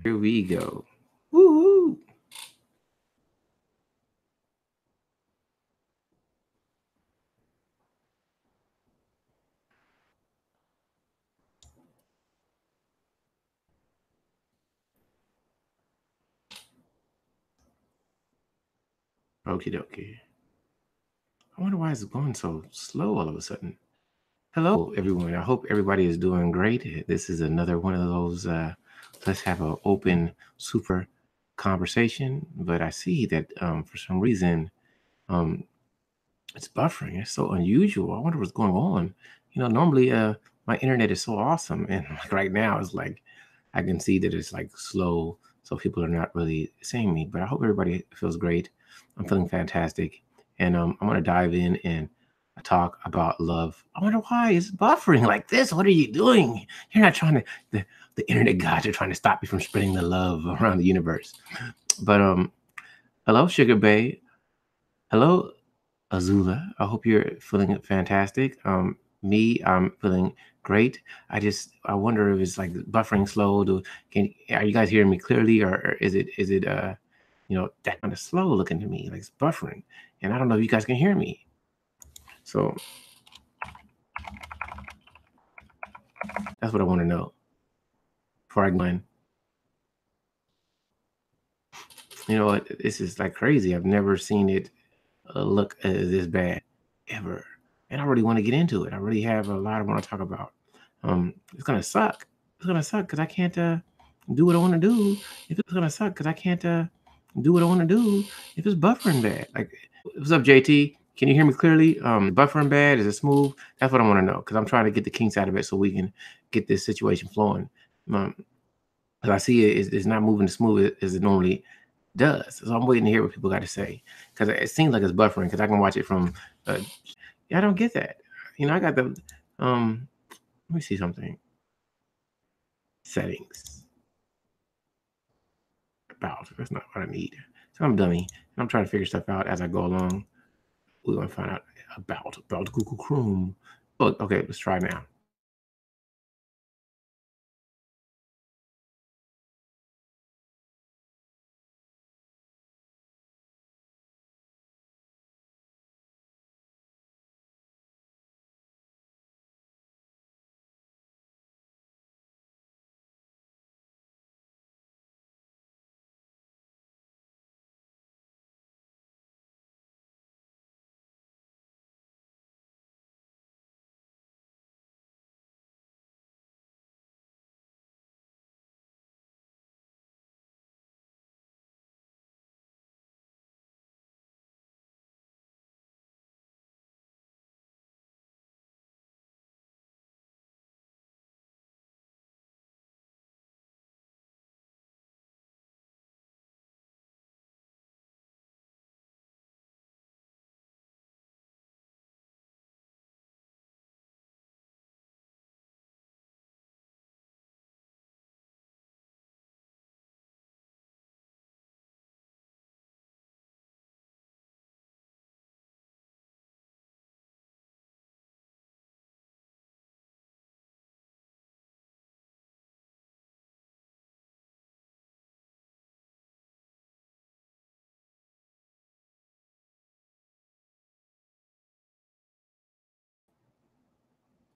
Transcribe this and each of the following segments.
Here we go. Woo-hoo. Okie dokie. I wonder why it's going so slow all of a sudden. Hello, everyone. I hope everybody is doing great. This is another one of those let's have an open, super conversation. But I see that for some reason um, it's buffering. It's so unusual. I wonder what's going on. Normally my internet is so awesome, and like right now it's like I can see that it's like slow, so people are not really seeing me. But I hope everybody feels great. I'm feeling fantastic, and I'm gonna dive in and talk about love. I wonder why it's buffering like this. What are you doing? You're not trying to. The internet gods are trying to stop you from spreading the love around the universe. But hello, Sugar Bay. Hello, Azula. I hope you're feeling fantastic. Me, I'm feeling great. I wonder if it's like buffering slow. Are you guys hearing me clearly, or is it that kind of slow looking to me, like it's buffering, and I don't know if you guys can hear me. So that's what I want to know before I go in. You know what? This is like crazy. I've never seen it look this bad ever, and I really want to get into it. I really have a lot I want to talk about. It's gonna suck. It's gonna suck because I can't do what I want to do. If it's gonna suck because I can't do what I want to do. If it's buffering bad, like what's up, JT? Can you hear me clearly? Buffering bad? Is it smooth? That's what I want to know because I'm trying to get the kinks out of it so we can get this situation flowing. Um, 'Cause I see it's not moving as smooth as it normally does. So I'm waiting to hear what people got to say because it seems like it's buffering because I can watch it from. Yeah, I don't get that. I got the. Let me see something. Settings about. That's not what I need. So I'm dummy. And I'm trying to figure stuff out as I go along. We're gonna find out about Google Chrome. Oh, okay. Let's try now.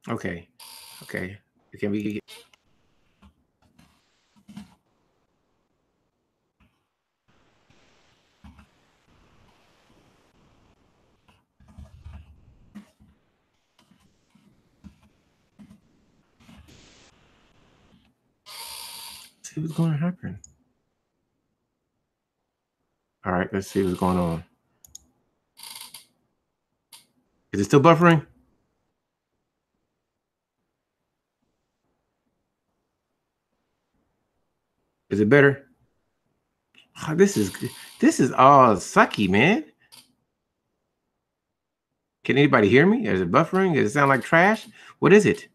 Okay. Okay. Can we? See what's going to happen. All right. Let's see what's going on. Is it still buffering? Is it better? Oh, this is all sucky, man. Can anybody hear me? Is it buffering? Does it sound like trash? What is it?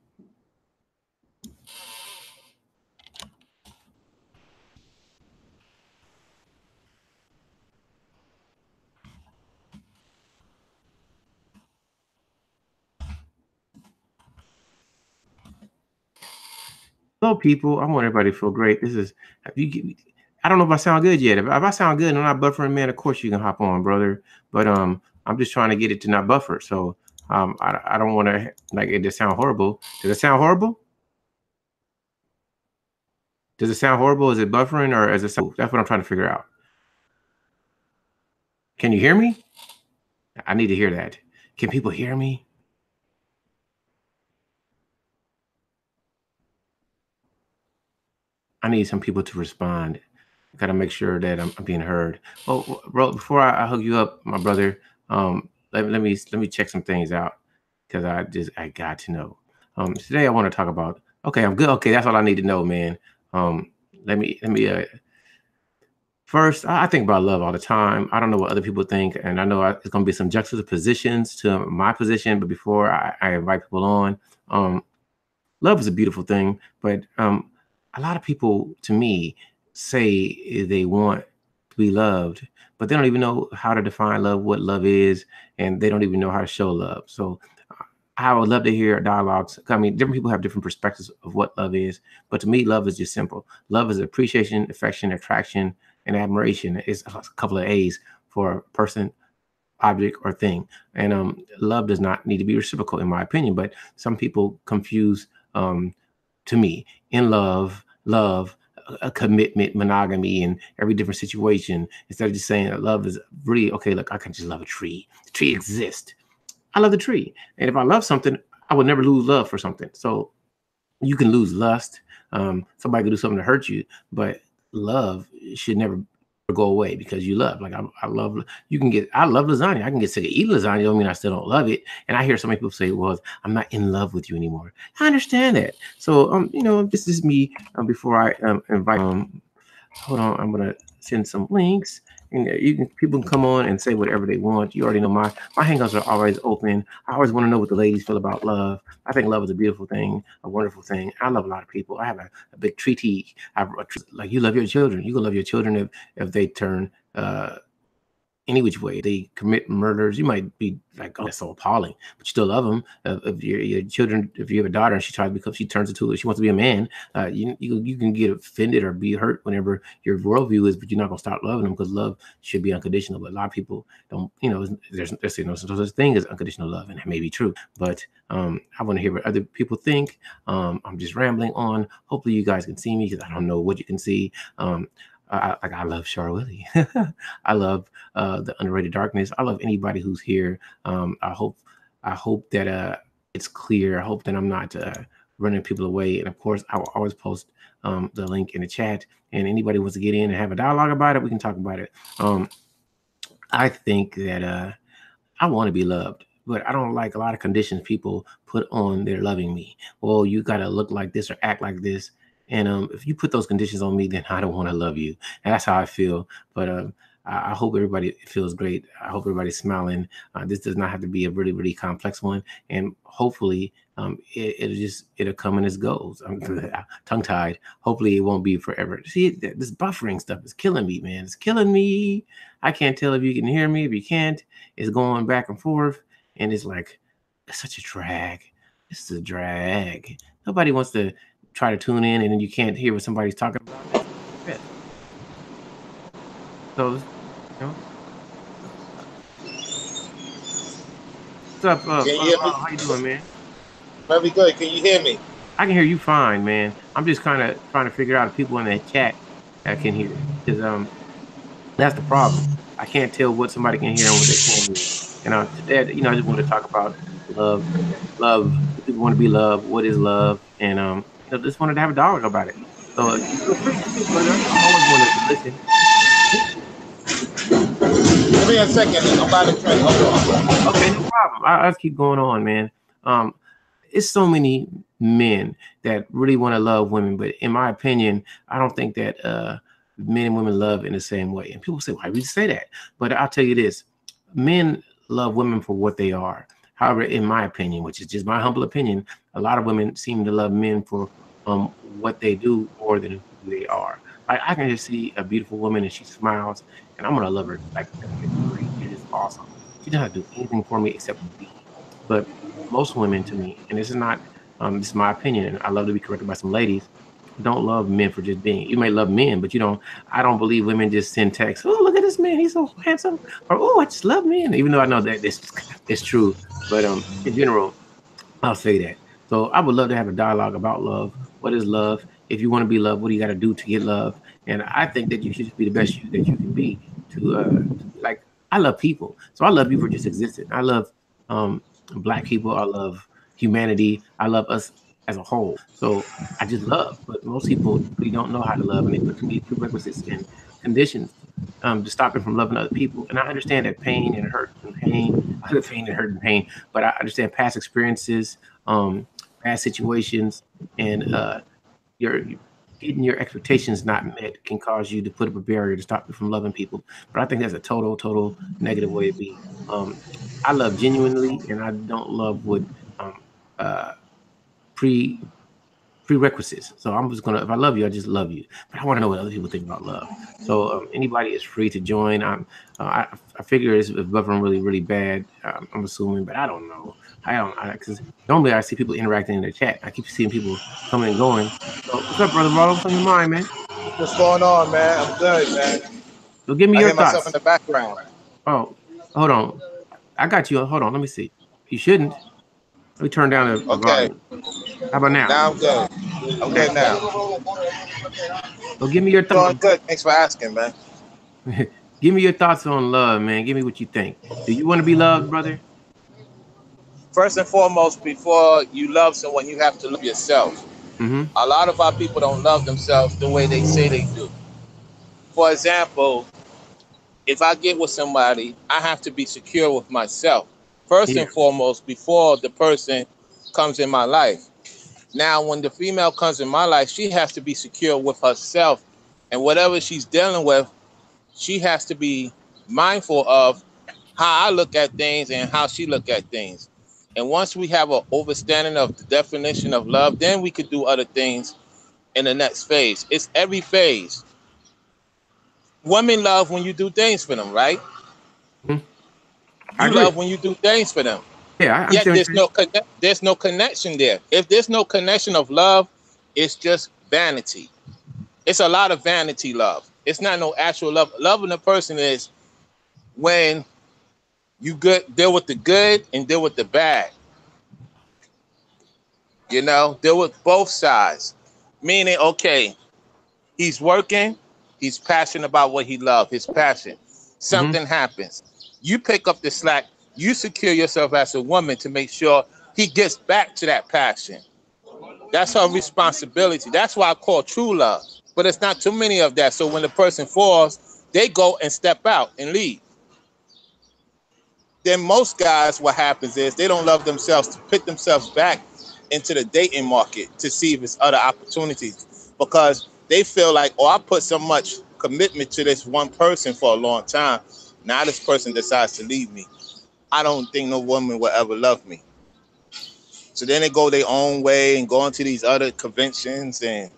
Hello, people. I want everybody to feel great. This is if you. I don't know if I sound good yet. If I sound good and I'm not buffering, man, of course you can hop on, brother. But I'm just trying to get it to not buffer. So I don't want to like it to sound horrible. Does it sound horrible? Does it sound horrible? Is it buffering or is it? That's what I'm trying to figure out. Can you hear me? I need to hear that. Can people hear me? I need some people to respond. Got to make sure that I'm being heard. Oh, bro, before I hook you up, my brother, let me check some things out because I got to know. Today I want to talk about. Okay, I'm good. Okay, that's all I need to know, man. Um, let me first. I think about love all the time. I don't know what other people think, and I know it's going to be some juxtapositions to my position. But before I invite people on, love is a beautiful thing, but a lot of people, to me, say they want to be loved, but they don't even know how to define love, what love is, and they don't even know how to show love. So I would love to hear dialogues. I mean, different people have different perspectives of what love is, but to me, love is just simple. Love is appreciation, affection, attraction, and admiration. It's a couple of A's for a person, object, or thing. And love does not need to be reciprocal, in my opinion. But some people confuse, to me, in love, a commitment, monogamy, in every different situation. Instead of just saying that love is really okay. Look, I can just love a tree. The tree exists. I love the tree, and if I love something, I would never lose love for something. So you can lose lust. Somebody could do something to hurt you, but love should never go away because you love. Like I love. You can get. I love lasagna. I can get sick of eating lasagna. Don't mean I still don't love it. And I hear so many people say, "Well, I'm not in love with you anymore." I understand that. So this is me. Before I invite. Hold on. I'm gonna send some links. And people can come on and say whatever they want. You already know my hangouts are always open. I always want to know what the ladies feel about love. I think love is a beautiful thing, a wonderful thing. I love a lot of people. I have a big treaty. Like you love your children. You can love your children if they turn any which way. They commit murders. You might be like, oh, that's so appalling, but you still love them. If your children, if you have a daughter and she tries to become, she turns into, she wants to be a man. You can get offended or be hurt whenever your worldview is, but you're not gonna stop loving them because love should be unconditional. But a lot of people don't. There's no such thing as unconditional love, and that may be true. But I want to hear what other people think. I'm just rambling on. Hopefully, you guys can see me because I don't know what you can see. I love Char Willie. I love the Underrated Darkness. I love anybody who's here. I hope that it's clear. I hope that I'm not running people away. And of course, I will always post the link in the chat. And anybody wants to get in and have a dialogue about it, we can talk about it. I think that I want to be loved, but I don't like a lot of conditions people put on their loving me. Well, you got to look like this or act like this. And if you put those conditions on me, then I don't want to love you. And that's how I feel. But I hope everybody feels great. I hope everybody's smiling. This does not have to be a really, really complex one. And hopefully it'll come and it goes. I'm tongue tied. Hopefully it won't be forever. See, this buffering stuff is killing me, man. It's killing me. I can't tell if you can hear me. If you can't, it's going back and forth. And it's like, it's such a drag. It's a drag. Nobody wants to try to tune in and then you can't hear what somebody's talking about. So, what's up? How you doing, man? Very good. Can you hear me? I can hear you fine, man. I'm just kind of trying to figure out if people in that chat can hear, because that's the problem. I can't tell what somebody can hear and what they can't hear. And today, I just want to talk about love. People want to be loved. What is love? And just wanted to have a dialogue about it. So you feel free to speak, brother. I'm always wanted to listen. Give me a second. I'm about to try. Hold on. Okay, no problem. I'll keep going on, man. It's so many men that really want to love women, but in my opinion, I don't think that men and women love in the same way. And people say, why would you say that? But I'll tell you this, men love women for what they are. However, in my opinion, which is just my humble opinion, a lot of women seem to love men for what they do more than who they are. Like, I can just see a beautiful woman and she smiles and I'm going to love her. Like, she's just awesome. She doesn't have to do anything for me except be. But most women, to me, and this is not, this is my opinion, and I love to be corrected by some ladies, don't love men for just being. You may love men, but you don't. I don't believe women just send texts. Oh, look at this man, he's so handsome. Or oh, I just love men. Even though I know that this is true, but in general, I'll say that. So I would love to have a dialogue about love. What is love? If you want to be loved, what do you got to do to get love? And I think that you should just be the best you that you can be. Like I love people, so I love you for just existing. I love black people. I love humanity. I love us as a whole. So I just love. But most people really don't know how to love, and they put too many prerequisites and conditions to stop them from loving other people. And I understand that pain and hurt and pain, other pain and hurt and pain. But I understand past experiences, past situations, and your getting your expectations not met can cause you to put up a barrier to stop you from loving people. But I think that's a total negative way to be. I love genuinely, and I don't love what uh, pre prerequisites. So I'm just gonna, if I love you, I just love you. But I want to know what other people think about love. So anybody is free to join. I figure it's buffering really bad. I'm assuming, but I don't know. Because normally I see people interacting in the chat. I keep seeing people coming and going. So what's up, brother Marlo? What's on your mind, man? What's going on, man? I'm good, man. So give me I your hear myself in thoughts. the background. Oh, hold on. I got you. Hold on. Let me see. You shouldn't. Let me turn down the Okay, volume. How about now? now I'm good. I'm good now. So give me your Doing thoughts. good. Thanks for asking, man. Give me your thoughts on love, man. Give me what you think. Do you want to be loved, brother? First and foremost, before you love someone, you have to love yourself. Mm-hmm. A lot of our people don't love themselves the way they say they do. For example, if I get with somebody, I have to be secure with myself. First Yeah. and foremost, before the person comes in my life. Now, when the female comes in my life, she has to be secure with herself. And whatever she's dealing with, she has to be mindful of how I look at things and how she look at things. And once we have an understanding of the definition of love, then we could do other things in the next phase. It's every phase. Women love when you do things for them, right? Mm-hmm. I You agree. love when you do things for them. Yeah, I Yet understand what you're saying. there's no connection there. If there's no connection of love, it's just vanity. It's a lot of vanity love. It's not no actual love. Loving a person is when you good deal with the good and deal with the bad. You know, deal with both sides. Meaning, okay, he's working, he's passionate about what he loves, his passion. Mm-hmm. Something happens. You pick up the slack, you secure yourself as a woman to make sure he gets back to that passion. That's her responsibility. That's why I call true love. But it's not too many of that. So when the person falls, they go and step out and leave. Then most guys, what happens is they don't love themselves to put themselves back into the dating market to see if it's other opportunities because they feel like, oh, I put so much commitment to this one person for a long time. Now this person decides to leave me. I don't think no woman will ever love me. So then they go their own way and go into these other conventions and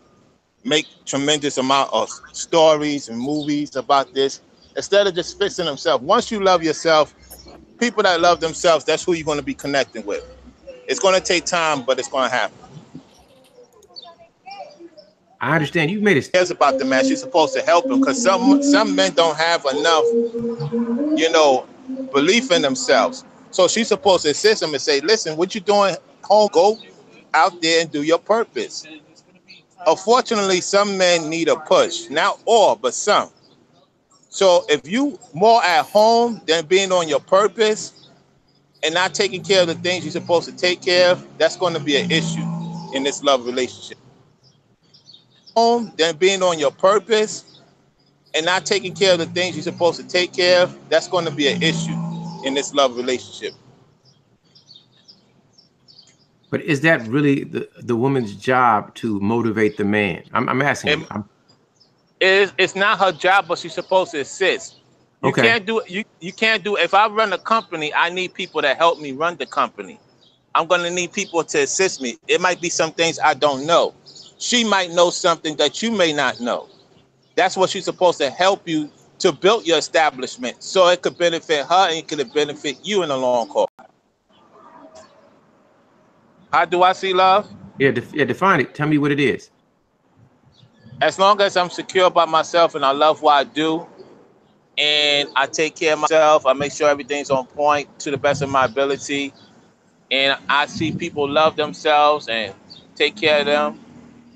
make tremendous amount of stories and movies about this instead of just fixing themselves. Once you love yourself, people that love themselves, that's who you're going to be connecting with. It's going to take time, but it's going to happen. I understand. You made it. Cares about the man. She's supposed to help him because some men don't have enough, you know, belief in themselves. So she's supposed to assist him and say, "Listen, what you doing home? Go out there and do your purpose." Unfortunately, some men need a push. Not all, but some. So if you more at home than being on your purpose and not taking care of the things you're supposed to take care of, that's going to be an issue in this love relationship. Home than being on your purpose and not taking care of the things you're supposed to take care of, that's going to be an issue in this love relationship. But is that really the woman's job to motivate the man? I'm asking And you. it's not her job, but she's supposed to assist. You Okay. can't do it. You can't do it. If I run a company, I need people to help me run the company. I'm going to need people to assist me. It might be some things I don't know. She might know something that you may not know. That's what she's supposed to help you to build your establishment so it could benefit her and it could benefit you in the long haul. How do I see love? Yeah. Define it. Tell me what it is. As long as I'm secure about myself and I love what I do and I take care of myself, I make sure everything's on point to the best of my ability, and I see people love themselves and take care of them,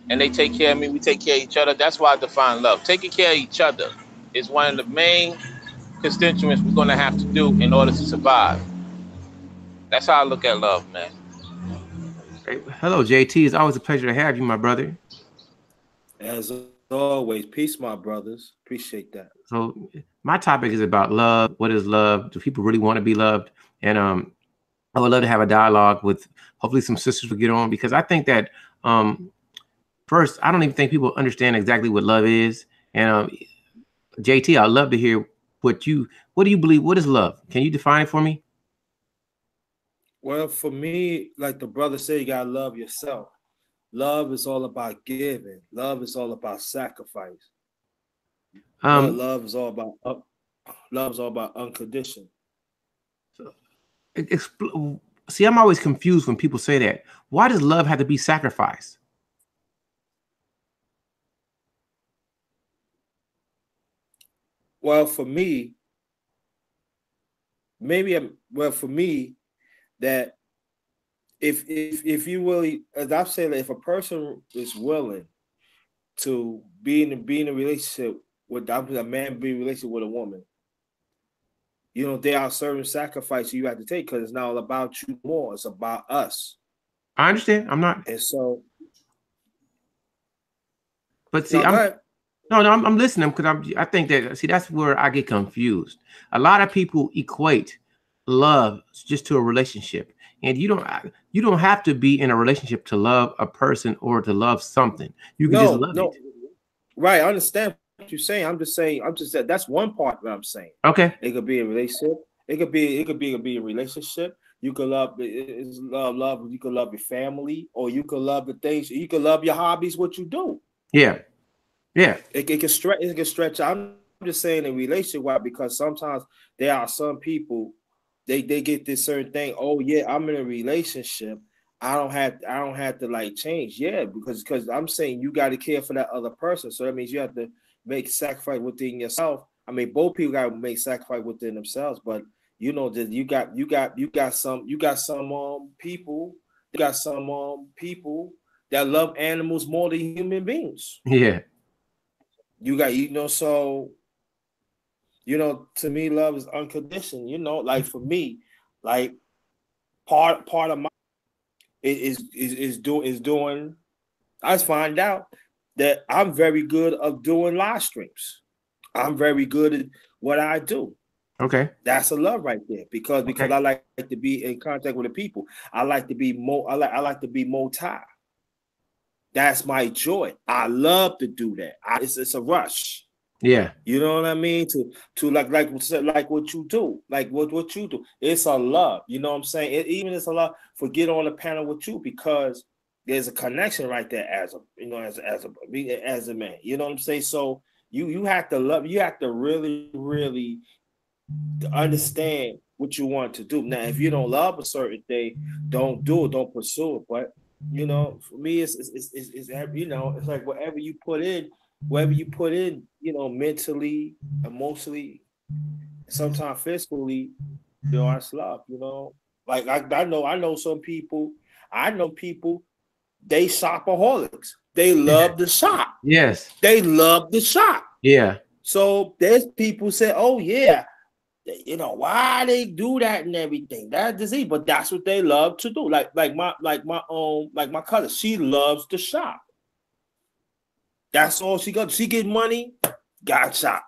and they take care of me, we take care of each other. That's why I define love. Taking care of each other is one of the main constituents we're going to have to do in order to survive. That's how I look at love, man. Hey, hello, JT. It's always a pleasure to have you, my brother. As always, peace, my brothers. Appreciate that. So my topic is about love. What is love? Do people really want to be loved? And I would love to have a dialogue with hopefully some sisters will get on, because I think that first, I don't even think people understand exactly what love is. And JT, I'd love to hear what do you believe? What is love? Can you define it for me? Well, for me, like the brother said, you gotta love yourself. Love is all about giving. Love is all about sacrifice. Love is all about unconditional. See, I'm always confused when people say that. Why does love have to be sacrificed? Well, for me, that if you really, as I've said, if a person is willing to be in a relationship with a man, be in a relationship with a woman, you know, there are certain sacrifices you have to take, because it's not all about you more. It's about us. I understand. I'm not. And so, but see, I'm listening, because I think that, see, that's where I get confused. A lot of people equate love just to a relationship, and you don't have to be in a relationship to love a person or to love something. You can just love it. Right. I understand what you're saying. I'm just saying that's one part that I'm saying. Okay. It could be a relationship. It could be a relationship. You could love love. You could love your family, or you could love the things. You could love your hobbies, what you do. Yeah. Yeah. It can stretch. It can stretch. I'm just saying in relationship, why? Because sometimes there are some people, they get this certain thing. Oh yeah, I'm in a relationship. I don't have to like change. Yeah, because I'm saying you got to care for that other person. So that means you have to make sacrifice within yourself. I mean, both people got to make sacrifice within themselves. But you know that you got some people that love animals more than human beings. Yeah. You got, so, to me, love is unconditional, like for me, like part of my is doing, I just find out that I'm very good at doing live streams. I'm very good at what I do. Okay. That's a love right there, because I like to be in contact with the people. I like to be I like to be multi. That's my joy. I love to do that. It's a rush. Yeah. You know what I mean? To like what you do, like what you do. It's a love. You know what I'm saying? Even it's a love for get on the panel with you, because there's a connection right there as a man. You know what I'm saying? So you have to love. You have to really, really understand what you want to do. Now, if you don't love a certain thing, don't do it. Don't pursue it. But for me, it's it's like whatever you put in, mentally, emotionally, sometimes physically, it's love. Like I know some people. I know people. They shopaholics. They love the shop. Yes. They love the shop. Yeah. So there's people say, "Oh yeah, why they do that and everything." That's disease, but that's what they love to do. Like my cousin, she loves to shop. That's all she got. She get money, got shop.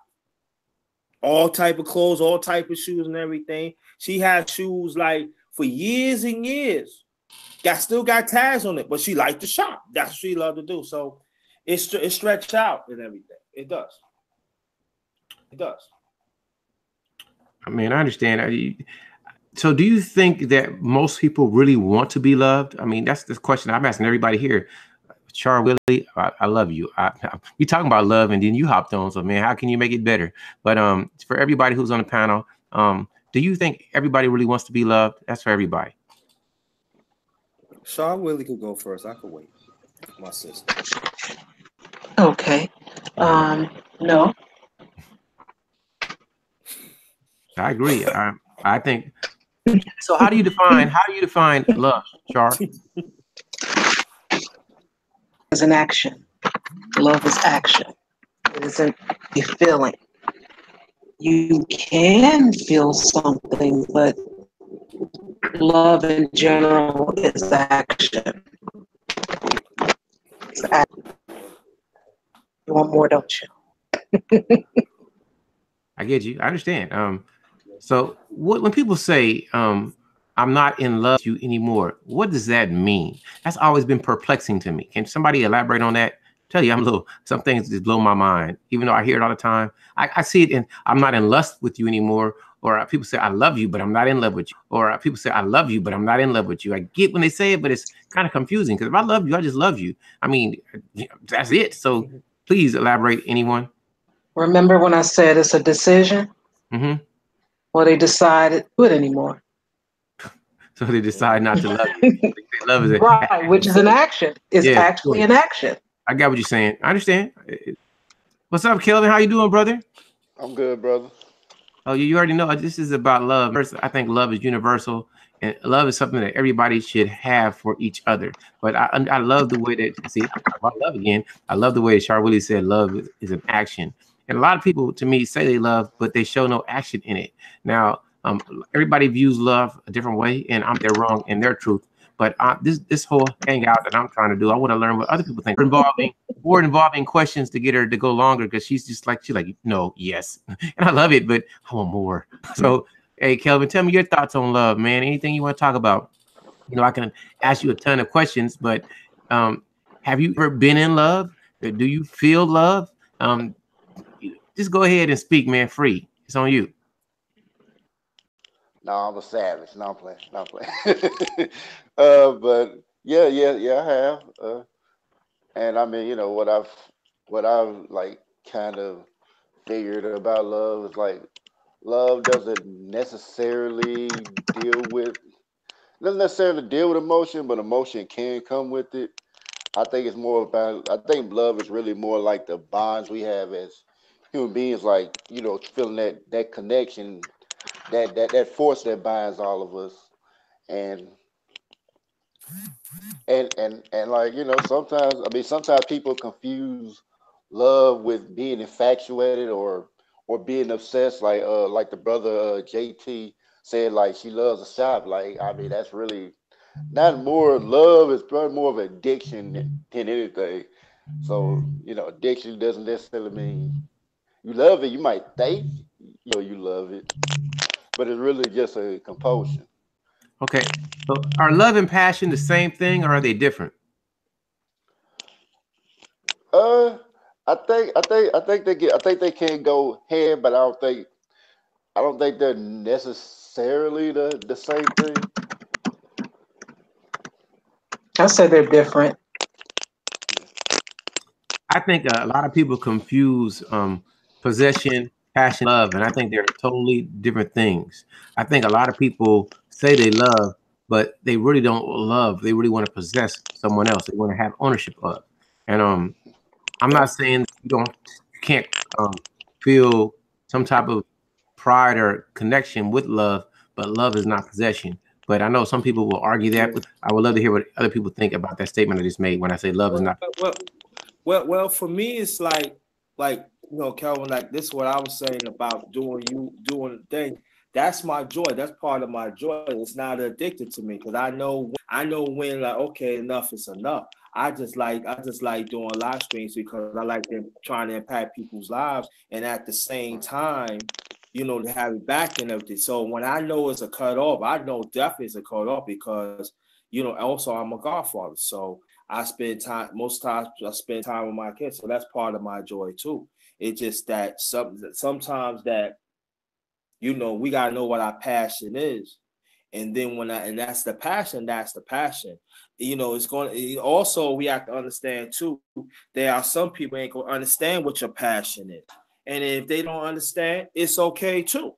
All type of clothes, all type of shoes and everything. She had shoes like for years and years. Still got tags on it, but she liked to shop. That's what she loved to do. So it stretched out and everything. It does. It does. I mean, I understand. So do you think that most people really want to be loved? I mean, that's the question I'm asking everybody here. Char Willie, I love you. We talking about love, and then you hopped on. So, man, how can you make it better? But for everybody who's on the panel, do you think everybody really wants to be loved? That's for everybody. Char Willie could go first. I could wait. My sister. Okay. No. I agree. I think so. How do you define love, Char? Is an action. Love is action. It isn't a feeling. You can feel something, but love in general is action. It's action. You want more, don't you? I get you. I understand. So when people say, I'm not in love with you anymore, what does that mean? That's always been perplexing to me. Can somebody elaborate on that? Tell you, some things just blow my mind, even though I hear it all the time. I see it in, I'm not in lust with you anymore. Or people say, I love you, but I'm not in love with you. Or people say, I love you, but I'm not in love with you. I get when they say it, but it's kind of confusing because if I love you, I just love you. I mean, that's it. So please elaborate, anyone. Remember when I said it's a decision? Mm-hmm. Well, they decided to do it anymore. So they decide not to love you. Love is right, which is an action. It's yeah, actually an action. I got what you're saying. I understand. What's up, Kelvin? How you doing, brother? I'm good, brother. Oh, you already know this is about love. First, I think love is universal, and love is something that everybody should have for each other. But I love the way that, see, about love again. I love the way Char Willie said love is an action. And a lot of people, to me, say they love, but they show no action in it. Now, everybody views love a different way, and they're wrong in their truth. But this whole hangout that I'm trying to do, I want to learn what other people think. More involving questions to get her to go longer because she's like no, yes, and I love it, but I want more. So, hey, Kelvin, tell me your thoughts on love, man. Anything you want to talk about? You know, I can ask you a ton of questions, but have you ever been in love? Do you feel love? Just go ahead and speak, man. Free. It's on you. No, I'm a savage. No, I'm playing. No, I'm playing. But yeah, I have. And I mean, what I've like kind of figured about love is like love doesn't necessarily deal with emotion, but emotion can come with it. I think love is really more like the bonds we have as human beings, like, feeling that connection, that force that binds all of us. And and like, sometimes people confuse love with being infatuated or being obsessed, like the brother JT said, like she loves a shop. Like, I mean, that's really not more love, is probably more of addiction than anything. So, addiction doesn't necessarily mean you love it. You might think you love it, but it's really just a compulsion. Okay. So, are love and passion the same thing, or are they different? Uh, I think they can go hand, but I don't think they're necessarily the same thing. I said they're different. I think a lot of people confuse possession, passion, love, and I think they're totally different things. I think a lot of people say they love, but they really don't love. They really want to possess someone else. They want to have ownership of. And I'm not saying you can't feel some type of pride or connection with love, but love is not possession. But I know some people will argue that. Yeah. I would love to hear what other people think about that statement I just made when I say love is Well, not. well, for me, it's like Kelvin, like this is what I was saying about doing the thing. That's my joy. That's part of my joy. It's not addicted to me because I know when like okay, enough is enough. I just like doing live streams because I like them trying to impact people's lives, and at the same time, to have it back and everything. So when I know it's a cut off, I know definitely it's a cut off because also I'm a godfather, so I spend time most times I spend time with my kids, so that's part of my joy too. It's just that sometimes that we gotta know what our passion is, and then and that's the passion. That's the passion. It's going. Also, we have to understand too. There are some people ain't gonna understand what your passion is, and if they don't understand, it's okay too.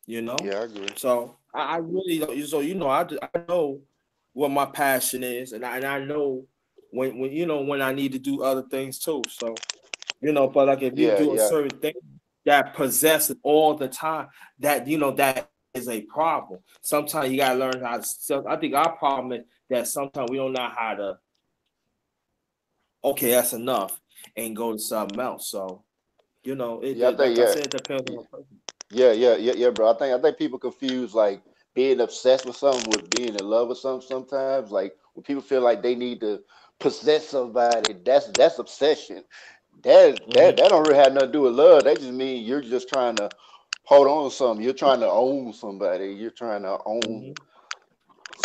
Yeah, I agree. So I really don't. So I know what my passion is, and I know when you know, when I need to do other things too. So, you know, but like if you Yeah, do a yeah, certain thing that possess it all the time, that you know that is a problem. Sometimes you gotta learn how to. So I think our problem is that sometimes we don't know how to. Okay, that's enough, and go to something else. So you know, yeah. I think like I yeah, said, it depends on the person. yeah, bro. I think people confuse like being obsessed with something with being in love with something. Sometimes, like when people feel like they need to possess somebody, that's obsession. That don't really have nothing to do with love. That just means you're just trying to hold on to something. You're trying to own somebody. You're trying to own Mm-hmm.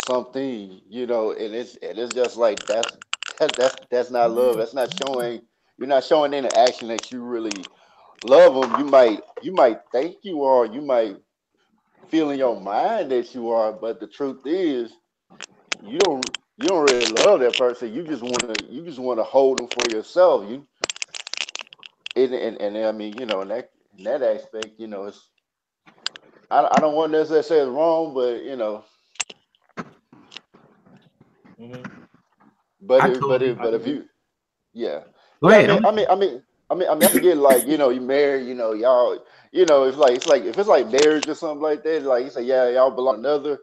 something, and it's just like that's not love. That's not showing. You're not showing any action that you really love them. You might think you are. You might feel in your mind that you are, but the truth is you don't really love that person. You just want to hold them for yourself. And I mean, in that aspect, it's I don't want to necessarily say it's wrong, but Mm-hmm. but I if but totally if but if you yeah. go Yeah, I ahead. mean, I forget, like, you married, y'all, it's like if it's like marriage or something like that, like you say, yeah, y'all belong to another,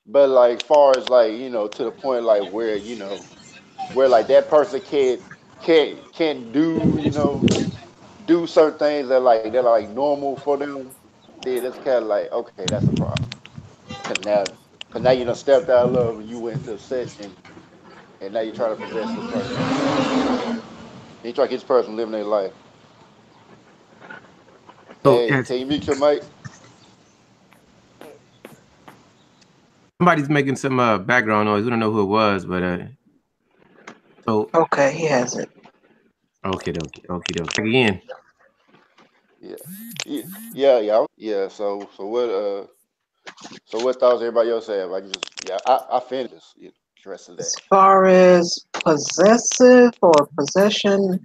but like far as like, to the point like where like that person can't do certain things that are like normal for them, then it's kind of like, okay, that's a problem. Cause now you done stepped out of love and you went into obsession, and now you're trying to possess this person. You try to get this person living their life. So Hey, as can you mute your mic? somebody's making some background noise, we don't know who it was, but so Okay, he has it. okay, okay. Again, Yeah, yeah, yeah. So what thoughts everybody else have? I finished this, the rest of that. As far as possessive or possession,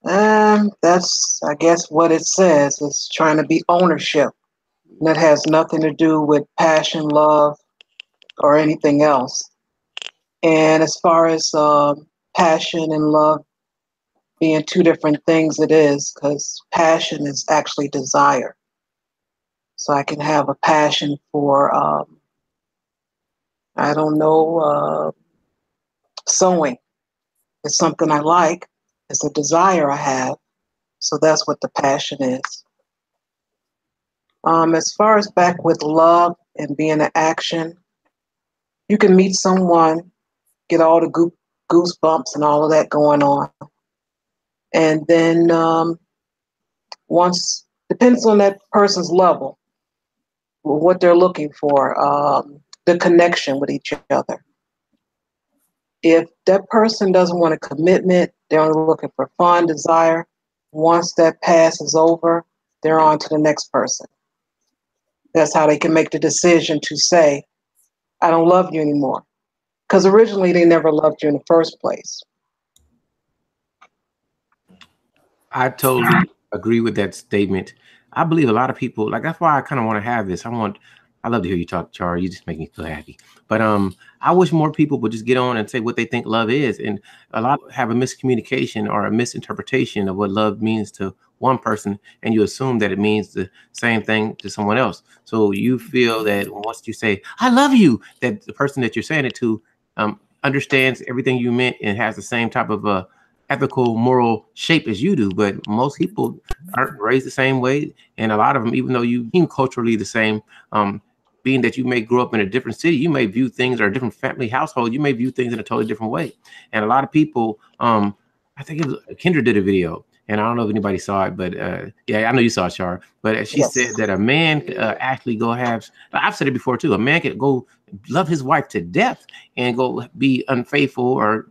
that's, I guess, what it says. It's trying to be ownership. And that has nothing to do with passion, love, or anything else. And as far as passion and love being two different things, it is, because passion is actually desire. So I can have a passion for, I don't know, sewing. It's something I like. It's a desire I have. So that's what the passion is. As far as back with love and being an action, you can meet someone, get all the goosebumps and all of that going on. And then once, depends on that person's level, what they're looking for, the connection with each other. If that person doesn't want a commitment, they're only looking for fun, desire. Once that passes over, they're on to the next person. That's how they can make the decision to say, I don't love you anymore. Because originally they never loved you in the first place. I totally agree with that statement. I believe a lot of people like that's why I kind of want to have this. I love to hear you talk, Char. You just make me feel happy. But I wish more people would just get on and say what they think love is. And a lot have a miscommunication or a misinterpretation of what love means to one person, and you assume that it means the same thing to someone else. So you feel that once you say "I love you," that the person that you're saying it to understands everything you meant and has the same type of ethical, moral shape as you do, but most people aren't raised the same way, and a lot of them, even though you seem culturally the same, being that you may grow up in a different city, you may view things or a different family household, you may view things in a totally different way. And a lot of people, I think it was Kendra did a video, and I don't know if anybody saw it, but yeah, I know you saw it, Char. But she said Yes. that a man Yeah, actually go have. I've said it before too. A man could go love his wife to death and go be unfaithful or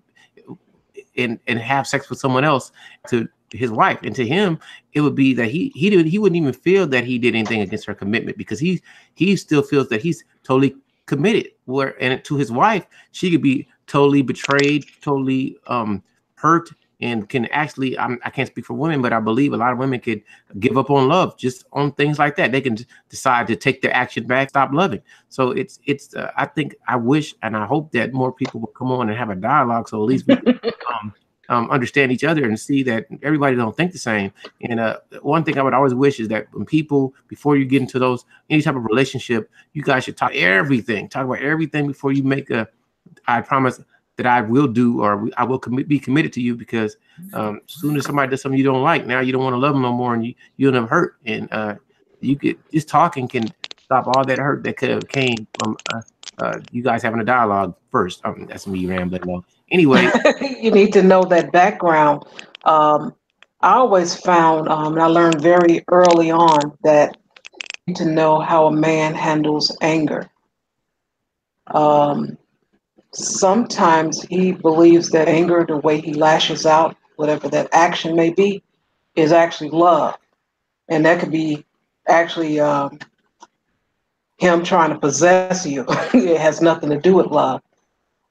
and have sex with someone else to his wife, and to him it would be that he wouldn't even feel that he did anything against her commitment because he still feels that he's totally committed, where and to his wife she could be totally betrayed, totally hurt, and can actually, I can't speak for women, but I believe a lot of women could give up on love just on things like that. They can decide to take their action back, stop loving. So I think, I wish and I hope that more people will come on and have a dialogue, so at least we can understand each other and see that everybody don't think the same. And one thing I would always wish is that when people, before you get into any type of relationship, you guys should talk about everything before you make I promise that I will do, or I will be committed to you, because as soon as somebody does something you don't like, now you don't want to love them no more, and you'll never hurt. And you could, just talking can stop all that hurt that could have came from you guys having a dialogue first. That's me rambling though. Anyway, You need to know that background. I always found, and I learned very early on, that you need to know how a man handles anger. Sometimes he believes that anger, the way he lashes out, whatever that action may be, is actually love. And that could be actually him trying to possess you. It has nothing to do with love.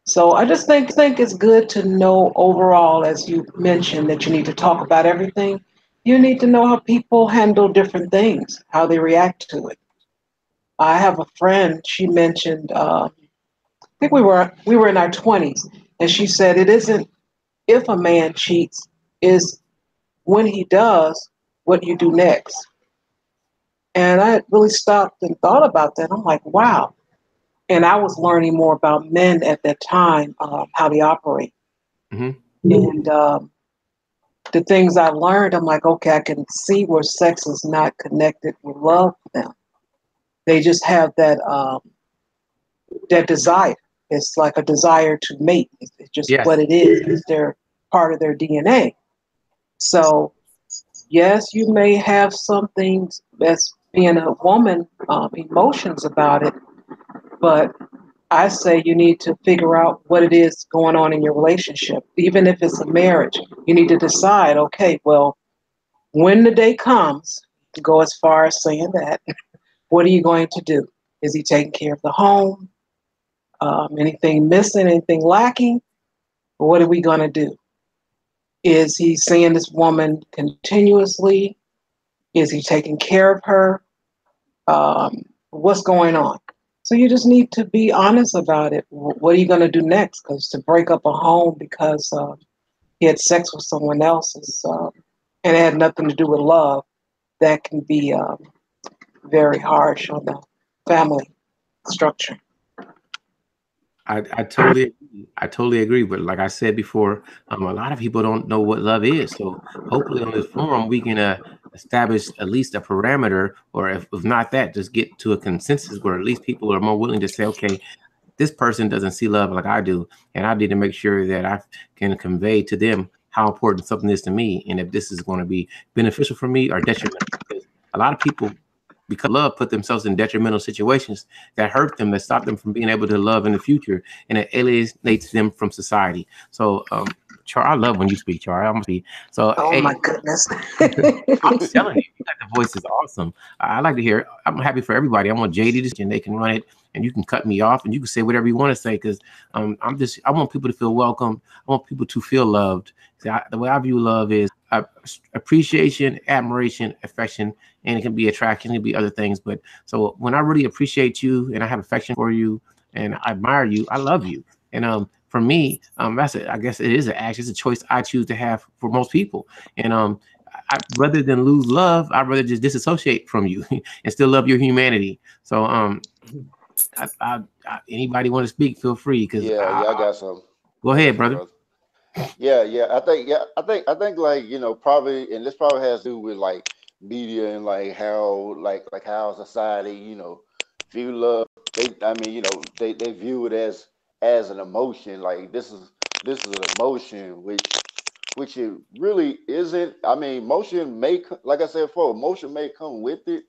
So I just think it's good to know overall, as you mentioned, that you need to talk about everything. You need to know how people handle different things, how they react to it. I have a friend. She mentioned, I think we were in our 20s, and she said it isn't if a man cheats, is when he does, what you do next. And I really stopped and thought about that. I'm like, wow. And I was learning more about men at that time, how they operate. mm-hmm. And the things I learned, I'm like, okay, I can see where sex is not connected with love for them. They just have that desire. It's like a desire to mate. It's just Yes. what it is. It's their part of their DNA. So yes, you may have some things that's being a woman, emotions about it, but I say you need to figure out what it is going on in your relationship. Even if it's a marriage, you need to decide, okay, well, when the day comes, to go as far as saying that, what are you going to do? Is he taking care of the home? Anything missing, anything lacking? What are we going to do? Is he seeing this woman continuously? Is he taking care of her? What's going on? So you just need to be honest about it. What are you going to do next? Because to break up a home because he had sex with someone else and it had nothing to do with love, that can be very harsh on the family structure. I totally agree. But like I said before, a lot of people don't know what love is. So hopefully on this forum we can establish at least a parameter, or if not that, just get to a consensus where at least people are more willing to say, okay, this person doesn't see love like I do, and I need to make sure that I can convey to them how important something is to me, and if this is going to be beneficial for me or detrimental. Because a lot of people, because of love, put themselves in detrimental situations that hurt them, that stop them from being able to love in the future, and it alienates them from society. So, Char, I love when you speak, Char. I'm speak. So, Oh hey, my goodness. I'm telling you, the voice is awesome. I like to hear it. I'm happy for everybody. I want JD to, and they can run it, and you can cut me off, and you can say whatever you want to say, because I want people to feel welcome. I want people to feel loved. See, the way I view love is appreciation, admiration, affection, and it can be attraction, it can be other things. But so when I really appreciate you and I have affection for you and I admire you, I love you. And for me, that's I guess it is an action. It's a choice I choose to have for most people. And rather than lose love, I'd rather just disassociate from you and still love your humanity. So anybody want to speak, feel free. Because I got some. Go ahead, brother. Yeah. I think like, probably, and this probably has to do with like media and like how how society, view love. They view it as an emotion. Like this is an emotion, which it really isn't. I mean, emotion like I said before, emotion may come with it,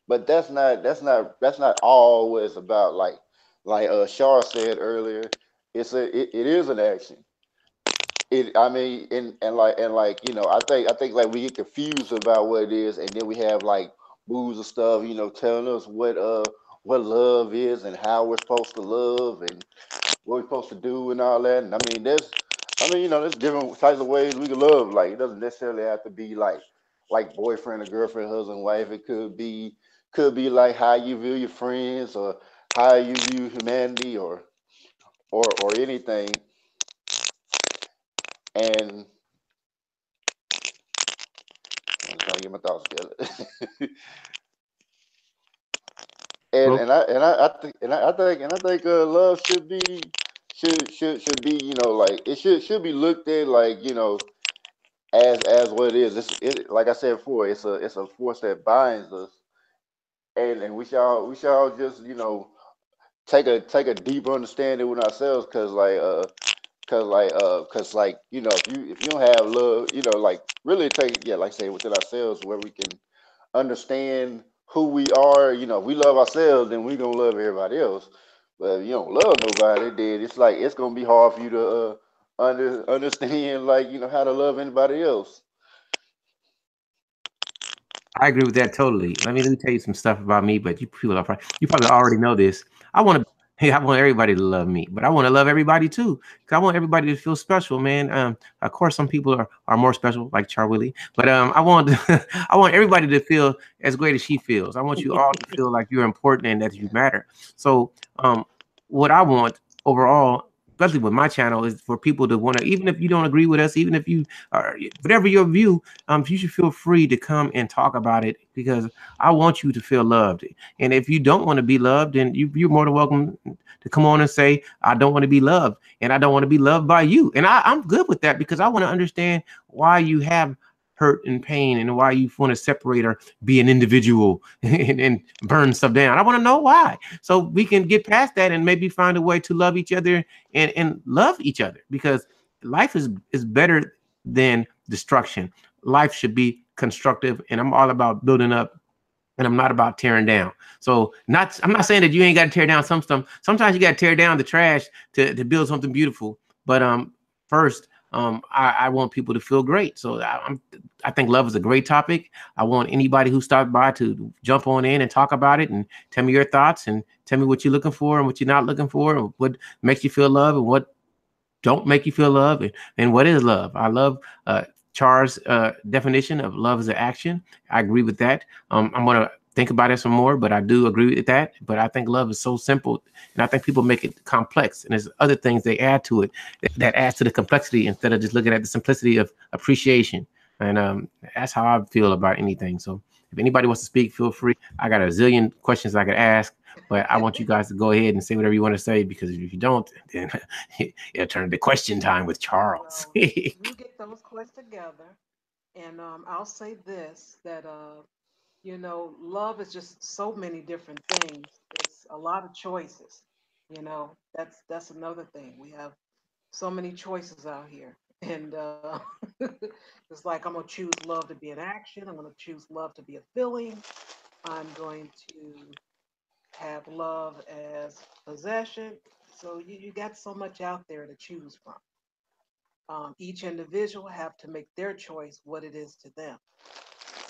but that's not always about like Shar said earlier. It is an action. I mean, and I think like we get confused about what it is, and then we have like moves and stuff, telling us what love is and how we're supposed to love and what we're supposed to do and all that. And I mean, I mean, there's different types of ways we can love. Like it doesn't necessarily have to be like boyfriend or girlfriend, husband, wife. It could be like how you view your friends or how you view humanity or anything. And I'm trying to get my thoughts together. and Well, and I and I think love should be like it should be looked at like as what it is. Like I said before, it's a force that binds us, and we shall just take a deeper understanding with ourselves, cause like if you don't have love, like really take like I say within ourselves where we can understand who we are. If we love ourselves, then we gonna love everybody else. But if you don't love nobody, then it's like it's gonna be hard for you to understand like how to love anybody else. I agree with that totally. Let me tell you some stuff about me, but you probably already know this. I want to Hey, I want everybody to love me, but I want to love everybody too. Cause I want everybody to feel special, man. Of course, some people are more special, like Charwilly, but I want I want everybody to feel as great as she feels. I want you all to feel like you're important and that you matter. So, um, what I want overall, especially with my channel, is for people to want to, even if you don't agree with us, even if you are whatever your view, you should feel free to come and talk about it because I want you to feel loved. And if you don't want to be loved, then you're more than welcome to come on and say, I don't want to be loved and I don't want to be loved by you. And I'm good with that because I want to understand why you have hurt and pain and why you want to separate or be an individual and burn stuff down. I want to know why. So we can get past that and maybe find a way to love each other and love each other because life is better than destruction. Life should be constructive, and I'm all about building up, and I'm not about tearing down. So not I'm not saying that you ain't got to tear down some stuff. Sometimes you got to tear down the trash to build something beautiful. But first, I want people to feel great. So I think love is a great topic. I want anybody who stopped by to jump on in and talk about it and tell me your thoughts and tell me what you're looking for and what you're not looking for and what makes you feel love and what don't make you feel love and what is love. I love Char's definition of love as an action. I agree with that. I'm going to think about it some more, but I do agree with that. But I think love is so simple, and I think people make it complex, and there's other things they add to it that adds to the complexity instead of just looking at the simplicity of appreciation. And that's how I feel about anything. So if anybody wants to speak, feel free. I got a zillion questions I could ask, but I want you guys to go ahead and say whatever you want to say because if you don't, then it'll turn into question time with Charles. Well, you get those questions together, and I'll say this that love is just so many different things. It's a lot of choices. That's another thing. We have so many choices out here, and it's like I'm gonna choose love to be an action. I'm gonna choose love to be a feeling. I'm going to have love as possession. So you got so much out there to choose from. Each individual have to make their choice what it is to them.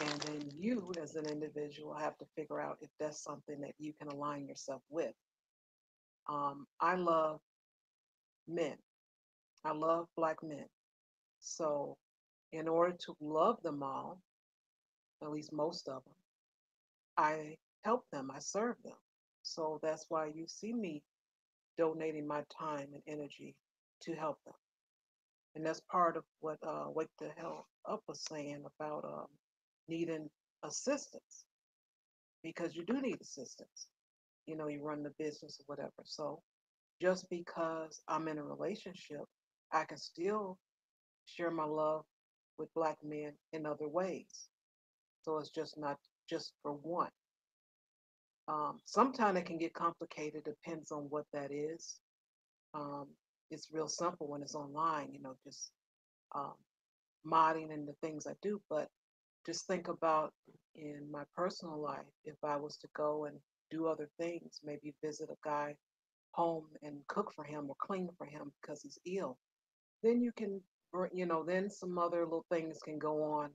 And then you, as an individual, have to figure out if that's something that you can align yourself with. I love men. I love Black men. So, in order to love them all, at least most of them, I help them, I serve them. So, that's why you see me donating my time and energy to help them. And that's part of what Wake the Hell Up was saying about needing assistance because you do need assistance. You run the business or whatever. So just because I'm in a relationship, I can still share my love with Black men in other ways. So it's just not just for one. Sometimes it can get complicated, depends on what that is. Um, it's real simple when it's online, just um, modding and the things I do. But just think about in my personal life, if I was to go and do other things, maybe visit a guy home and cook for him or clean for him because he's ill, then you can, then some other little things can go on,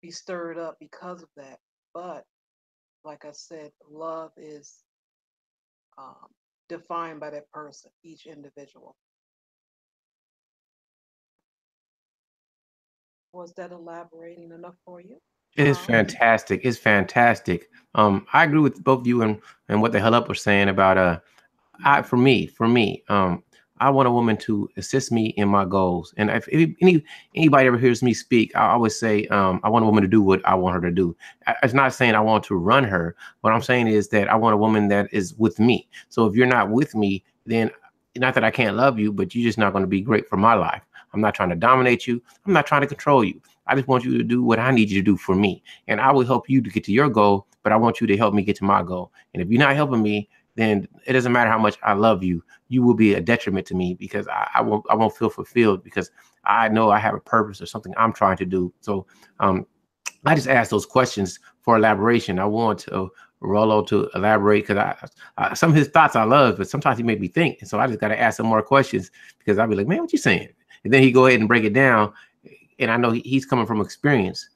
be stirred up because of that. But like I said, love is um, defined by that person, each individual. Was that elaborating enough for you? It is fantastic. It's fantastic. I agree with both you and what the hell up was saying about for me, I want a woman to assist me in my goals. And if anybody ever hears me speak, I always say I want a woman to do what I want her to do. It's not saying I want to run her. What I'm saying is that I want a woman that is with me. So if you're not with me, then not that I can't love you, but you're just not going to be great for my life. I'm not trying to dominate you. I'm not trying to control you. I just want you to do what I need you to do for me. And I will help you to get to your goal, but I want you to help me get to my goal. And if you're not helping me, then it doesn't matter how much I love you. You will be a detriment to me because I won't feel fulfilled because I know I have a purpose or something I'm trying to do. So I just asked those questions for elaboration. I want Rollo to elaborate because I some of his thoughts I love, but sometimes he made me think. And so I just got to ask some more questions because I'll be like, man, what you saying? And then he go ahead and break it down. And I know he's coming from experience.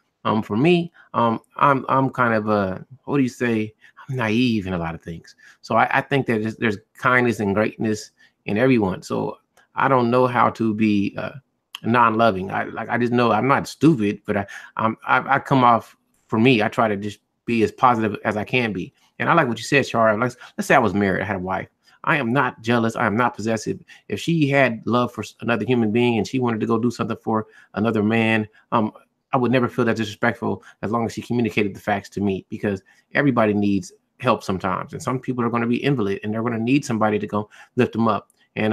For me, I'm kind of what do you say? I'm naive in a lot of things. So I think that there's kindness and greatness in everyone. So I don't know how to be non-loving. I just know I'm not stupid, but I come off, for me, I try to just be as positive as I can be. And I like what you said, Shara. Let's say I was married, I had a wife. I am not jealous. I am not possessive. If she had love for another human being and she wanted to go do something for another man, I would never feel that disrespectful as long as she communicated the facts to me, because everybody needs help sometimes. And some people are going to be invalid and they're going to need somebody to go lift them up. And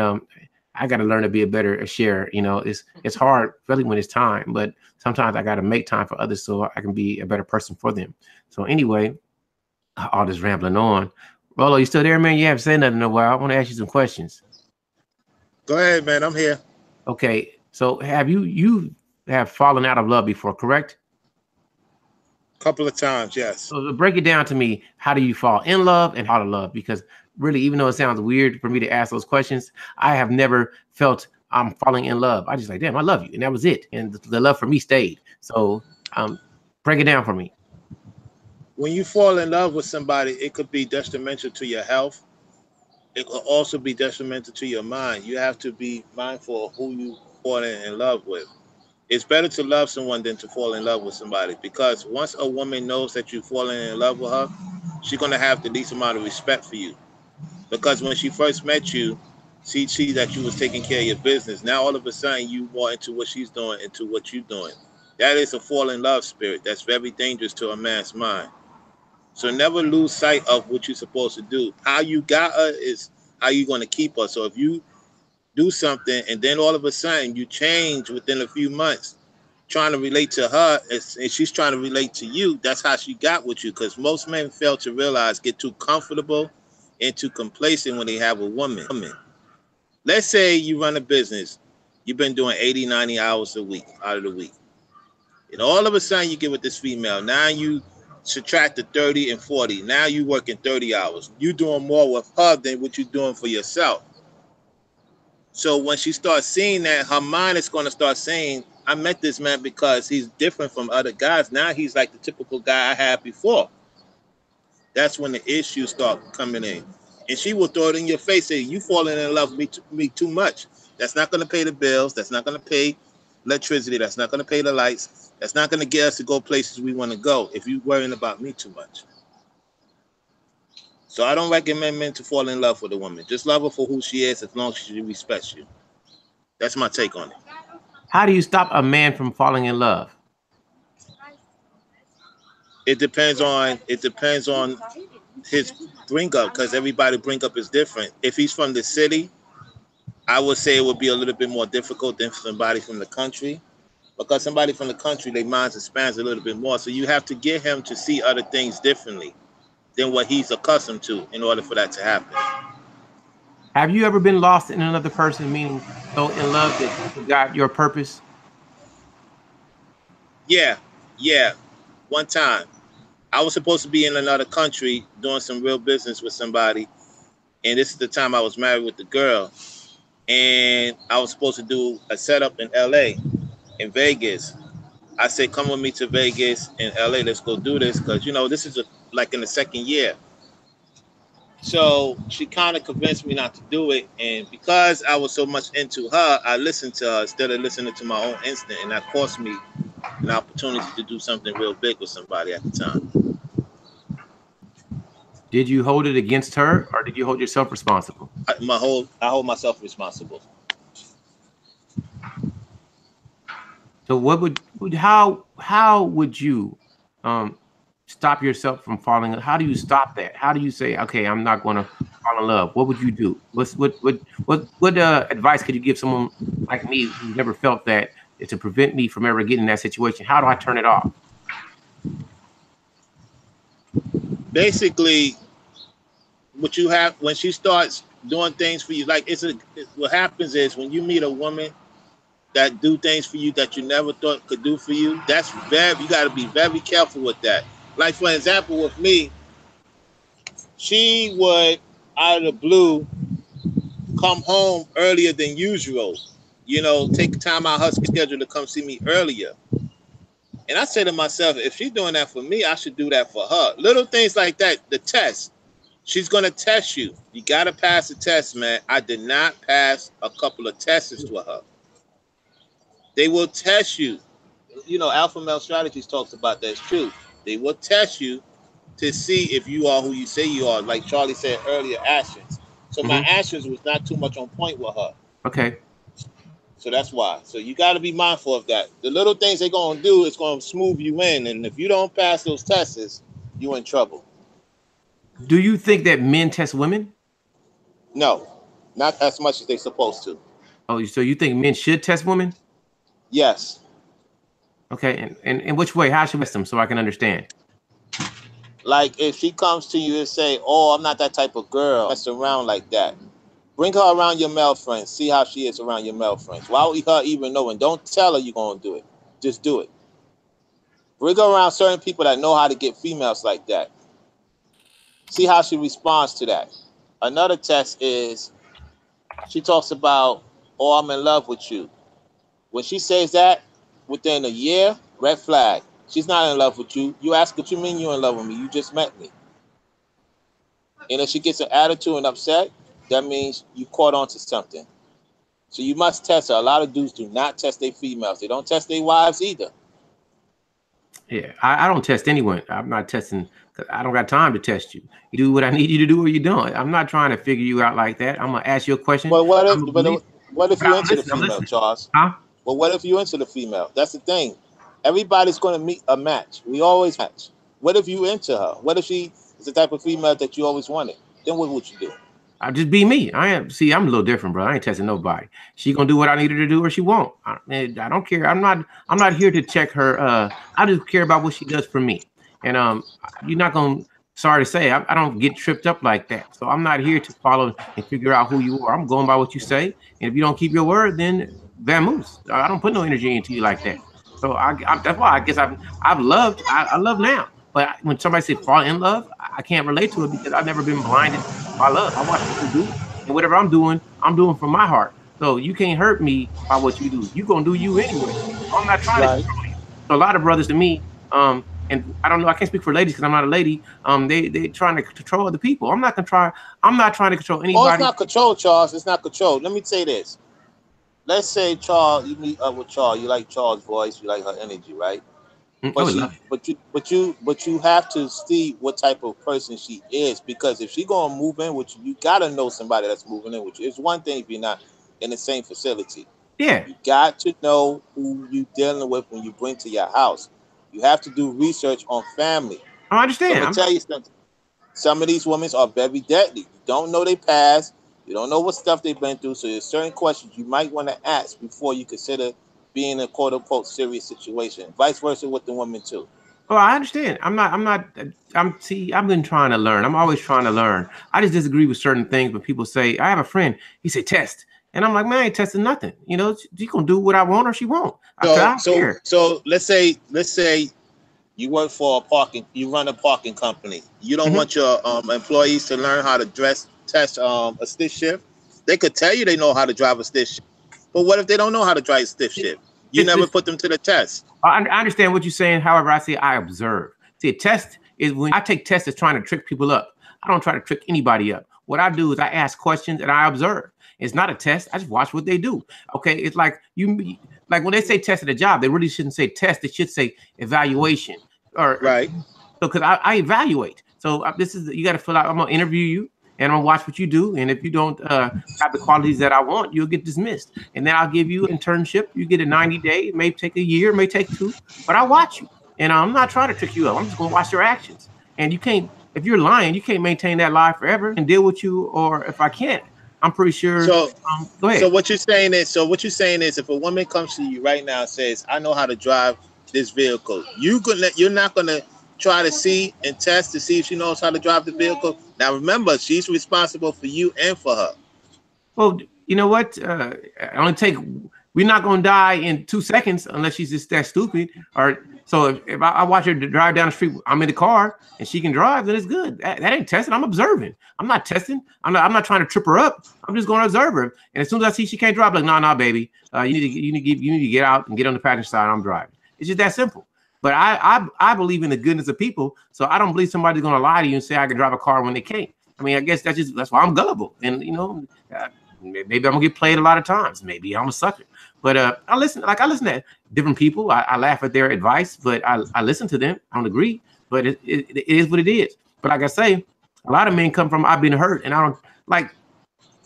I got to learn to be a better sharer. You know, it's hard really when it's time, but sometimes I got to make time for others so I can be a better person for them. So anyway, all this rambling on. Rollo, you still there, man? You haven't said nothing in a while. I want to ask you some questions. Go ahead, man. I'm here. Okay. So have you have fallen out of love before, correct? A couple of times, yes. So break it down to me. How do you fall in love and out of love? Because really, even though it sounds weird for me to ask those questions, I have never felt I'm falling in love. I just like, damn, I love you. And that was it. And the love for me stayed. So break it down for me. When you fall in love with somebody, it could be detrimental to your health. It could also be detrimental to your mind. You have to be mindful of who you fall in love with. It's better to love someone than to fall in love with somebody, because once a woman knows that you're falling in love with her, she's going to have the least amount of respect for you. Because when she first met you, she see that you was taking care of your business. Now all of a sudden you want into what she's doing, into what you're doing. That is a fall in love spirit. That's very dangerous to a man's mind. So never lose sight of what you're supposed to do. How you got her is how you're going to keep her. So if you do something and then all of a sudden you change within a few months, trying to relate to her and she's trying to relate to you, that's how she got with you. Because most men fail to realize, get too comfortable and too complacent when they have a woman. Let's say you run a business. You've been doing 80, 90 hours a week out of the week. And all of a sudden you get with this female. Now you subtract the 30 and 40. Now you working 30 hours. You doing more with her than what you're doing for yourself. So when she starts seeing that, her mind is going to start saying, I met this man because he's different from other guys. Now he's like the typical guy I had before. That's when the issues start coming in. And she will throw it in your face, saying, you falling in love with me too much. That's not going to pay the bills. That's not going to pay electricity. That's not going to pay the lights. That's not going to get us to go places we want to go if you're worrying about me too much. So I don't recommend men to fall in love with a woman. Just love her for who she is as long as she respects you. That's my take on it. How do you stop a man from falling in love? It depends on his bring up, because everybody bring up is different. If he's from the city, I would say it would be a little bit more difficult than somebody from the country, because somebody from the country, their minds expands a little bit more. So you have to get him to see other things differently than what he's accustomed to in order for that to happen. Have you ever been lost in another person, meaning so in love that you forgot your purpose? Yeah. One time, I was supposed to be in another country doing some real business with somebody, and this is the time I was married with the girl, and I was supposed to do a setup in LA, in Vegas. I said, come with me to Vegas and LA, let's go do this, because this is like in the second year. So she kind of convinced me not to do it, and because I was so much into her, I listened to her instead of listening to my own instinct, and that cost me an opportunity to do something real big with somebody at the time. Did you hold it against her, or did you hold yourself responsible? I hold myself responsible. So what how would you stop yourself from falling? How do you stop that? How do you say, okay, I'm not going to fall in love? What would you do? What advice could you give someone like me who never felt that, to prevent me from ever getting in that situation? How do I turn it off? Basically, what you have when she starts doing things for you, like what happens is when you meet a woman that do things for you that you never thought could do for you, you got to be very careful with that. Like, for example, with me, she would, out of the blue, come home earlier than usual. You know, take time out of her schedule to come see me earlier. And I say to myself, if she's doing that for me, I should do that for her. Little things like that, the test. She's going to test you. You got to pass the test, man. I did not pass a couple of tests with her. They will test you. You know, Alpha Male Strategies talks about that. It's true. They will test you to see if you are who you say you are. Like Charlie said earlier, actions. So my actions was not too much on point with her. Okay. So that's why. So you got to be mindful of that. The little things they're going to do is going to smooth you in. And if you don't pass those tests, you're in trouble. Do you think that men test women? No, not as much as they're supposed to. Oh, so you think men should test women? Yes. Okay, and in which way? How should we test them so I can understand? Like if she comes to you and say, "Oh, I'm not that type of girl," mess around like that. Bring her around your male friends. See how she is around your male friends. Why would her even know? And don't tell her you're gonna do it. Just do it. Bring her around certain people that know how to get females like that. See how she responds to that. Another test is she talks about, "Oh, I'm in love with you." When she says that, within a year, red flag. She's not in love with you. You ask what you mean you're in love with me. You just met me. And if she gets an attitude and upset, that means you caught on to something. So you must test her. A lot of dudes do not test their females. They don't test their wives either. Yeah, I don't test anyone. I'm not testing because I don't got time to test you. You do what I need you to do or you don't. I'm not trying to figure you out like that. I'm going to ask you a question. But what if you're into the female, Charles? Huh? Well, what if you're into the female? That's the thing. Everybody's going to meet a match. We always match. What if you into her? What if she is the type of female that you always wanted? Then what would you do? I'll just be me. I'm a little different, bro. I ain't testing nobody. She gonna do what I need her to do or she won't. I don't care. I'm not here to check her. I just care about what she does for me. And you're not gonna, sorry to say, I don't get tripped up like that. So I'm not here to follow and figure out who you are. I'm going by what you say. And if you don't keep your word, then vamoose. I don't put no energy into you like that. So that's why I guess I love now. But when somebody says fall in love, I can't relate to it because I've never been blinded by love. I watch people do, and whatever I'm doing from my heart. So you can't hurt me by what you do. You gonna do you anyway. I'm not trying to control you. So a lot of brothers to me, and I don't know, I can't speak for ladies because I'm not a lady. They trying to control other people. I'm not trying to control anybody. Oh, it's not control, Charles. It's not control. Let me say this. Let's say Charles, you meet up with Charles. You like Charles' voice. You like her energy, right? But you have to see what type of person she is, because if she gonna move in with you, you gotta know somebody that's moving in with you. It's one thing if you're not in the same facility. Yeah, you got to know who you dealing with when you bring to your house. You have to do research on family. I understand. So I'm tell you something. Some of these women are very deadly. You don't know their past. You don't know what stuff they've been through. So there's certain questions you might want to ask before you consider being in a quote unquote serious situation. Vice versa with the women too. Oh, I understand. I've been trying to learn. I'm always trying to learn. I just disagree with certain things, but people say, I have a friend, he said test. And I'm like, man, I ain't testing nothing. You know, she gonna do what I want or she won't. So let's say you work for you run a parking company. You don't want your employees to learn how to test a stick shift. They could tell you they know how to drive a stick shift. But what if they don't know how to drive a stick shift? You never put them to the test. I understand what you're saying. However, I say I observe. See, a test is when I take tests as trying to trick people up. I don't try to trick anybody up. What I do is I ask questions and I observe. It's not a test. I just watch what they do. Okay, it's like like when they say test at a job, they really shouldn't say test. They should say evaluation. Or Right. so because I evaluate. So this is you got to fill out. I'm gonna interview you and I'm gonna watch what you do. And if you don't have the qualities that I want, you'll get dismissed. And then I'll give you an internship. You get a 90-day. It may take a year, it may take 2, but I watch you. And I'm not trying to trick you up. I'm just gonna watch your actions. And you can't, if you're lying, you can't maintain that lie forever and deal with you. Or if I can't, I'm pretty sure. So, Go ahead. so what you're saying is, if a woman comes to you right now and says, "I know how to drive this vehicle," you're not gonna try to see and test to see if she knows how to drive the vehicle. Now, remember, she's responsible for you and for her. Well, you know what? We're not gonna die in 2 seconds unless she's just that stupid. Or so if I watch her drive down the street, I'm in the car and she can drive, then it's good. That ain't testing. I'm observing. I'm not testing. I'm not trying to trip her up. I'm just gonna observe her. And as soon as I see she can't drive, like, no, baby, you need to get out and get on the passenger side. I'm driving. It's just that simple. But I believe in the goodness of people, so I don't believe somebody's gonna lie to you and say I can drive a car when they can't. I mean, I guess that's why I'm gullible, and maybe I'm gonna get played a lot of times. Maybe I'm a sucker. But I listen to different people. I laugh at their advice, but I listen to them. I don't agree, but it is what it is. But like I say, a lot of men come from I've been hurt, and I don't like.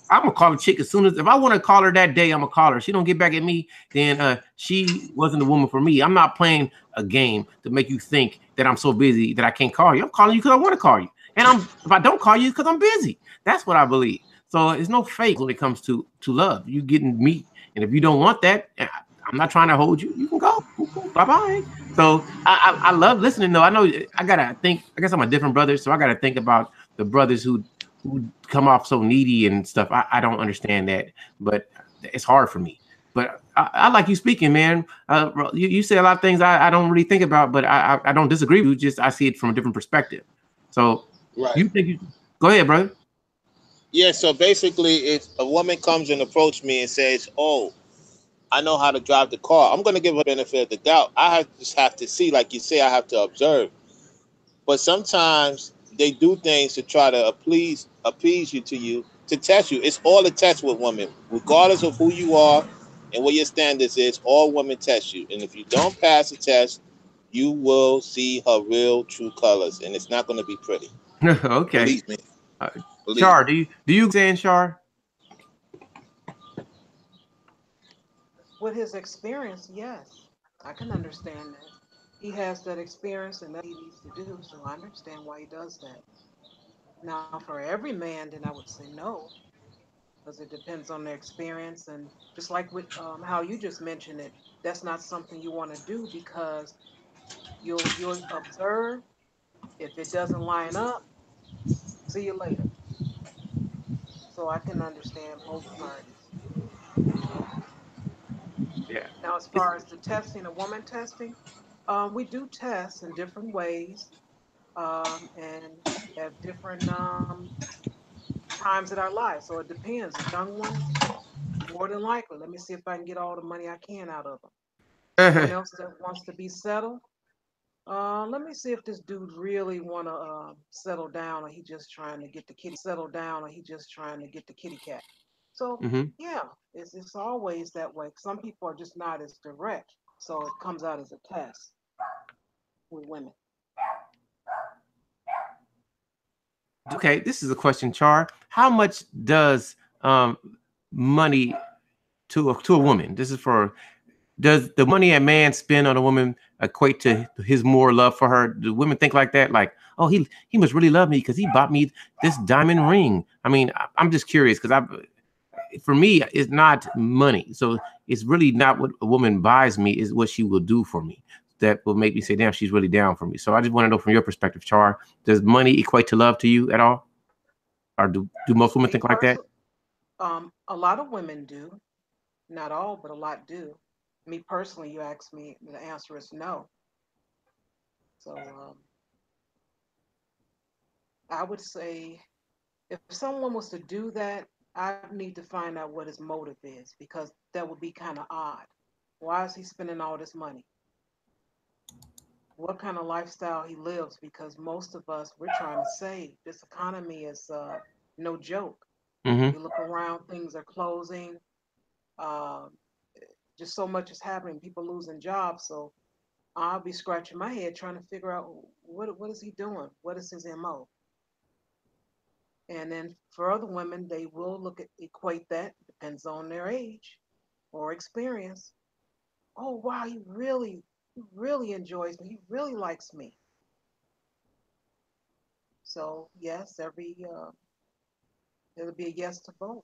I'm gonna call a chick as soon as if I want to call her that day, I'm gonna call her. If she don't get back at me, then she wasn't the woman for me. I'm not playing a game to make you think that I'm so busy that I can't call you. I'm calling you because I want to call you, and if I don't call you because I'm busy. That's what I believe. So it's no fake when it comes to love. You getting me, and if you don't want that, I'm not trying to hold you. You can go. Bye bye. So I love listening though. I know I gotta think. I guess I'm a different brother, so I gotta think about the brothers who come off so needy and stuff. I don't understand that, but it's hard for me. But I like you speaking, man. You say a lot of things I don't really think about, but I don't disagree with you. Just I see it from a different perspective. So Right. you think go ahead, brother. Yeah. So basically, if a woman comes and approaches me and says, "Oh, I know how to drive the car," I'm gonna give her the benefit of the doubt. Just have to see, like you say, I have to observe. But sometimes they do things to try to appease you to test you. It's all a test with women, regardless of who you are and what your standards is. All women test you, and if you don't pass the test, you will see her real true colors, and it's not going to be pretty. Okay. Believe me. Char, do you saying Char? With his experience, yes, I can understand that. He has that experience and that he needs to do, so I understand why he does that. Now, for every man, then I would say no, because it depends on their experience. And just like with how you just mentioned it, that's not something you want to do because you'll observe. If it doesn't line up, see you later. So I can understand both parties. Yeah. Now, as far as the testing, a woman testing, we do test in different ways and have different times in our lives. So it depends. Young ones, more than likely, let me see if I can get all the money I can out of them. Someone else that wants to be settled, let me see if this dude really want to settle down, or he just trying to get the kitty cat. So Mm-hmm. yeah, it's always that way. Some people are just not as direct, so it comes out as a test with women. Okay, this is a question, Char. How much does money to a woman? This is for. Does the money a man spend on a woman equate to his more love for her? Do women think like that? Like, oh, he must really love me because he bought me this diamond ring. I mean, I'm just curious because for me, it's not money. So it's really not what a woman buys me, is what she will do for me. That will make me say, damn, she's really down for me. So I just want to know from your perspective, Char, does money equate to love to you at all? Or do most women Me think like that? a lot of women do, not all, but a lot do. Me personally, you ask me, the answer is no. So I would say if someone was to do that, I need to find out what his motive is because that would be kind of odd. Why is he spending all this money? What kind of lifestyle he lives? Because most of us, we're trying to save. This economy is no joke. Mm-hmm. You look around, things are closing. Um, just so much is happening. People losing jobs, so I'll be scratching my head trying to figure out what is he doing? What is his MO? And then for other women, they will look at equate that, depends on their age or experience. Oh wow, he really enjoys me. He really likes me. So yes, it'll be a yes to both.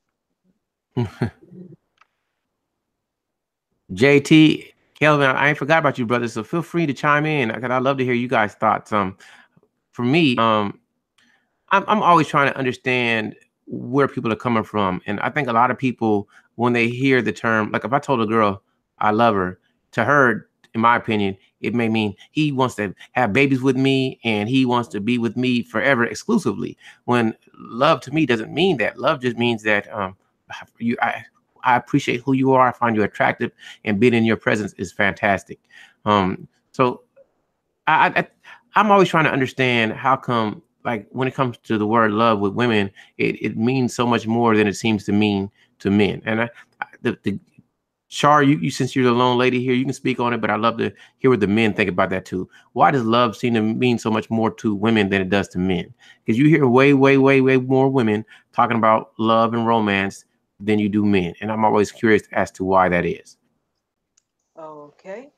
JT, Kelvin, I ain't forgot about you, brother. So feel free to chime in because I love to hear you guys' thoughts. For me, I'm always trying to understand where people are coming from, and I think a lot of people, when they hear the term, like if I told a girl I love her, to her, in my opinion, it may mean he wants to have babies with me and he wants to be with me forever exclusively. When love to me doesn't mean that. Love just means that you I appreciate who you are. I find you attractive, and being in your presence is fantastic. So I I'm always trying to understand how come, like when it comes to the word love with women, it means so much more than it seems to mean to men. And the Shar, you since you're the lone lady here, you can speak on it, but I'd love to hear what the men think about that too. Why does love seem to mean so much more to women than it does to men? Because you hear way more women talking about love and romance than you do men. And I'm always curious as to why that is. Okay.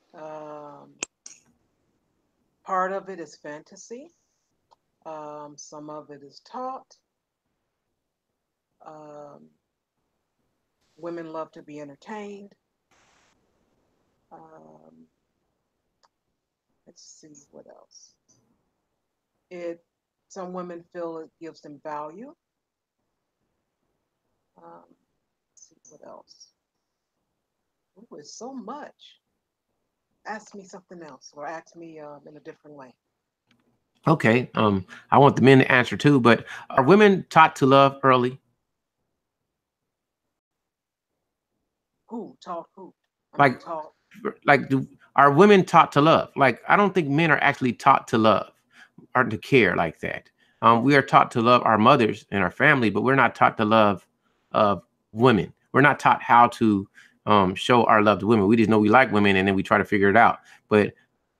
Part of it is fantasy. Some of it is taught. Um, Women love to be entertained. Um, let's see what else. It Some women feel it gives them value. Let's see what else. Ooh, it's so much. Ask me something else, or ask me in a different way. Okay. I want the men to answer too, but are women taught to love early? Who taught who? I mean, Like, taught. are women taught to love? Like, I don't think men are actually taught to love or to care like that. We are taught to love our mothers and our family, but we're not taught to love women. We're not taught how to show our love to women. We just know we like women, and then we try to figure it out. But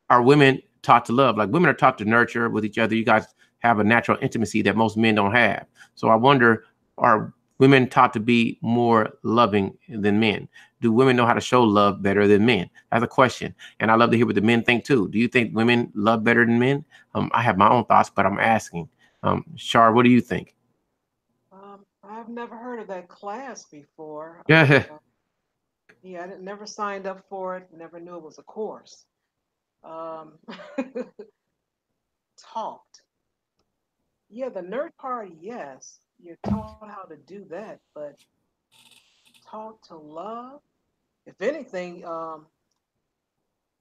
are women taught to love? Like, women are taught to nurture with each other. You guys have a natural intimacy that most men don't have. So I wonder, are women taught to be more loving than men? Do women know how to show love better than men? That's a question. And I love to hear what the men think too. Do you think women love better than men? I have my own thoughts, but I'm asking. Shar, what do you think? I've never heard of that class before. Yeah. Yeah, I never signed up for it. Never knew it was a course. Um, Taught. Yeah, the nerd party. Yes, you're taught how to do that, but taught to love. If anything,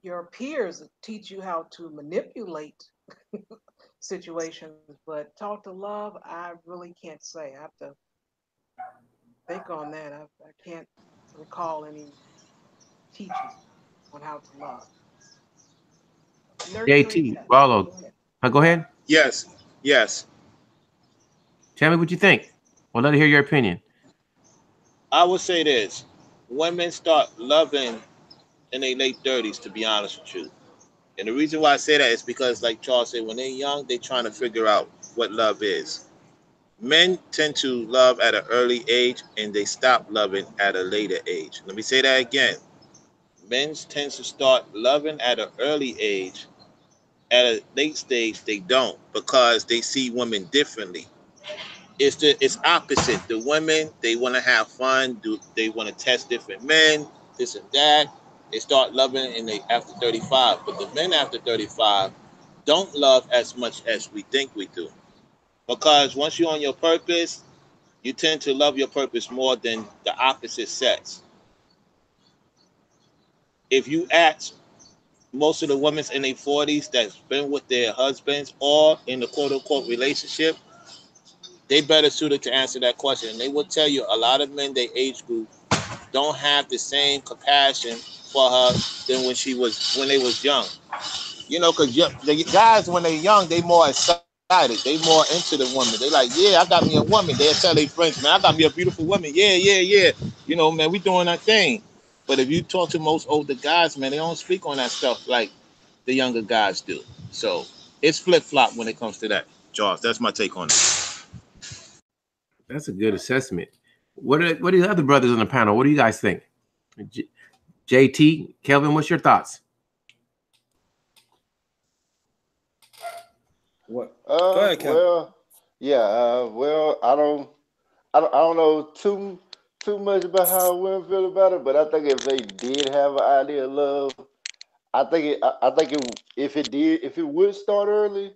your peers teach you how to manipulate situations, but taught to love, I really can't say. I have to think on that. I can't recall any teachings on how to love. Nurturing, JT, yes. Wallow. Go ahead. Go ahead. Yes, yes. Tell me what you think. Well, let me hear your opinion. I would say this: women start loving in their late 30s. To be honest with you, and the reason why I say that is because, like Charles said, when they're young, they're trying to figure out what love is. Men tend to love at an early age, and they stop loving at a later age. Let me say that again: men tend to start loving at an early age. At a late stage, they don't because they see women differently. It's opposite. The women, they want to have fun. They want to test different men, this and that. They start loving and they after 35. But the men after 35 don't love as much as we think we do. Because once you're on your purpose, you tend to love your purpose more than the opposite sex. If you ask most of the women in their 40s that's been with their husbands or in the quote unquote relationship, they better suited to answer that question. And they will tell you a lot of men their age group don't have the same compassion for her than when they was young. You know, because the guys when they're young, they more excited, they more into the woman. They like, yeah, I got me a woman. They'll tell their friends, man, I got me a beautiful woman. Yeah, yeah, yeah. You know, man, we doing our thing. But if you talk to most older guys, man, they don't speak on that stuff like the younger guys do. So it's flip flop when it comes to that, Charles. That's my take on it. That's a good assessment. What are the other brothers on the panel? What do you guys think? JT, Kelvin, what's your thoughts? What? Go ahead, Kelvin. Well, yeah. Well, I don't know too much about how women feel about it, but I think if they did have an idea of love, I think if it would start early,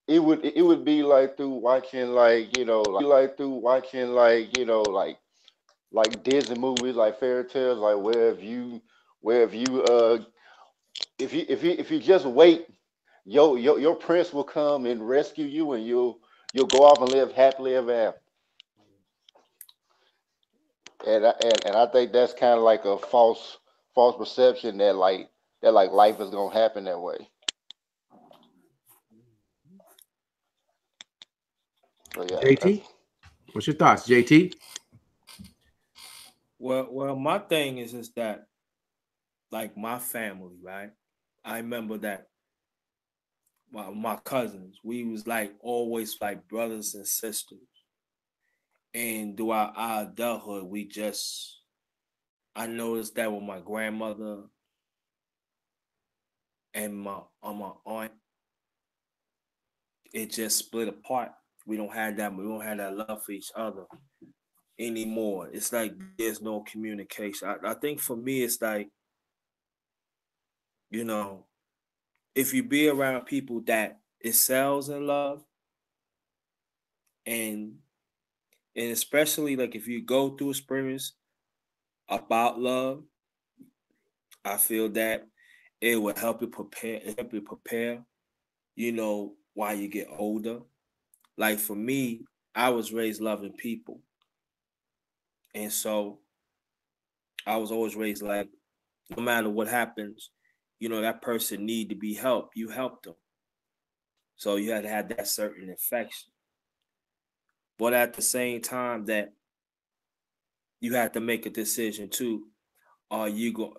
it would be like through watching like Disney movies, like fairy tales, like where if you if you just wait, your prince will come and rescue you, and you'll go off and live happily ever after. And I think that's kind of like a false perception that like life is gonna happen that way. So yeah, JT, what's your thoughts, JT? Well, my thing is that, like, my family, right? I remember that my cousins, we was like always like brothers and sisters. And throughout our adulthood, I noticed that with my grandmother and my aunt, it just split apart. We don't have that love for each other anymore. It's like there's no communication. I think for me, it's like, you know, if you be around people that excels in love, and especially like if you go through experience about love, I feel that it will help you prepare, while you get older. Like for me, I was raised loving people. And so I was always raised like, no matter what happens, that person need to be helped. You help them. So you had to have that certain affection. But at the same time that you have to make a decision too. Are you go?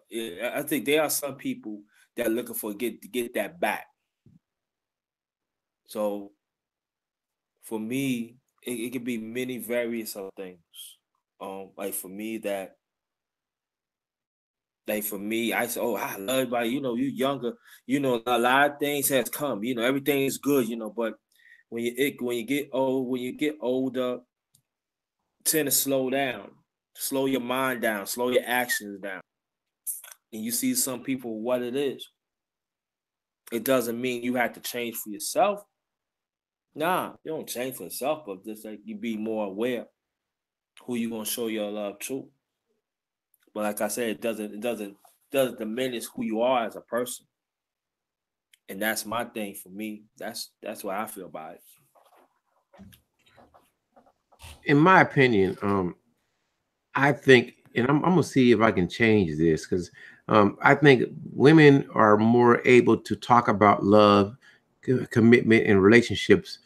I think there are some people that are looking for to get that back. So for me, it could be many various of things. Like for me I say, oh, I love everybody. You younger. A lot of things has come. Everything is good. But when you get older, tend to slow down, slow your mind down, slow your actions down, and you see some people what it is. It doesn't mean you have to change for yourself. Nah, you don't change for yourself, but just like you be more aware who you gonna show your love to. But like I said, it doesn't diminish who you are as a person. And that's my thing for me. That's what I feel about it. In my opinion, I think, and I'm gonna see if I can change this, because I think women are more able to talk about love, commitment, and relationships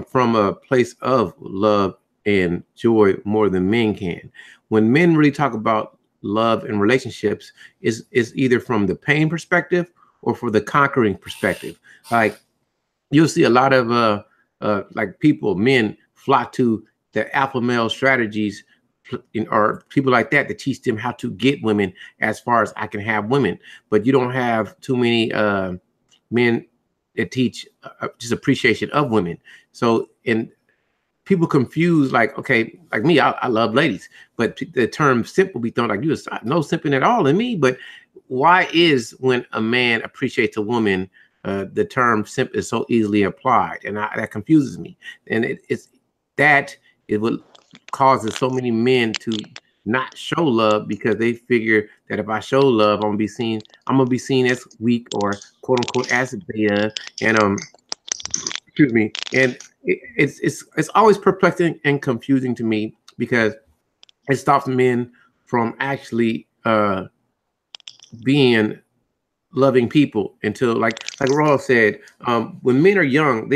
from a place of love and joy more than men can. When men really talk about love and relationships, is either from the pain perspective or for the conquering perspective. Like you'll see a lot of like men flock to the alpha male strategies, or people like that teach them how to get women, as far as I can have women. But you don't have too many men that teach just appreciation of women. So, and people confuse, like, okay, like me, I love ladies, but the term simp will be thrown like, you no simping at all in me. But why is when a man appreciates a woman, the term simp is so easily applied? And that confuses me. And it will causes so many men to not show love, because they figure that if I show love, I'm gonna be seen as weak, or quote unquote as beta. And excuse me. And it's always perplexing and confusing to me, because it stops men from actually being loving people until, like Rolf said, when men are young,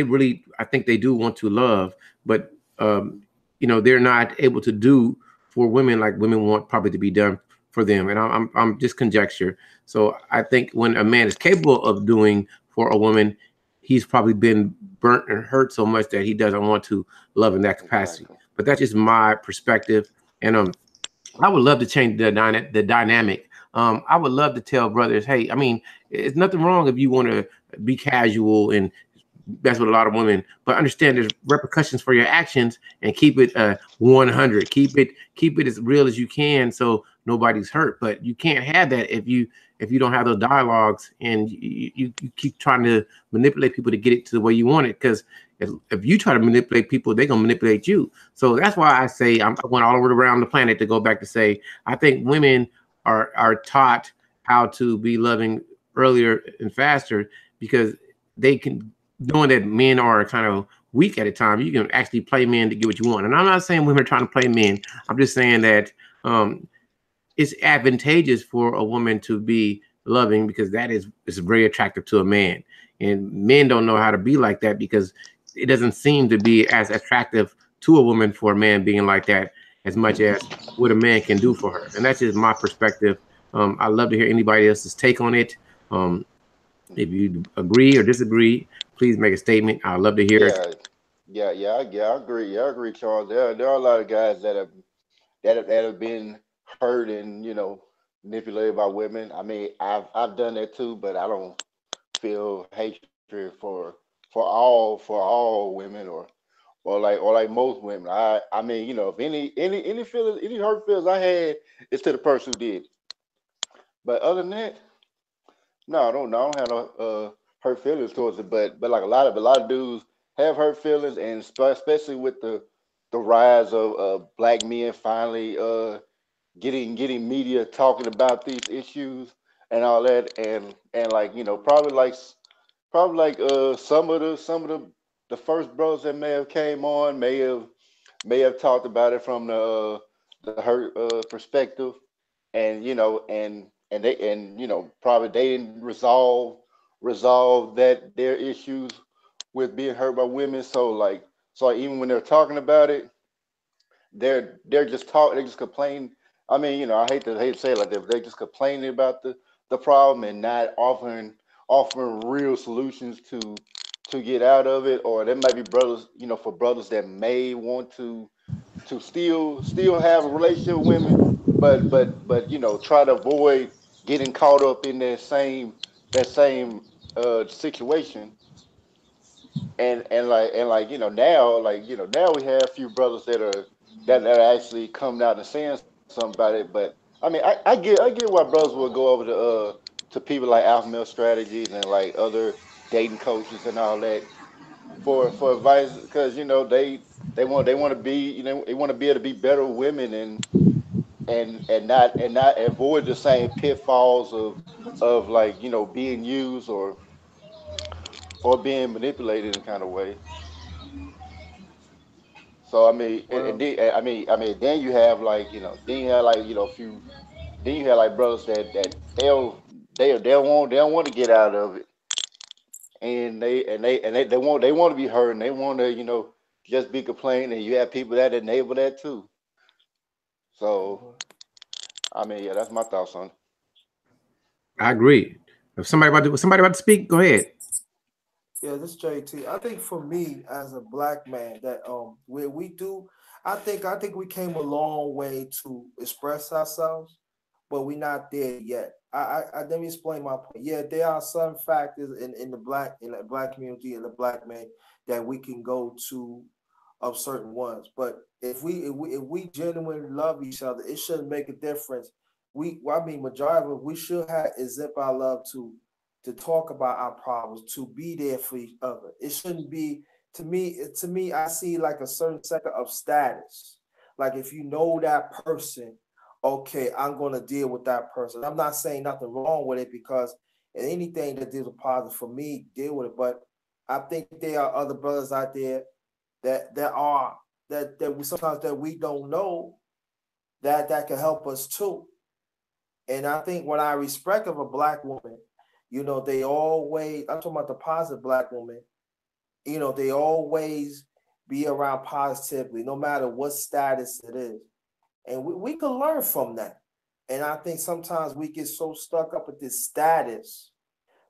I think they do want to love, but they're not able to do for women like women want probably to be done for them, and I'm just conjecture. So I think when a man is capable of doing for a woman, he's probably been burnt and hurt so much that he doesn't want to love in that capacity. Exactly. But that's just my perspective, and I would love to change the dynamic. I would love to tell brothers, hey, I mean, it's nothing wrong if you want to be casual and that's what a lot of women, but understand there's repercussions for your actions, and keep it 100. Keep it as real as you can, so nobody's hurt. But you can't have that if you don't have those dialogues, and you keep trying to manipulate people to get it to the way you want it. Because if you try to manipulate people, they're gonna manipulate you. So that's why I say I went all over around the planet to go back to say I think women are taught how to be loving earlier and faster, because they can, knowing that men are kind of weak at a time, you can actually play men to get what you want. And I'm not saying women are trying to play men. I'm just saying that it's advantageous for a woman to be loving, because that is very attractive to a man. And men don't know how to be like that, because it doesn't seem to be as attractive to a woman for a man being like that as much as what a man can do for her. And that's just my perspective. I'd love to hear anybody else's take on it. If you agree or disagree, please make a statement. I'd love to hear it. I agree. Yeah, I agree, Charles. There are a lot of guys that have been hurt and manipulated by women. I mean, I've done that too, but I don't feel hatred for all women, or like most women. I mean, if any feelings, any hurt feelings I had, it's to the person who did. But other than that, no, I don't have no hurt feelings towards it. But like a lot of dudes have hurt feelings, and especially with the rise of black men finally getting media talking about these issues and all that, and like probably like some of the first brothers that may have came on may have talked about it from the hurt perspective, and probably they didn't resolve that their issues with being hurt by women. So even when they're talking about it, they're just complaining. I mean, I hate to say it like that, but they're just complaining about the problem and not offering real solutions to get out of it. Or there might be brothers, for brothers that may want to still have a relationship with women, but try to avoid getting caught up in that same situation. And like now we have a few brothers that are actually coming out and saying something about it. But I mean, I get why brothers will go over to people like Alpha Male Strategies and like other dating coaches and all that for advice, because they want to be, they want to be able to be better women, and not avoid the same pitfalls of like being used or being manipulated in kind of way. So I mean, and Well, then, I mean, then you have like then you have like a few, then you have like brothers that they don't want to get out of it, and they want to be heard, and they want to just be complaining, and you have people that enable that too. So I mean, yeah, that's my thoughts on it. I agree. If somebody about to speak, go ahead. yeah, this JT. I think for me as a black man, that where we do, I think we came a long way to express ourselves, but we're not there yet. Let me explain my point. Yeah, there are some factors in the black community and the black man that we can go to of certain ones. But if we genuinely love each other, it shouldn't make a difference. I mean, majority of us, we should have exempt our love to talk about our problems, to be there for each other. It shouldn't be, to me, I see like a certain sector of status. Like if you know that person, okay, I'm gonna deal with that person. I'm not saying nothing wrong with it, because anything that deals with positive for me, deal with it. But I think there are other brothers out there that are that we sometimes that we don't know that can help us too. And I think when I respect of a black woman, they always, I'm talking about the positive black woman, they always be around positively, no matter what status it is. And we can learn from that. And I think sometimes we get so stuck up with this status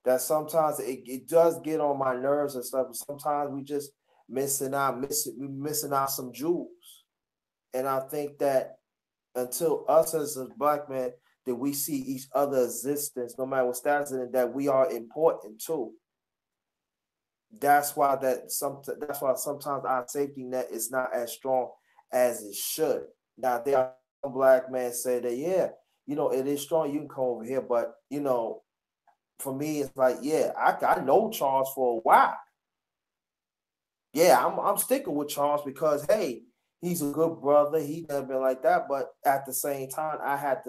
that sometimes it does get on my nerves and stuff. Sometimes we just missing out some jewels. And I think that until us as a black man, that we see each other existence, no matter what status, and that we are important too. That's why sometimes our safety net is not as strong as it should. Now there are some black men say that, yeah, it is strong. You can come over here, but for me, it's like, yeah, I know Charles for a while. Yeah, I'm sticking with Charles because, hey, he's a good brother. He never been like that, but at the same time, I had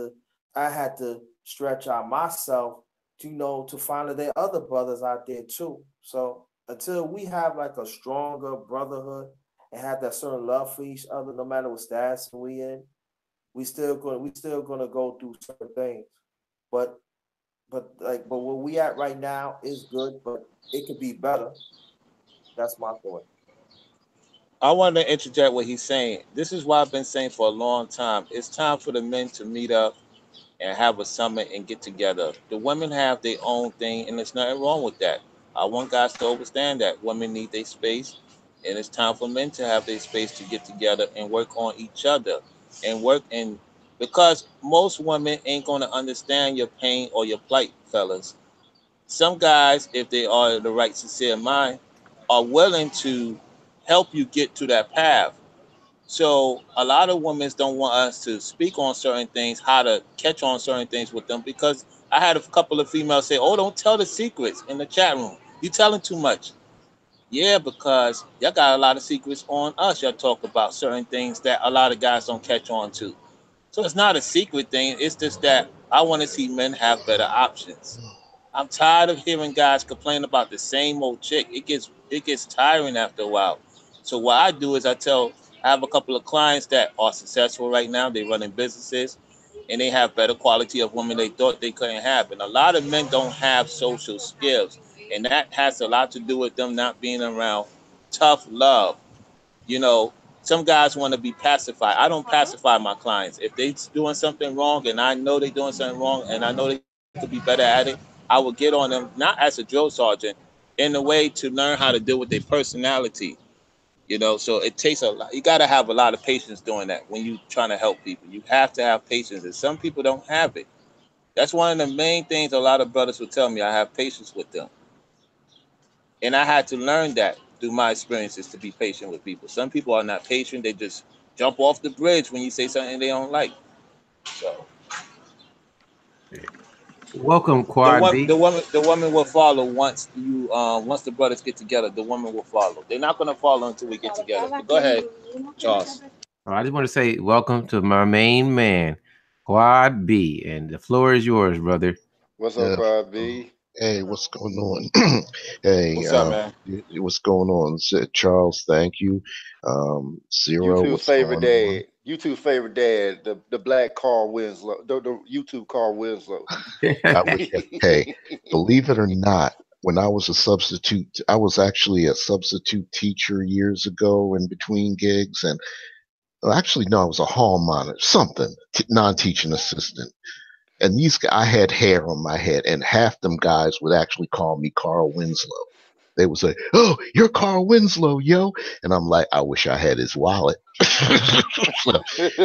to stretch out myself to find that there are other brothers out there too. So until we have like a stronger brotherhood and have that certain love for each other, no matter what status we in, we still gonna go through certain things. But where we at right now is good, but it could be better. That's my point. I want to interject what he's saying. This is why I've been saying for a long time. It's time for the men to meet up and have a summit and get together. The women have their own thing, and there's nothing wrong with that. I want guys to understand that women need their space, and it's time for men to have their space to get together and work on each other and work in because most women ain't gonna understand your pain or your plight, fellas. Some guys, if they are the right sincere mind, are willing to help you get to that path. So a lot of women don't want us to speak on certain things, how to catch on certain things with them, because I had a couple of females say, "Oh, don't tell the secrets in the chat room. You telling too much." Yeah, because y'all got a lot of secrets on us. Y'all talk about certain things that a lot of guys don't catch on to. So it's not a secret thing. It's just that I want to see men have better options. I'm tired of hearing guys complain about the same old chick. It gets tiring after a while. So what I do is I have a couple of clients that are successful right now. They running businesses and they have better quality of women they thought they couldn't have. And a lot of men don't have social skills. And that has a lot to do with them not being around tough love. You know, some guys want to be pacified. I don't pacify my clients. If they doing something wrong and I know they're doing something wrong and I know they could be better at it, I will get on them, not as a drill sergeant, in a way to learn how to deal with their personality. So it takes a lot. You got to have a lot of patience doing that when you trying to help people. You have to have patience, and some people don't have it. That's one of the main things a lot of brothers will tell me. I have patience with them, and I had to learn that through my experiences to be patient with people. Some people are not patient; they just jump off the bridge when you say something they don't like. So Welcome, the Quad one, B. the woman will follow once the brothers get together. The woman will follow. They're not gonna follow until we get together. But go ahead, Charles. I just want to say welcome to my main man, Quad B, and the floor is yours, brother. What's up, Yeah. Quad B? Hey, what's going on? Hey, What's up, man? what's going on? Charles, thank you. Zero, YouTube's what's favorite going on? dad. YouTube's favorite dad. The black Carl Winslow. The YouTube Carl Winslow. I wish, hey, believe it or not, when I was a substitute, I was actually a substitute teacher years ago in between gigs. And well, actually, no, I was a hall monitor, something, non-teaching assistant. And I had hair on my head, and half them guys would actually call me Carl Winslow. They would say, "Oh, you're Carl Winslow, yo," and I'm like, "I wish I had his wallet." So,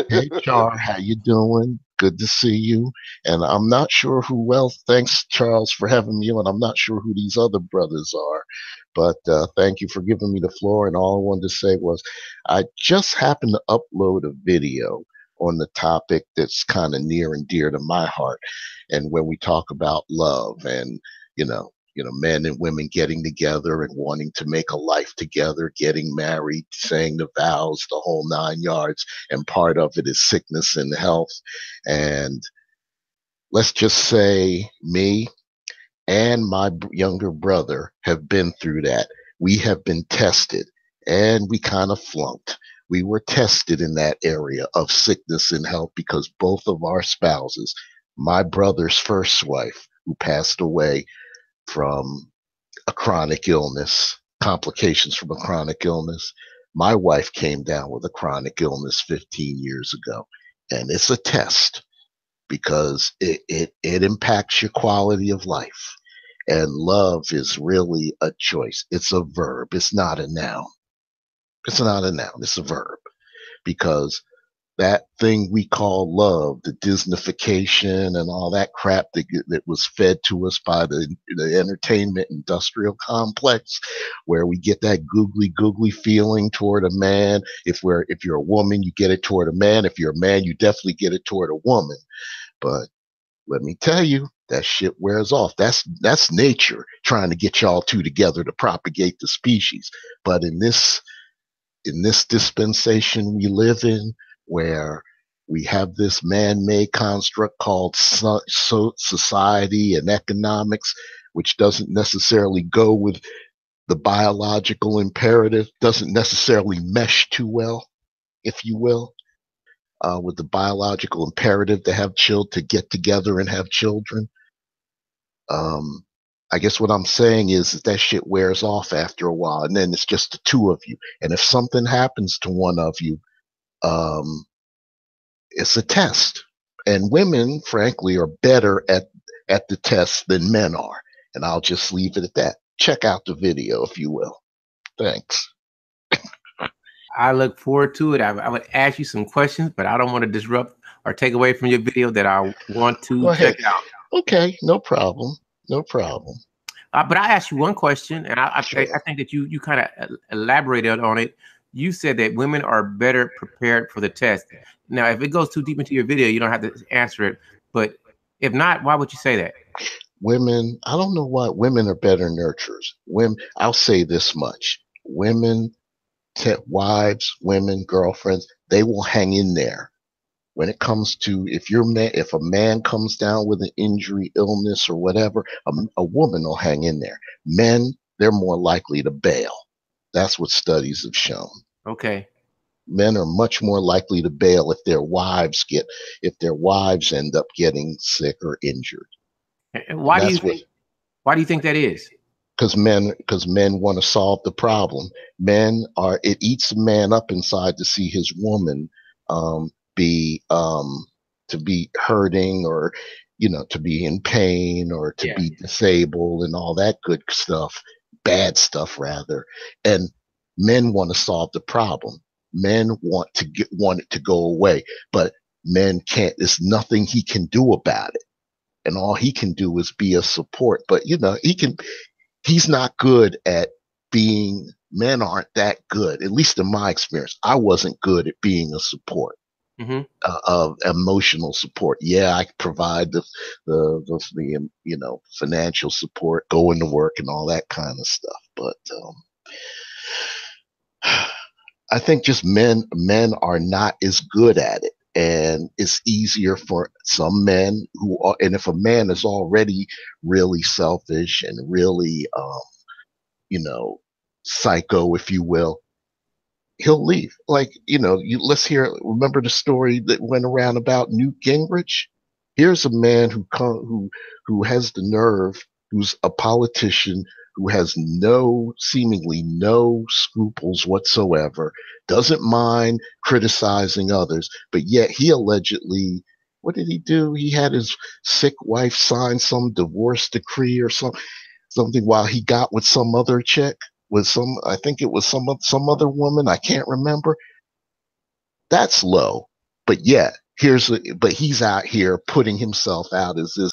hey, Char, how you doing? Good to see you. And I'm not sure who else. Thanks, Charles, for having me on. I'm not sure who these other brothers are, but thank you for giving me the floor. And all I wanted to say was, I just happened to upload a video on the topic that's kind of near and dear to my heart. And when we talk about love and, men and women getting together and wanting to make a life together, getting married, saying the vows, the whole 9 yards, and part of it is sickness and health. And let's just say me and my younger brother have been through that. We have been tested and we kind of flunked. We were tested in that area of sickness and health because both of our spouses, my brother's first wife, who passed away from a chronic illness, complications from a chronic illness, my wife came down with a chronic illness 15 years ago. And it's a test. because it impacts your quality of life. And love is really a choice. It's a verb. It's not a noun. It's not a noun. It's a verb, because that thing we call love, the Disneyfication and all that crap that was fed to us by the entertainment industrial complex, where we get that googly feeling toward a man. If you're a woman, you get it toward a man. If you're a man, you definitely get it toward a woman. But let me tell you, that shit wears off. That's nature trying to get y'all two together to propagate the species. But in this dispensation we live in, where we have this man-made construct called society and economics, which doesn't necessarily go with the biological imperative, doesn't necessarily mesh too well, if you will, with the biological imperative to get together and have children. I guess what I'm saying is that shit wears off after a while, and then it's just the two of you. And if something happens to one of you, it's a test. And women, frankly, are better at the test than men are. And I'll just leave it at that. Check out the video, if you will. Thanks. I look forward to it. I would ask you some questions, but I don't want to disrupt or take away from your video that I want to check out. Okay, no problem. No problem. But I asked you one question, and I Sure. think that you kind of elaborated on it. You said that women are better prepared for the test. Now, if it goes too deep into your video, you don't have to answer it. But if not, why would you say that? Women, I don't know why women are better nurturers. I'll say this much. Women, wives, women, girlfriends, they will hang in there. When it comes to if a man comes down with an injury, illness, or whatever, a woman will hang in there. Men, they're more likely to bail. That's what studies have shown. Okay. Men are much more likely to bail if their wives end up getting sick or injured. And why do you think that is? Because men want to solve the problem. It eats a man up inside to see his woman to be hurting, or to be in pain, or to be disabled, and all that good stuff, bad stuff rather. And men want to solve the problem. Men want it to go away, but men can't. There's nothing he can do about it, and all he can do is be a support. But he's not good at being. Men aren't that good, at least in my experience. I wasn't good at being a support. Mm-hmm. Of emotional support. Yeah, I provide the financial support, going to work, and all that kind of stuff. But I think just men are not as good at it, and it's easier for some men and if a man is already really selfish and really psycho, if you will, he'll leave. Like, remember the story that went around about Newt Gingrich? Here's a man who has the nerve, who's a politician, who has seemingly no scruples whatsoever, doesn't mind criticizing others, but yet he allegedly, what did he do? He had his sick wife sign some divorce decree or something while he got with some other chick. I think it was some other woman. I can't remember. That's low, but but he's out here putting himself out as this,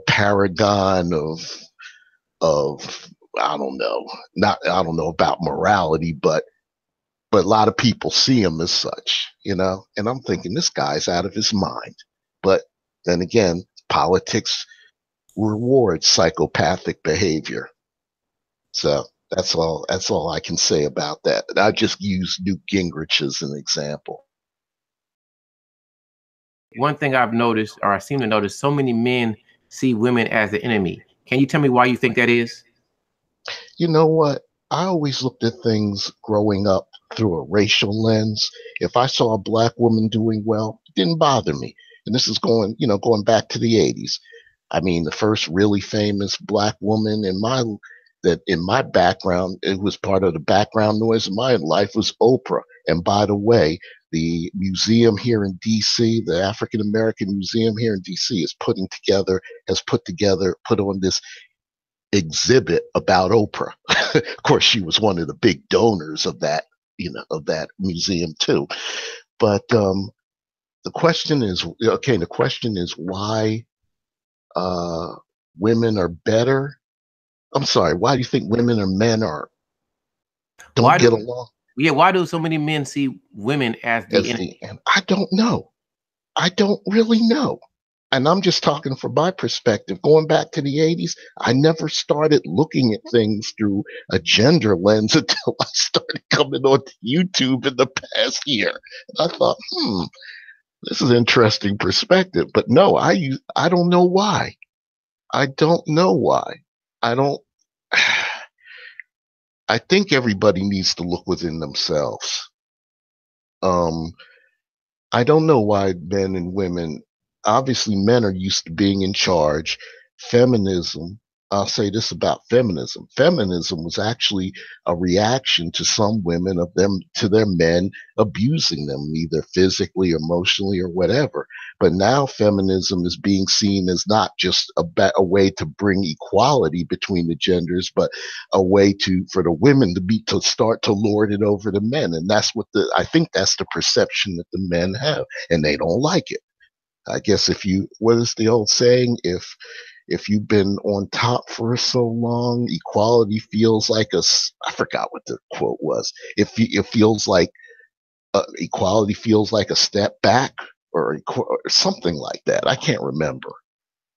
paragon of I don't know about morality, but a lot of people see him as such, and I'm thinking this guy's out of his mind. But then again, politics rewards psychopathic behavior. So that's all I can say about that. I just use Newt Gingrich as an example. One thing I've noticed, or I seem to notice, so many men see women as the enemy. Can you tell me why you think that is? You know what? I always looked at things growing up through a racial lens. If I saw a black woman doing well, it didn't bother me. And this is going back to the 80s. I mean, the first really famous black woman in my background, it was part of the background noise in my life, was Oprah. And by the way, the museum here in DC, the African American Museum here in DC, put on this exhibit about Oprah. Of course, she was one of the big donors of that, of that museum too. But the question is, okay, the question is why women are better. I'm sorry, why do you think women or men don't get along? Yeah, why do so many men see women as the enemy? I don't know. I don't really know. And I'm just talking from my perspective. Going back to the 80s, I never started looking at things through a gender lens until I started coming on YouTube in the past year. And I thought, this is an interesting perspective. But no, I don't know why. I don't know why. I think everybody needs to look within themselves. I don't know why men and women, obviously men are used to being in charge. Feminism, I'll say this about feminism. Feminism was actually a reaction to some women to their men abusing them, either physically, emotionally, or whatever. But now feminism is being seen as not just a way to bring equality between the genders, but a way for the women to start to lord it over the men. And that's I think that's the perception that the men have, and they don't like it. I guess what is the old saying? If you've been on top for so long, equality feels like I forgot what the quote was. It feels like equality feels like a step back, or something like that. I can't remember.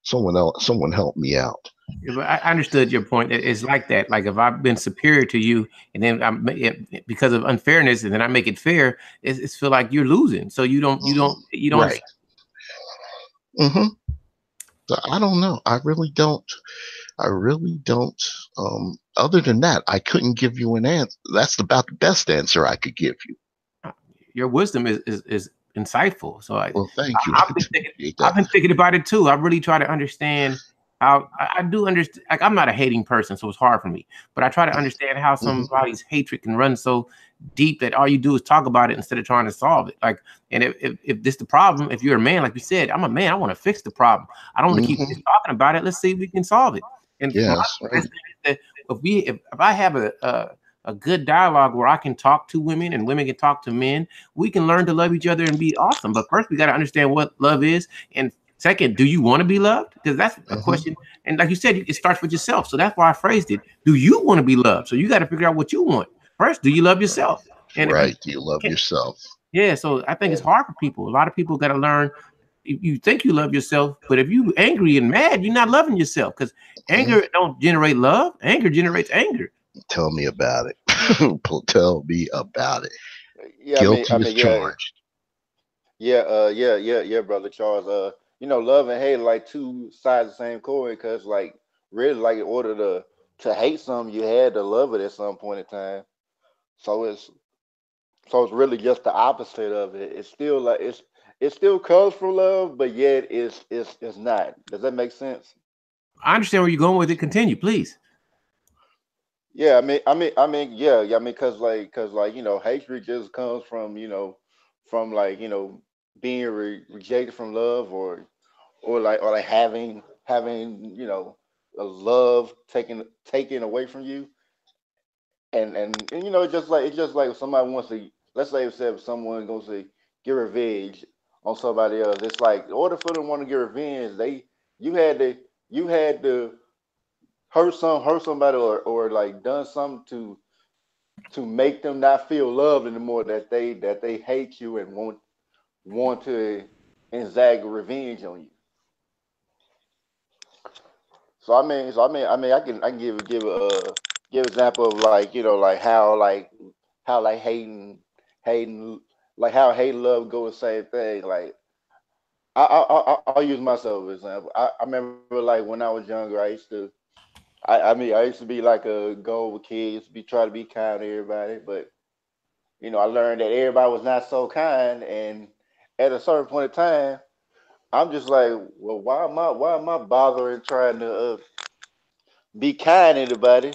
Someone help me out. Yeah, but I understood your point. It's like that. Like if I've been superior to you, and then because of unfairness, and then I make it fair, it's feel like you're losing. So you don't. Right. So I don't know. I really don't. Other than that, I couldn't give you an answer. That's about the best answer I could give you. Your wisdom is insightful. So well, thank you. I've been thinking about it too. I really try to understand how I do understand. Like I'm not a hating person, so it's hard for me. But I try to understand how somebody's hatred can run so deep that all you do is talk about it instead of trying to solve it. Like, and if this the problem, if you're a man, like you said, I'm a man. I want to fix the problem. I don't want to keep just talking about it. Let's see if we can solve it. And if I have a good dialogue where I can talk to women and women can talk to men, we can learn to love each other and be awesome. But first, we got to understand what love is. And second, do you want to be loved? Because that's a question. And like you said, it starts with yourself. So that's why I phrased it. Do you want to be loved? So you got to figure out what you want. First, do you love yourself? And do you love yourself? Yeah. So I think it's hard for people. A lot of people got to learn. You think you love yourself, but if you angry and mad, you're not loving yourself, because anger don't generate love. Anger generates anger. Tell me about it. Tell me about it. Yeah, Guilty as charged. Yeah, brother Charles. Love and hate are like two sides of the same coin, because like really, like in order to hate something, you had to love it at some point in time. So it's really just the opposite of it. It's still like it still comes from love, but yet it's not. Does that make sense? I understand where you're going with it. Continue, please. Yeah, yeah, because hatred just comes from being rejected from love, or having a love taken away from you, and it's just like if somebody wants to, let's say if someone goes to get revenge on somebody else, it's like in order for them to want to get revenge, you had to hurt somebody, or like done something to make them not feel love anymore, that they hate you and want to exact revenge on you. So I can give example of like how like hating like how hate and love go the same thing. Like I'll use myself as an example. I remember like when I was younger, I used to be like a go with kids, try to be kind to everybody, but I learned that everybody was not so kind, and at a certain point in time, I'm just like, well, why am I bothering trying to be kind to anybody?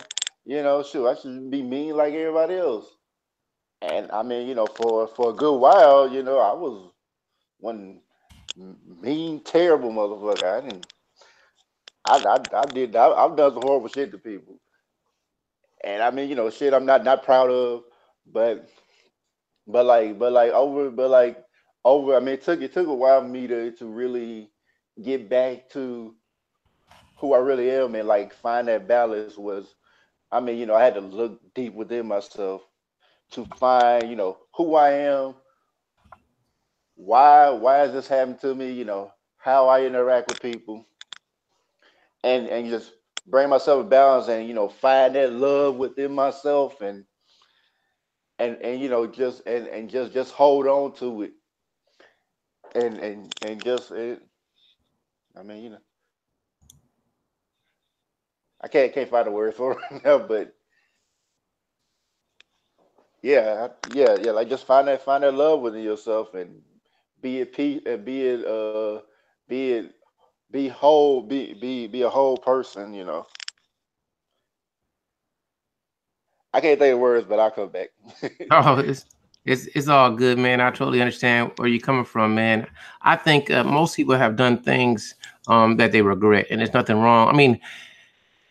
Shoot, I should be mean like everybody else. And I mean, for a good while, I was one mean, terrible motherfucker. I didn't. I've done some horrible shit to people, and I mean, shit I'm not proud of, but over. I mean, it took a while for me to really get back to who I really am and like find that balance. Was I mean, I had to look deep within myself to find, who I am, why is this happening to me, how I interact with people, and just bring myself a balance and find that love within myself and just hold on to it and just I mean I can't find a word for it right now, but yeah, yeah, like just find that love within yourself and be at peace and be it be whole be a whole person. I can't think of words, but I'll come back. Oh, it's all good, man. I totally understand where you're coming from, man. I think most people have done things that they regret, and there's nothing wrong. I mean,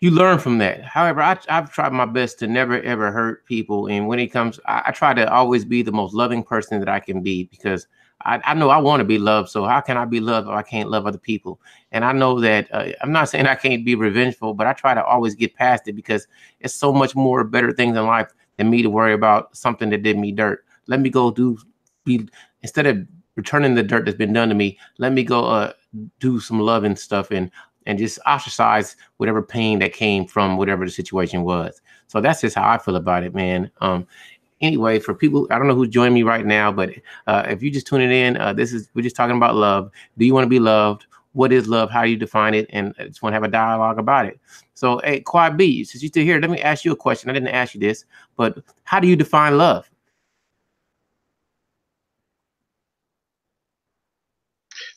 you learn from that. However, I've tried my best to never ever hurt people, and when it comes, I try to always be the most loving person that I can be because I know I want to be loved. So how can I be loved if I can't love other people? And I know that I'm not saying I can't be revengeful, but I try to always get past it because it's so much more better things in life than me to worry about something that did me dirt. Let me go be instead of returning the dirt that's been done to me. Let me go do some loving stuff and just ostracize whatever pain that came from whatever the situation was. So that's just how I feel about it, man. Anyway, for people, I don't know who's joining me right now, but if you're just tuning in, we're just talking about love. Do you want to be loved? What is love? How do you define it? And I just want to have a dialogue about it. So, hey, Quad B, since you're still here, let me ask you a question. I didn't ask you this, but how do you define love?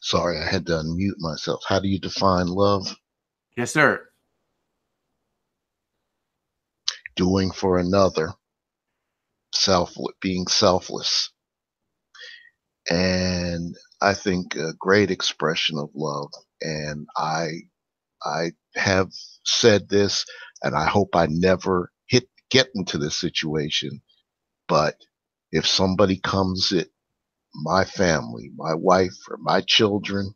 Sorry, I had to unmute myself. How do you define love? Yes, sir. Doing for another, being selfless. And I think a great expression of love. And I have said this, and I hope I never get into this situation. But if somebody comes at my family, my wife, or my children,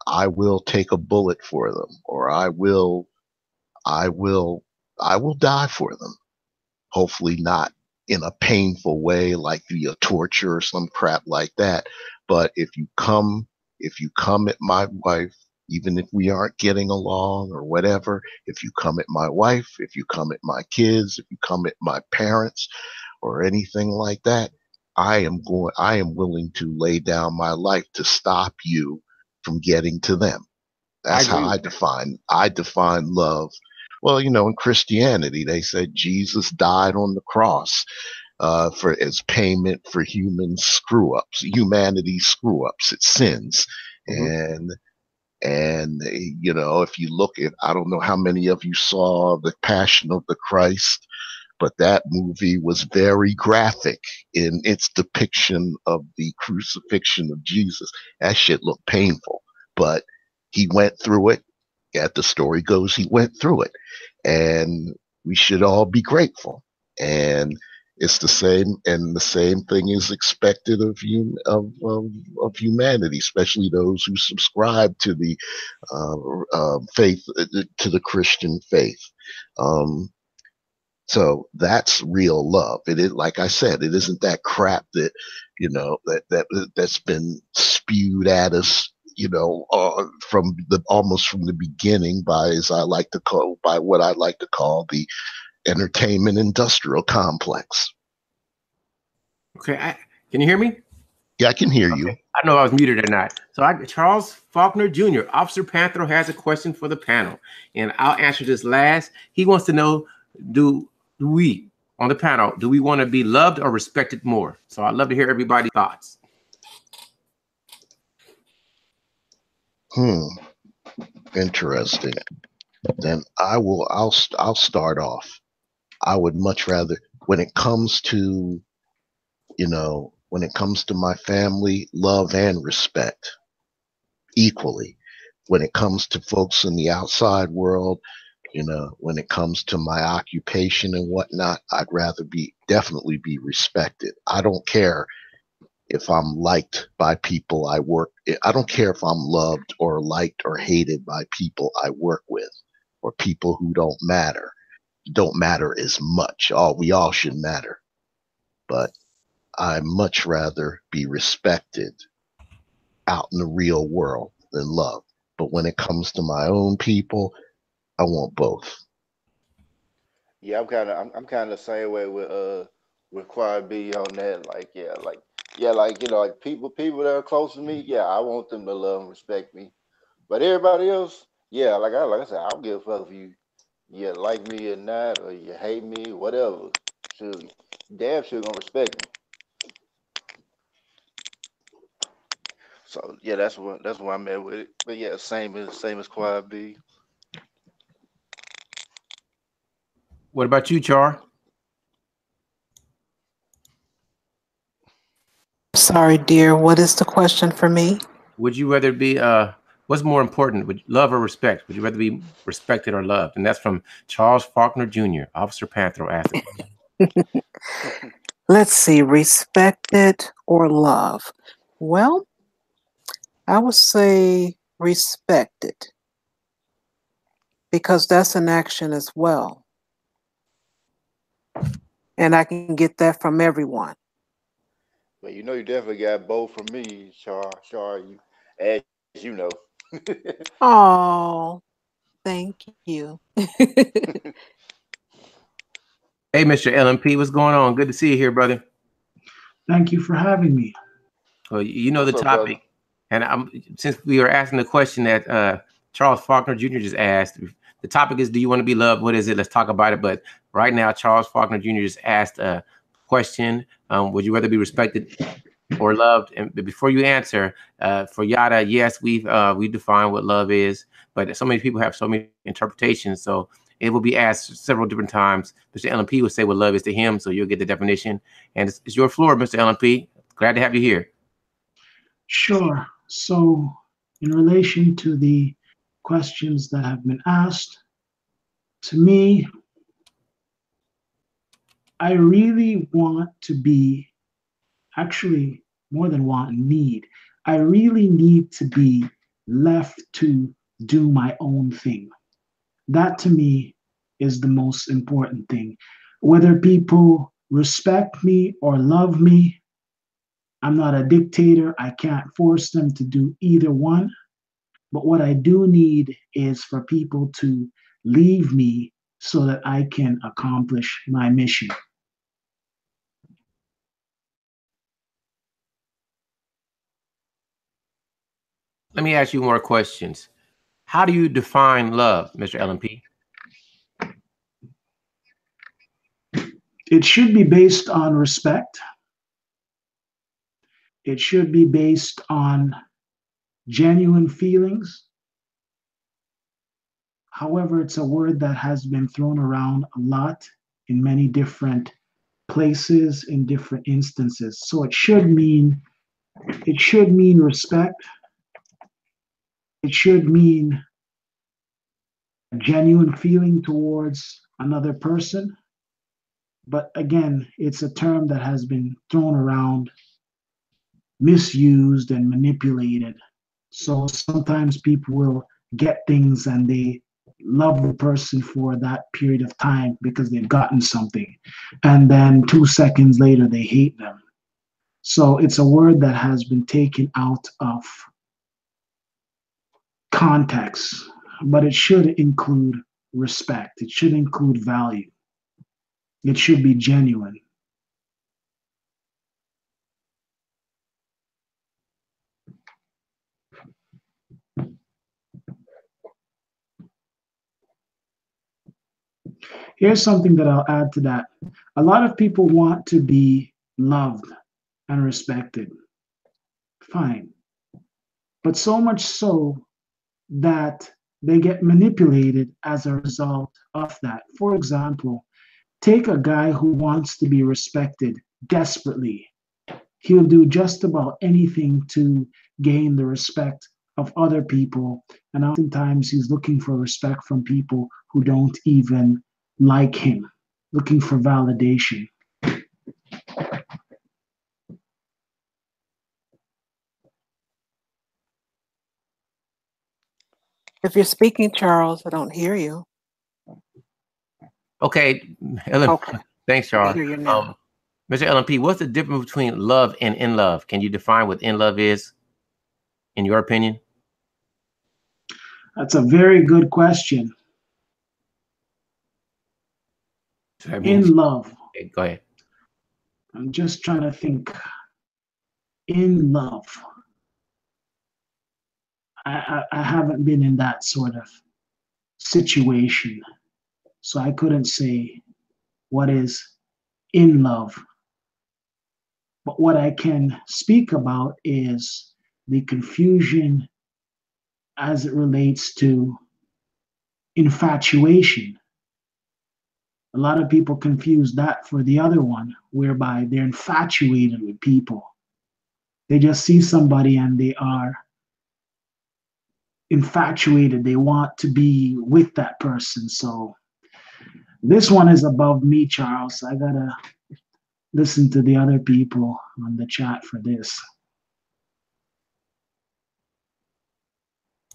I will take a bullet for them, or I will die for them. Hopefully not in a painful way, like via torture or some crap like that. But if you come at my wife, even if we aren't getting along or whatever, if you come at my wife, if you come at my kids, if you come at my parents or anything like that, I am willing to lay down my life to stop you from getting to them. That's how I define love. Well, in Christianity, they said Jesus died on the cross as payment for humanity's screw ups, its sins. Mm-hmm. And if you look at, I don't know how many of you saw The Passion of the Christ, but that movie was very graphic in its depiction of the crucifixion of Jesus. That shit looked painful, but he went through it. As the story goes, he went through it, and we should all be grateful. And it's the same thing is expected of humanity, especially those who subscribe to the faith, to the Christian faith. So that's real love. It is, like I said, it isn't that crap that that's been spewed at us, almost from the beginning by what I like to call the entertainment industrial complex. Okay, can you hear me? Yeah, I can hear you. I know I was muted or not. So Charles Faulkner Jr., Officer Panthro, has a question for the panel, and I'll answer this last. He wants to know, do we on the panel, do we want to be loved or respected more? So I'd love to hear everybody's thoughts. Interesting. Then I'll start off. I would much rather, when it comes to when it comes to my family, love and respect equally. When it comes to folks in the outside world, when it comes to my occupation and whatnot, I'd rather definitely be respected. I don't care if I'm liked by people I work. I don't care if I'm loved or liked or hated by people I work with or people who don't matter as much. We all should matter, but I much rather be respected out in the real world than loved. But when it comes to my own people, I want both. Yeah, I'm kind of the same way with Quad B on that. Like, like people that are close to me, yeah, I want them to love and respect me. But everybody else, yeah, like I said, I don't give a fuck if you like me or not, or you hate me, whatever. Sure, damn sure gonna respect me. So yeah, that's what I'm at with it. But yeah, same as Quad B. What about you, Char? Sorry, dear. What is the question for me? Would you rather be what's more important, would love or respect? Would you rather be respected or loved? And that's from Charles Faulkner Jr., Officer Panthro asked the question. Let's see, respected or love? Well, I would say respected, because that's an action as well. And I can get that from everyone. But you definitely got both from me, Char. You, as you know. Oh, thank you. Hey, Mr. LMP, what's going on? Good to see you here, brother. Thank you for having me. Well, you know What's the up, topic, and since we were asking the question that Charles Faulkner Jr. just asked, the topic is, do you want to be loved? What is it? Let's talk about it. But right now, Charles Faulkner Jr. just asked a question. Would you rather be respected or loved? And before you answer, for Yada, yes, we define what love is, but so many people have so many interpretations. So it will be asked several different times. Mr. LMP will say what love is to him, so you'll get the definition. And it's your floor, Mr. LMP. Glad to have you here. Sure. So in relation to the questions that have been asked, to me, I really want to be, actually more than want, need. I really need to be left to do my own thing. That to me is the most important thing. Whether people respect me or love me, I'm not a dictator. I can't force them to do either one. But what I do need is for people to leave me so that I can accomplish my mission. Let me ask you more questions. How do you define love, Mr. LMP? It should be based on respect. It should be based on genuine feelings. However, it's a word that has been thrown around a lot in many different places, in different instances. So it should mean respect. It should mean a genuine feeling towards another person. But again, it's a term that has been thrown around, misused, and manipulated. So sometimes people will get things and they love the person for that period of time because they've gotten something. And then 2 seconds later, they hate them. So it's a word that has been taken out of context, but it should include respect. It should include value. It should be genuine. Here's something that I'll add to that. A lot of people want to be loved and respected. Fine. But so much so that they get manipulated as a result of that. For example, take a guy who wants to be respected desperately, He'll do just about anything to gain the respect of other people. And oftentimes he's looking for respect from people who don't even like him, looking for validation. If you're speaking, Charles, I don't hear you. Okay, Ellen, Okay. thanks, I Charles. hear you now. Mr. LMP, what's the difference between love and in love? Can you define what in love is, in your opinion? That's a very good question. So that means, In love. okay, go ahead. I'm just trying to think. In love. I haven't been in that sort of situation, so I couldn't say what is in love. But what I can speak about is the confusion as it relates to infatuation. A lot of people confuse that for the other one, whereby they're infatuated with people. They just see somebody and they are infatuated. They want to be with that person. So this one is above me, Charles. I gotta listen to the other people on the chat for this.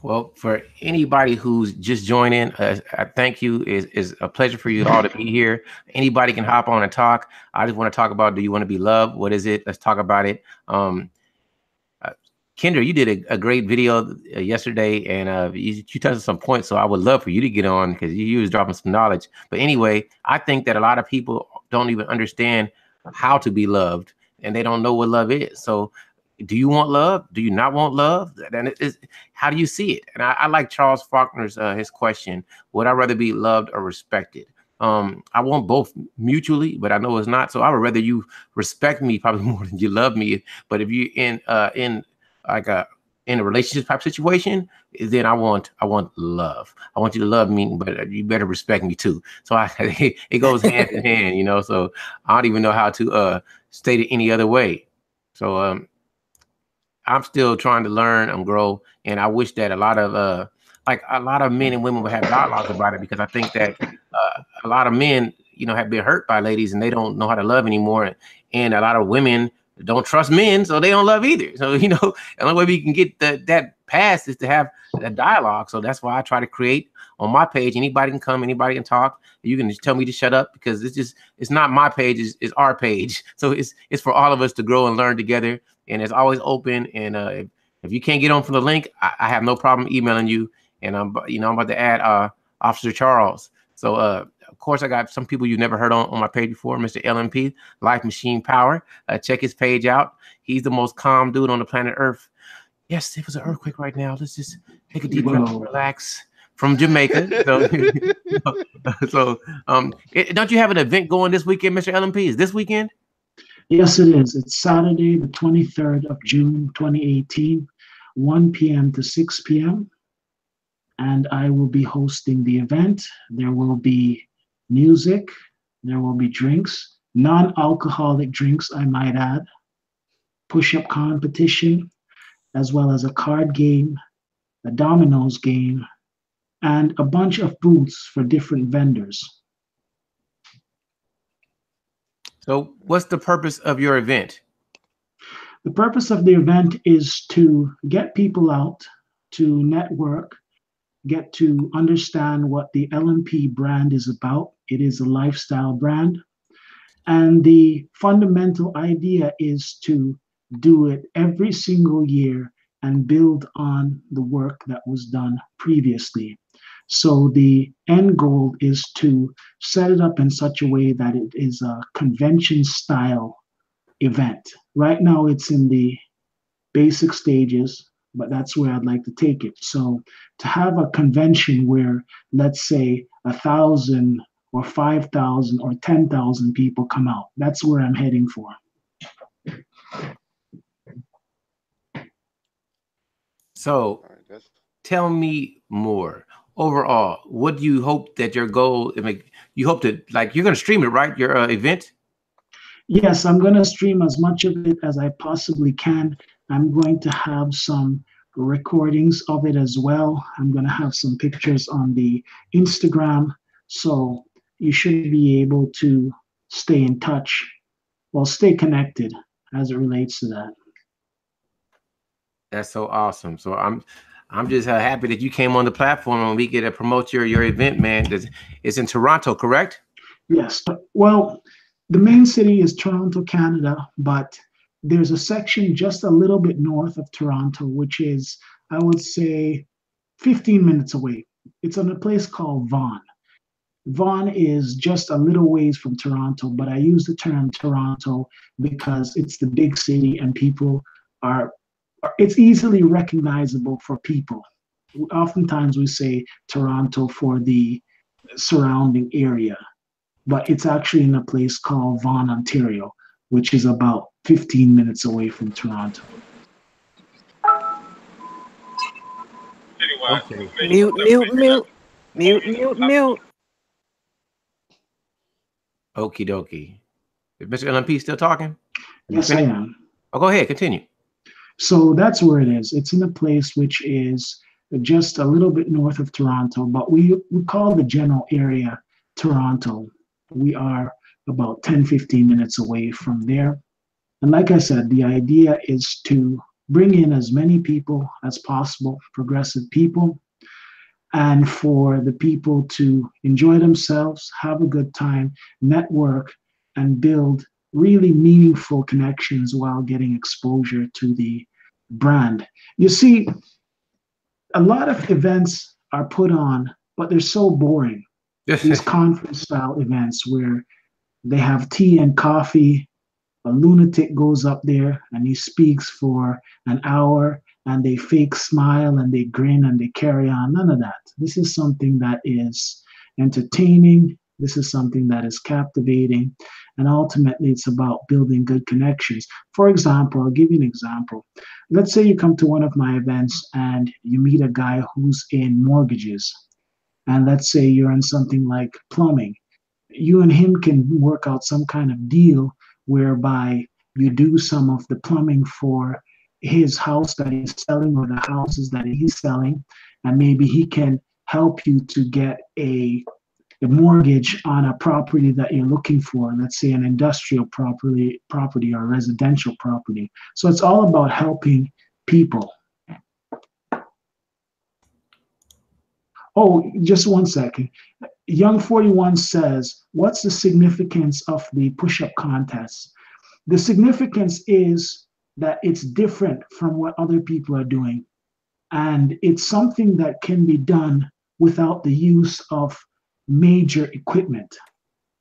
Well, for anybody who's just joining, I thank you. It's a pleasure for you all to be here. Anybody can hop on and talk. I just want to talk about, do you want to be loved? What is it? Let's talk about it. Kendra, you did a great video yesterday, and you touched on some points, so I would love for you to get on because you was dropping some knowledge. But anyway, I think that a lot of people don't even understand how to be loved, and they don't know what love is. So do you want love? Do you not want love? And how do you see it? And I like Charles Faulkner's his question: would I rather be loved or respected? I want both mutually, but I know it's not. So I would rather you respect me probably more than you love me. But if you in a relationship type situation, then I want love. I want you to love me, but you better respect me too. So it goes hand in hand, you know. So I don't even know how to state it any other way. So I'm still trying to learn and grow, and I wish that a lot of men and women would have dialogues about it, because I think that a lot of men, you know, have been hurt by ladies and they don't know how to love anymore, and a lot of women don't trust men, so they don't love either. So, you know, the only way we can get that passed is to have a dialogue. So that's why I try to create on my page. Anybody can come, anybody can talk. You can just tell me to shut up, because it's not my page, it's our page. So it's for all of us to grow and learn together. And it's always open. And if you can't get on from the link, I have no problem emailing you. And I'm about to add Officer Charles. So of course, I got some people you've never heard on my page before, Mr. LMP, Life Machine Power. Check his page out. He's the most calm dude on the planet Earth. Yes, it was an earthquake right now. Let's just take a deep breath and relax. From Jamaica. Don't you have an event going this weekend, Mr. LMP? Is this weekend? Yes, it is. It's Saturday, the 23rd of June, 2018, 1 p.m. to 6 p.m. And I will be hosting the event. There will be music. There will be drinks, non-alcoholic drinks, I might add, push-up competition, as well as a card game, a dominoes game, and a bunch of booths for different vendors. So what's the purpose of your event? The purpose of the event is to get people out, to network, get to understand what the LMP brand is about. It is a lifestyle brand. And the fundamental idea is to do it every single year and build on the work that was done previously. So the end goal is to set it up in such a way that it is a convention style event. Right now it's in the basic stages, but that's where I'd like to take it. So to have a convention where, let's say, 1,000 or 5,000 or 10,000 people come out, that's where I'm heading for. So tell me more. Overall, what do you hope that your goal? You hope to, like, you're going to stream it, right? Your event. Yes, I'm going to stream as much of it as I possibly can. I'm going to have some recordings of it as well. I'm going to have some pictures on the Instagram. So you should be able to stay in touch, well, stay connected as it relates to that. That's so awesome. So I'm just happy that you came on the platform and we get to promote your event, man. It's in Toronto, correct? Yes. Well, the main city is Toronto, Canada, but there's a section just a little bit north of Toronto, which is, I would say, 15 minutes away. It's in a place called Vaughan. Vaughan is just a little ways from Toronto, but I use the term Toronto because it's the big city and people it's easily recognizable for people. Oftentimes we say Toronto for the surrounding area, but it's actually in a place called Vaughan, Ontario, which is about 15 minutes away from Toronto. Okay. Mute, mute, mute. Mute, mute, mute. Okie dokie. Is Mr. LMP still talking? Yes, I am. Oh, go ahead, continue. So that's where it is. It's in a place which is just a little bit north of Toronto, but we call the general area Toronto. We are about 10, 15 minutes away from there. And like I said, the idea is to bring in as many people as possible, progressive people, and for the people to enjoy themselves, have a good time, network, and build really meaningful connections while getting exposure to the brand. You see, a lot of events are put on, but they're so boring. These conference style events where they have tea and coffee, a lunatic goes up there and he speaks for an hour and they fake smile and they grin and they carry on. None of that. This is something that is entertaining. This is something that is captivating. And ultimately, it's about building good connections. For example, I'll give you an example. Let's say you come to one of my events and you meet a guy who's in mortgages. And let's say you're in something like plumbing. You and him can work out some kind of deal whereby you do some of the plumbing for his house that he's selling or the houses that he's selling. And maybe he can help you to get a mortgage on a property that you're looking for, let's say an industrial property or residential property. So it's all about helping people. Oh, just one second. Young 41 says, what's the significance of the push-up contest? The significance is that it's different from what other people are doing. And it's something that can be done without the use of major equipment.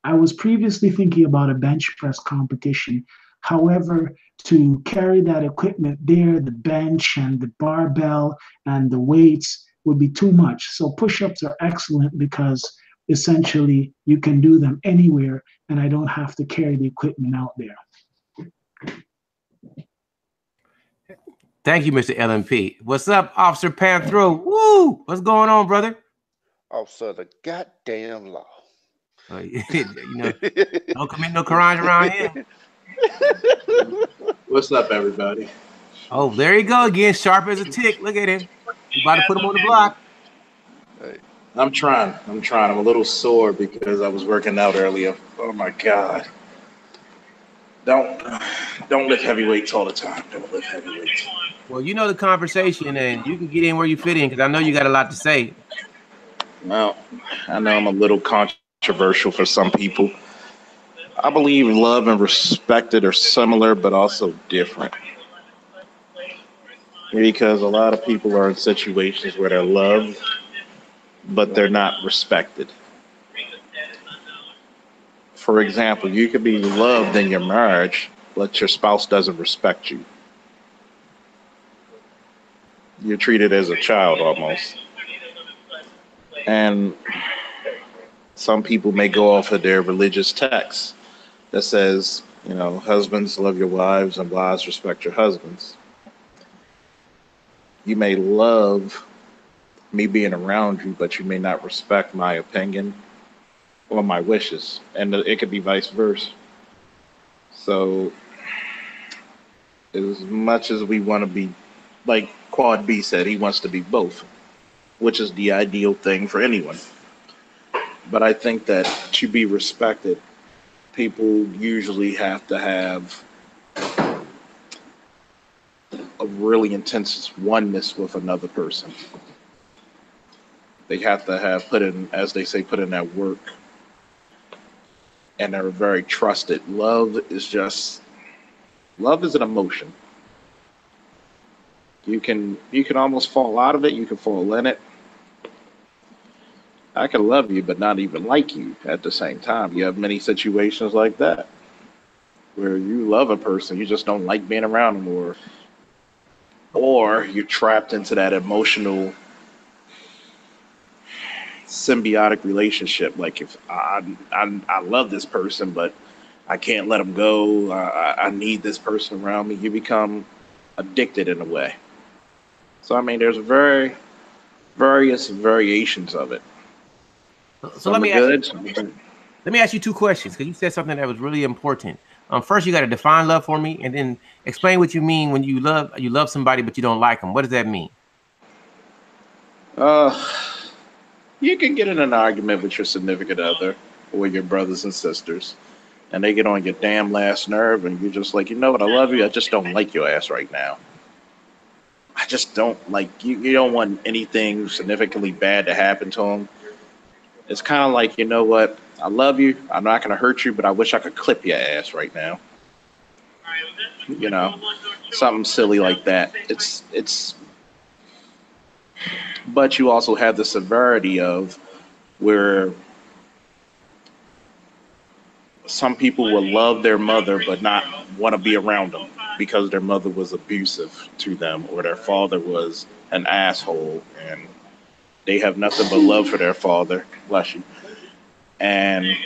I was previously thinking about a bench press competition. However, to carry that equipment there, the bench and the barbell and the weights would be too much. So push-ups are excellent because essentially you can do them anywhere and I don't have to carry the equipment out there. Thank you, Mr. LMP. What's up, Officer Panthro? Woo! What's going on, brother? Officer the goddamn law. You know, don't commit no crimes around here. What's up, everybody? Oh, there you go again, sharp as a tick. Look at him. You about to put him on the block. Hey. I'm trying. I'm a little sore because I was working out earlier. Oh my God. Don't lift heavy weights all the time. Don't lift heavy weights. Well, you know the conversation, and you can get in where you fit in because I know you got a lot to say. Well, I know I'm a little controversial for some people. I believe love and respect are similar, but also different. Because a lot of people are in situations where they're loved, but they're not respected. For example, you could be loved in your marriage, but your spouse doesn't respect you. You're treated as a child almost. And some people may go off of their religious text that says, you know, husbands love your wives and wives respect your husbands. You may love me being around you, but you may not respect my opinion or my wishes. And it could be vice versa. So as much as we want to be, like Quad B said, he wants to be both, which is the ideal thing for anyone. But I think that to be respected, people usually have to have a really intense oneness with another person. They have to have put in, as they say, put in that work, and they're very trusted. Love is an emotion. You can almost fall out of it. You can fall in it. I can love you, but not even like you at the same time. You have many situations like that where you love a person, you just don't like being around them, or you're trapped into that emotional symbiotic relationship. Like if I love this person, but I can't let them go. I need this person around me. You become addicted in a way. So I mean, there's various variations of it. So let Some are me ask you, good. Some are bad. let me ask you two questions because you said something that was really important. First, you got to define love for me, and then explain what you mean when you love somebody but you don't like them. What does that mean? Uh, you can get in an argument with your significant other or your brothers and sisters, and they get on your damn last nerve, and you're just like, you know what, I love you. I just don't like your ass right now. I just don't like you. You don't want anything significantly bad to happen to them. It's kind of like, you know what, I love you. I'm not gonna hurt you, but I wish I could clip your ass right now. You know, something silly like that. It's but you also have the severity of where some people will love their mother but not want to be around them because their mother was abusive to them or their father was an asshole, and they have nothing but love for their father. Bless you. And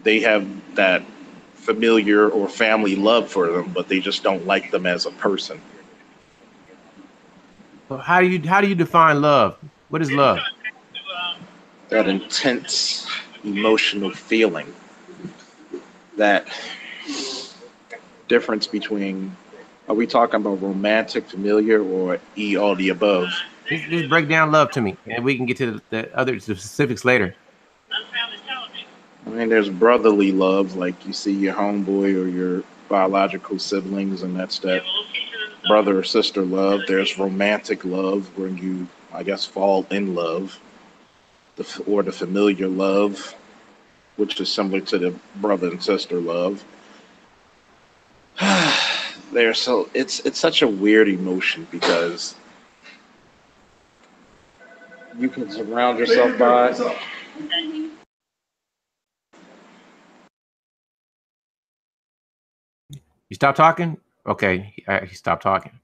they have that familiar or family love for them, but they just don't like them as a person. So how do you define love? What is love? That intense emotional feeling, that difference between, are we talking about romantic, familiar, or all the above? Just break down love to me, and we can get to the other specifics later. I mean, there's brotherly love, like you see your homeboy or your biological siblings, and that's that brother or sister love. There's romantic love when you, I guess, fall in love, or the familiar love, which is similar to the brother and sister love. It's such a weird emotion because you can surround yourself by. You stop talking? Okay, he stopped talking.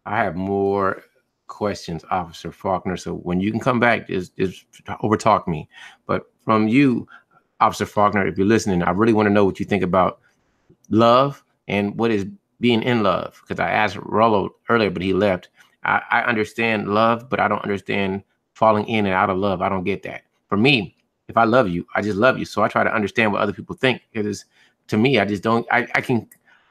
I have more questions, Officer Faulkner. So when you can come back, just overtalk me. But from you, Officer Faulkner, if you're listening, I really want to know what you think about love and what is being in love. Because I asked Rollo earlier, but he left. I understand love, but I don't understand falling in and out of love. I don't get that. For me, if I love you, I just love you. So I try to understand what other people think. Because to me, I just don't.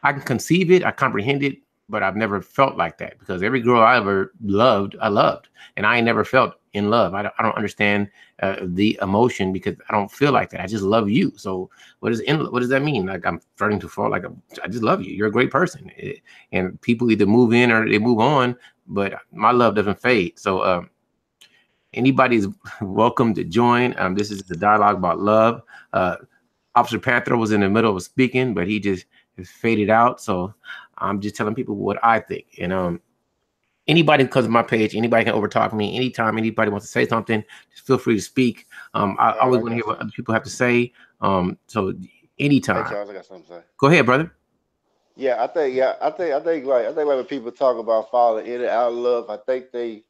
I can conceive it, I comprehend it, but I've never felt like that because every girl I ever loved, I loved, and I ain't never felt in love. I don't understand the emotion because I don't feel like that. I just love you. So what does that mean? Like I'm starting to fall. Like I just love you. You're a great person, and people either move in or they move on, but my love doesn't fade. So anybody's welcome to join. This is the dialogue about love. Officer Panther was in the middle of speaking, but he just faded out. So I'm just telling people what I think. And anybody comes to my page, anybody can overtalk me anytime. Anybody wants to say something, just feel free to speak. I always want to hear what other people have to say. So anytime. Hey Charles, I got something to say. Go ahead, brother. I think like when people talk about falling in and out of love, I think they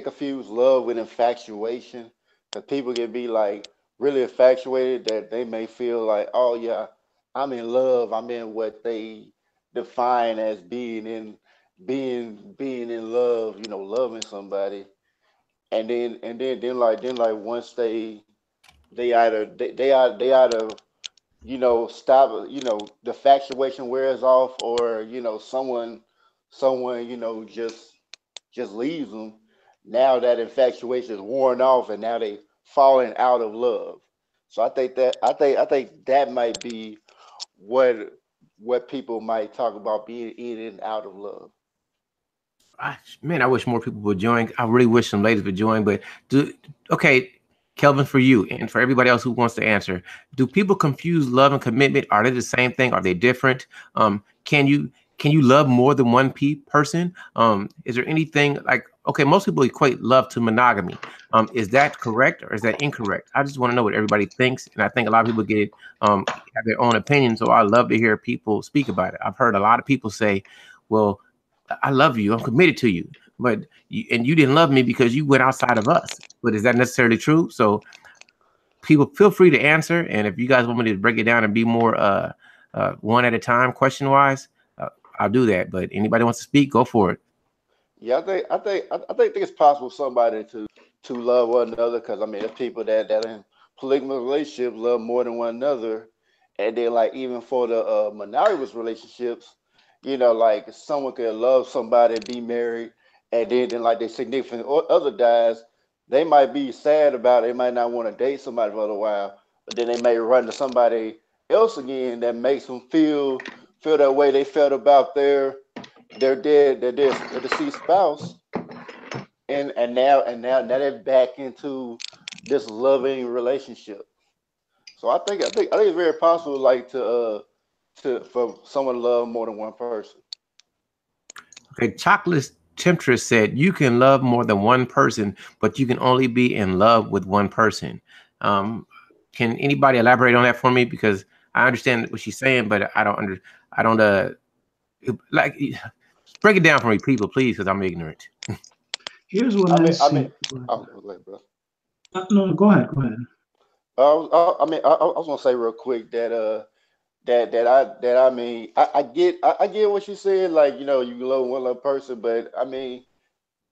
confuse love with infatuation. Because people can be like really infatuated that they may feel like, oh yeah, I'm in love. I'm in what they define as being in love, loving somebody. And then like once they either stop, the infatuation wears off, or, someone, just leaves them. Now that infatuation is worn off, and now they falling out of love. So I think that might be what people might talk about being in and out of love. Man, I wish more people would join. I really wish some ladies would join. But okay, Kelvin, for you and for everybody else who wants to answer, do people confuse love and commitment? Are they the same thing? Are they different? Can you love more than one person? Is there anything like, okay, most people equate love to monogamy. Is that correct or is that incorrect? I just want to know what everybody thinks, and I think a lot of people have their own opinion. So I love to hear people speak about it. I've heard a lot of people say, "Well, I love you. I'm committed to you, but you didn't love me because you went outside of us." But is that necessarily true? So people, feel free to answer. And if you guys want me to break it down and be more one at a time, question wise, I'll do that. But anybody wants to speak, go for it. Yeah, I think it's possible somebody to love one another, because I mean, there's people that in polygamous relationships love more than one another, and then like even for the monogamous relationships, like someone could love somebody, be married, and then like their significant other dies, they might be sad about it. They might not want to date somebody for a while, but then they may run to somebody else again that makes them feel that way they felt about their deceased spouse, and now they're back into this loving relationship. So I think it's very possible, like to for someone to love more than one person. Okay, Chocolate Temptress said you can love more than one person, but you can only be in love with one person. Um, can anybody elaborate on that for me? Because I understand what she's saying, but I don't like, break it down for me, people, please, because I'm ignorant. Here's what I I mean, I see. mean, oh, like, bro. No, go ahead. Go ahead. I was gonna say real quick that I mean, I get what you said. Like, you love one other person, but I mean,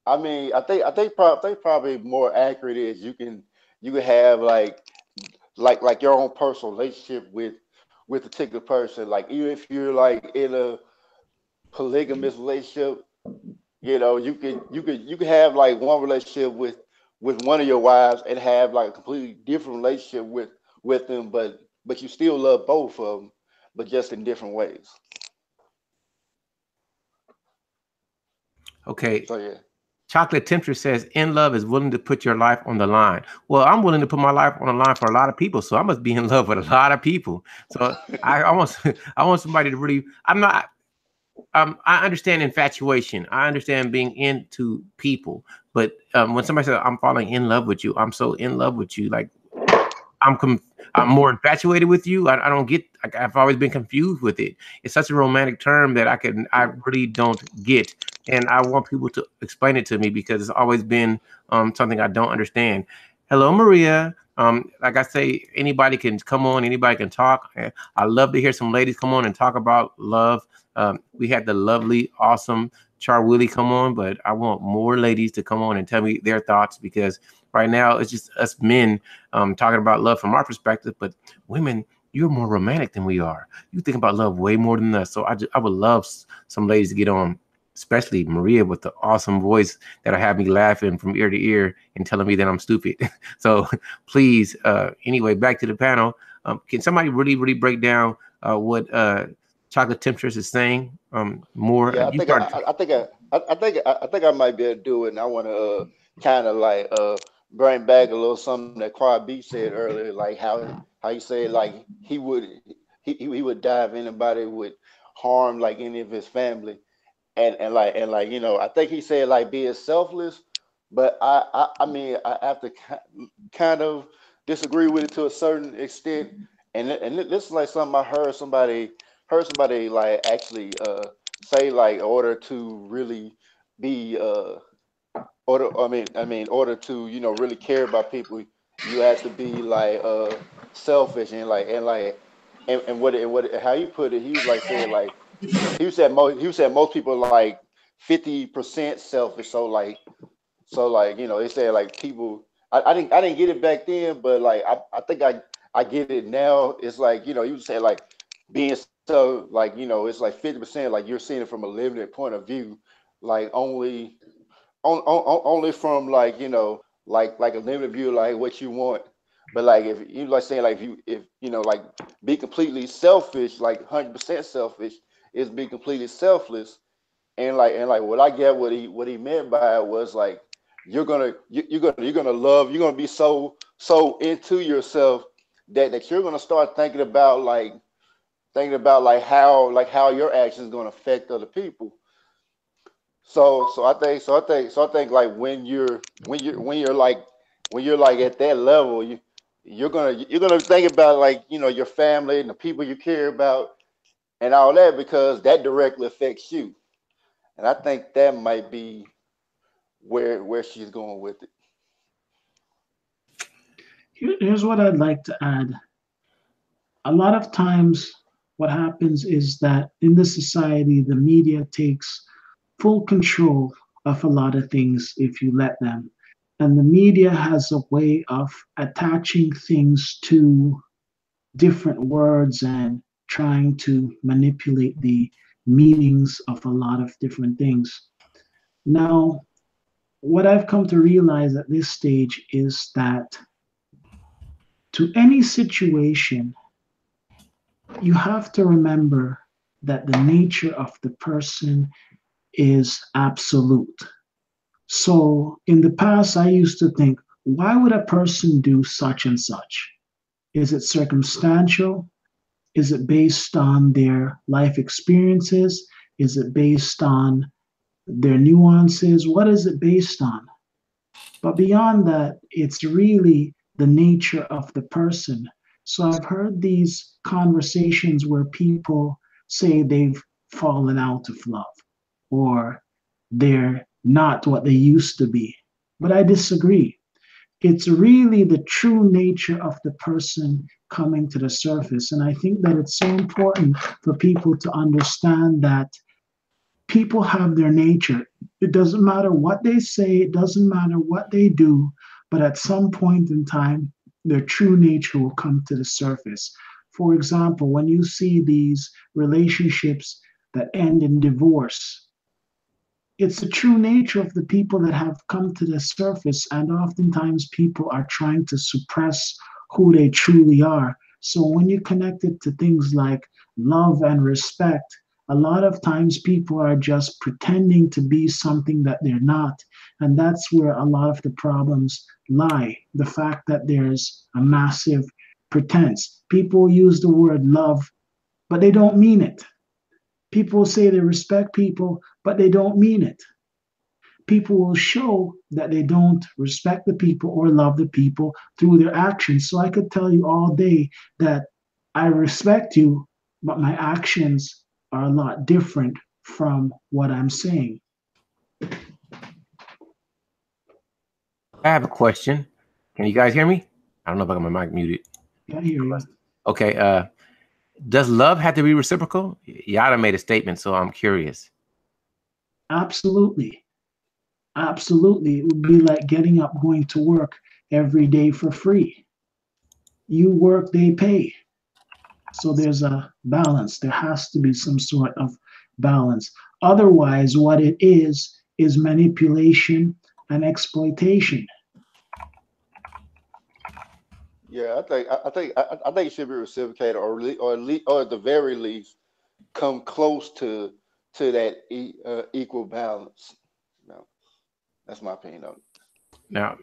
I think probably more accurate is you can have like your own personal relationship with a particular person. Like, even if you're like in a polygamous relationship, you could have like one relationship with one of your wives, and have like a completely different relationship with them, but you still love both of them, but just in different ways. Okay, So yeah. Chocolate Temptress says, in love is willing to put your life on the line. Well, I'm willing to put my life on the line for a lot of people, so I must be in love with a lot of people. So I want I want somebody to really. I'm not. I understand infatuation. I understand being into people, but when somebody says I'm falling in love with you, I'm so in love with you. Like, I'm I'm more infatuated with you. I don't get. I've always been confused with it. It's such a romantic term that I really don't get, and I want people to explain it to me because it's always been something I don't understand. Hello, Maria. Like I say, anybody can come on. Anybody can talk. I love to hear some ladies come on and talk about love. We had the lovely, awesome Char Willie come on, but I want more ladies to come on and tell me their thoughts, because right now it's just us men talking about love from our perspective, but women, you're more romantic than we are. You think about love way more than us. So I would love some ladies to get on, especially Maria with the awesome voice that'll have me laughing from ear to ear and telling me that I'm stupid. So please, anyway, back to the panel. Can somebody really, really break down what Chocolate Temptress is saying? More. Yeah, I You think start. I might be able to do it, and I want to kind of like bring back a little something that Quad B said earlier, like how he said like he would die if anybody would harm like any of his family, and I think he said like being selfless, but I mean I have to kind of disagree with it to a certain extent, and this is like something I heard somebody like actually say, like in order to really be order to really care about people, you have to be like selfish, and how you put it, he was like saying like he said most people are like 50% selfish. So like they said like people, I didn't get it back then, but like I think I I get it now. It's like, you say like being so like, it's like 50%, like you're seeing it from a limited point of view, like only from like, like a limited view, like what you want. But like if you like saying like if like be completely selfish, like 100% selfish is be completely selfless. And like what I get what he meant by it was like you're gonna love, you're gonna be so into yourself that you're gonna start thinking about how your actions gonna affect other people. So I think like when you're like at that level, you're gonna think about like your family and the people you care about and all that because that directly affects you. And I think that might be where she's going with it. Here's what I'd like to add. A lot of times, what happens is that in the society, the media takes full control of a lot of things if you let them. And the media has a way of attaching things to different words and trying to manipulate the meanings of a lot of different things. Now, what I've come to realize at this stage is that to any situation, you have to remember that the nature of the person is absolute. So in the past, I used to think, why would a person do such and such? Is it circumstantial? Is it based on their life experiences? Is it based on their nuances? What is it based on? But beyond that, it's really the nature of the person. So I've heard these conversations where people say they've fallen out of love or they're not what they used to be. But I disagree. It's really the true nature of the person coming to the surface. And I think that it's so important for people to understand that people have their nature. It doesn't matter what they say, it doesn't matter what they do, but at some point in time, their true nature will come to the surface. For example, when you see these relationships that end in divorce, it's the true nature of the people that have come to the surface, and oftentimes people are trying to suppress who they truly are. So when you connect it to things like love and respect, a lot of times people are just pretending to be something that they're not. And that's where a lot of the problems lie. The fact that there's a massive pretense. People use the word love, but they don't mean it. People say they respect people, but they don't mean it. People will show that they don't respect the people or love the people through their actions. So I could tell you all day that I respect you, but my actions are a lot different from what I'm saying. I have a question. Can you guys hear me? I don't know if I got my mic muted. I hear you. Okay. Does love have to be reciprocal? Yada made a statement, so I'm curious. Absolutely. Absolutely. It would be like getting up, going to work every day for free. You work, they pay. So there's a balance. There has to be some sort of balance. Otherwise, what it is manipulation and exploitation. Yeah, I think it should be reciprocated, or at the very least, come close to that equal balance. No, that's my opinion on it. Now,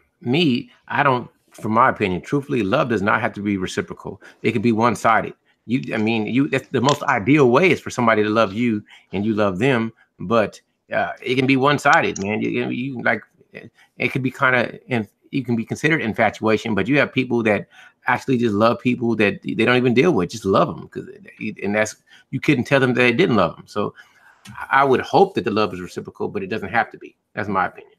from my opinion, truthfully, love does not have to be reciprocal. It can be one-sided. That's the most ideal way is for somebody to love you and you love them, but it can be one-sided, man. You like, it could be you can be considered infatuation, but you have people that actually just love people that they don't even deal with, just love them, you couldn't tell them that they didn't love them. So I would hope that the love is reciprocal, but it doesn't have to be. That's my opinion.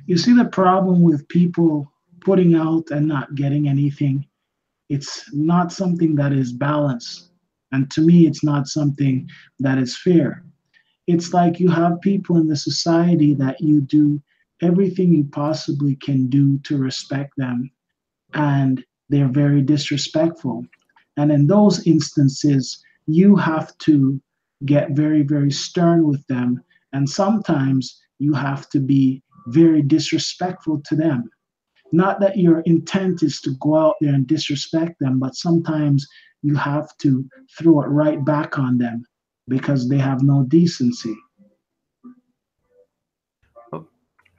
You see the problem with people putting out and not getting anything. It's not something that is balanced. And to me, it's not something that is fair. It's like you have people in the society that you do everything you possibly can do to respect them. And they're very disrespectful. And in those instances, you have to get very, very stern with them. And sometimes you have to be very disrespectful to them. Not that your intent is to go out there and disrespect them, but sometimes you have to throw it right back on them because they have no decency.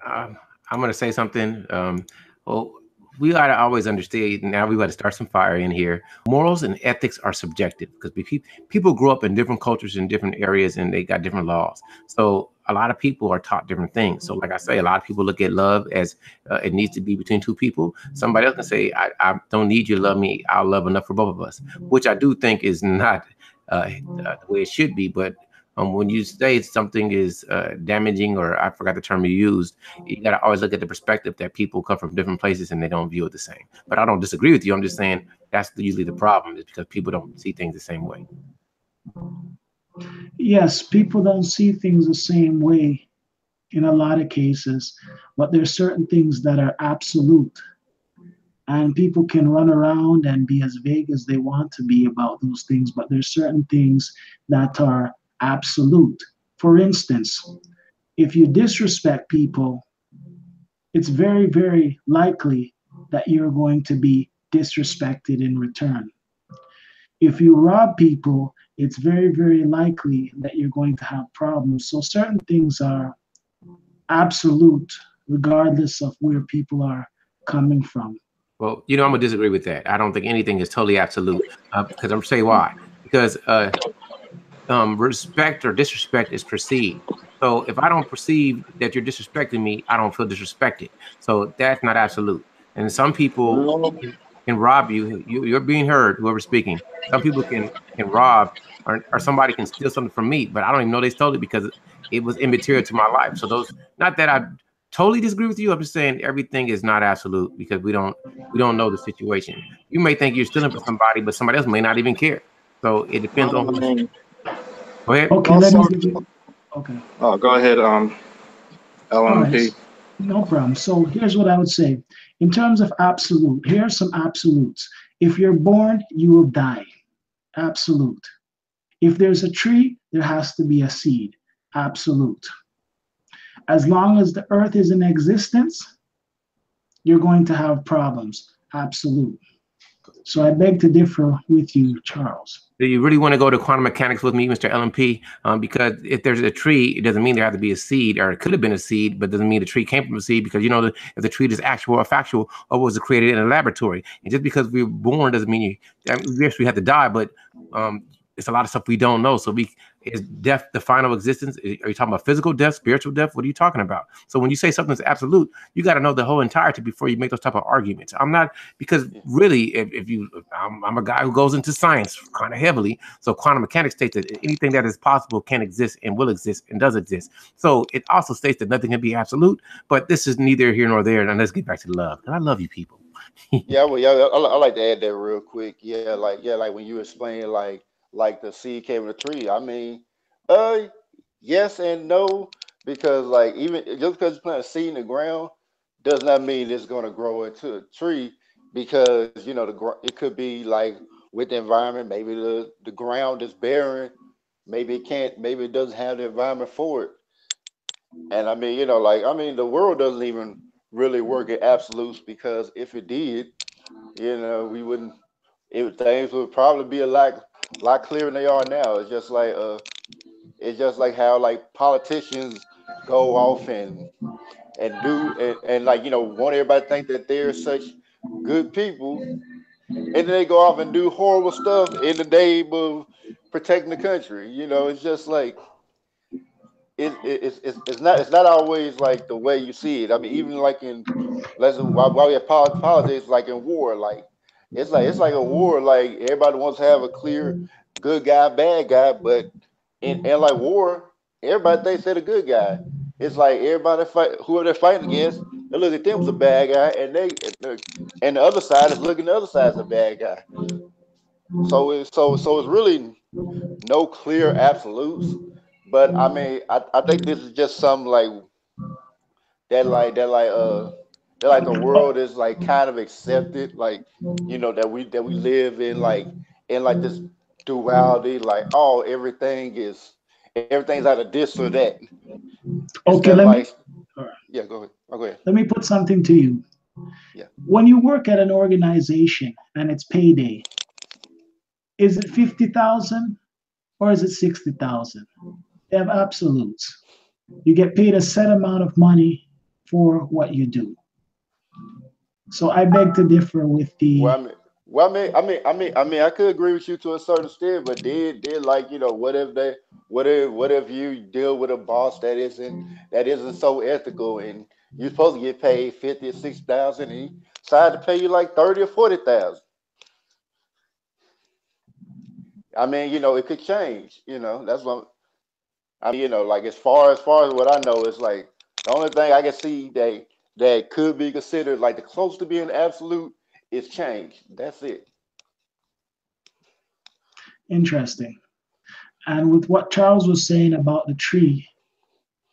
I'm going to say something. Well, we got to always understand. Now we got to start some fire in here. Morals and ethics are subjective because people grow up in different cultures in different areas, and they got different laws. So a lot of people are taught different things. So like I say, a lot of people look at love as it needs to be between two people. Somebody else can say, I don't need you to love me. I'll love enough for both of us, which I do think is not the way it should be. But when you say something is damaging, or I forgot the term you used, you got to always look at the perspective that people come from different places and they don't view it the same. But I don't disagree with you. I'm just saying that's usually the problem, is because people don't see things the same way. Yes, people don't see things the same way in a lot of cases, but there's certain things that are absolute. And people can run around and be as vague as they want to be about those things, but there's certain things that are absolute. For instance, if you disrespect people, it's very, very likely that you're going to be disrespected in return. If you rob people, it's very, very likely that you're going to have problems. So certain things are absolute, regardless of where people are coming from. Well, I'm going to disagree with that. I don't think anything is totally absolute, because I'm going to say why. Because respect or disrespect is perceived. So if I don't perceive that you're disrespecting me, I don't feel disrespected. So that's not absolute. And some people can rob you. You're being heard, whoever's speaking. Some people can rob, or somebody can steal something from me, but I don't even know they stole it because it was immaterial to my life. So those, not that I totally disagree with you. I'm just saying everything is not absolute because we don't know the situation. You may think you're stealing from somebody, but somebody else may not even care. So it depends on who. Go ahead. Okay, let me give you. Okay. Oh, go ahead, LMP. Right. No problem. So here's what I would say. In terms of absolute, here are some absolutes. If you're born, you will die. Absolute. If there's a tree, there has to be a seed. Absolute. As long as the earth is in existence, you're going to have problems. Absolute. So I beg to differ with you, Charles. Do you really want to go to quantum mechanics with me, Mr. LMP? Because if there's a tree, it doesn't mean there has to be a seed, or it could have been a seed, but doesn't mean the tree came from a seed, because if the tree is actual or factual, or was it created in a laboratory. And just because we were born doesn't mean yes, we have to die, but it's a lot of stuff we don't know. So is death the final existence? Are you talking about physical death, spiritual death? What are you talking about? So when you say something's absolute, you got to know the whole entirety before you make those type of arguments. I'm not, because really, I'm a guy who goes into science kind of heavily. So quantum mechanics states that anything that is possible can exist and will exist and does exist. So it also states that nothing can be absolute, but this is neither here nor there. And let's get back to the love. And I love you people. I like to add that real quick. Like when you explain like the seed came in the tree. I mean, yes and no, because like even just because you plant a seed in the ground does not mean it's going to grow into a tree, because it could be like with the environment. Maybe the ground is barren. Maybe it doesn't have the environment for it. And I mean, the world doesn't even really work in absolutes, because if it did, we wouldn't. Things would probably be a lot clearer than they are now. It's just like how like politicians go off and do and want everybody to think that they're such good people, and then they go off and do horrible stuff in the name of protecting the country. It's just like it's not always like the way you see it. I mean, even like while we have politics, like in war, like it's like a war. Like everybody wants to have a clear good guy, bad guy, but in like war, everybody thinks they're the good guy. It's like everybody whoever they're fighting against, they look at them as a bad guy, and the other side is looking at the other side as a bad guy. So it's really no clear absolutes. But I mean, I think this is just something like feel like the world is like kind of accepted, like that we live in like this duality, like everything's out of this or that. Okay, Instead of like, all right. yeah, go ahead. Oh, go ahead. Let me put something to you. Yeah. When you work at an organization and it's payday, is it 50,000 or is it 60,000? They have absolutes. You get paid a set amount of money for what you do. So I beg to differ with the. I could agree with you to a certain extent, but did like what if you deal with a boss that isn't so ethical, and you're supposed to get paid 50 or 60,000, and he decided to pay you like 30 or 40,000. I mean, it could change. That's what like as far as what I know, it's like the only thing I can see that could be considered like the close to being absolute is change. That's it. Interesting. And with what Charles was saying about the tree,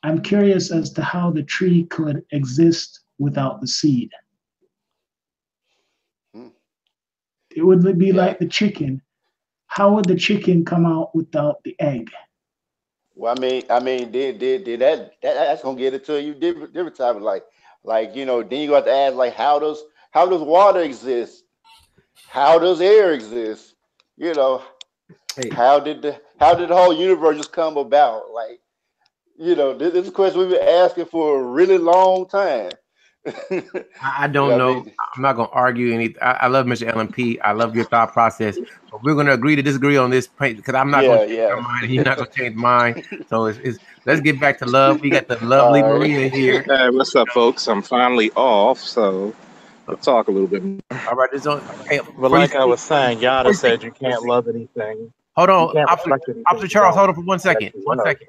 I'm curious as to how the tree could exist without the seed. It would be like the chicken. How would the chicken come out without the egg? Well, I mean, did that's gonna get it to you different type of like then you got to ask like how does water exist? How does air exist? Hey. How did the whole universe just come about? Like, this is a question we've been asking for a really long time. I don't know. I'm not going to argue anything. I love Mr. LMP. I love your thought process. But we're going to agree to disagree on this because I'm not going to change my mind. You're not going to change mine. So let's get back to love. We got the lovely Maria here. Hey, what's up, folks? I'm finally off, so I'll talk a little bit more. All right. But like I was saying, Yada said you can't love anything. Hold on. Officer Charles, hold on for 1 second. 1 second.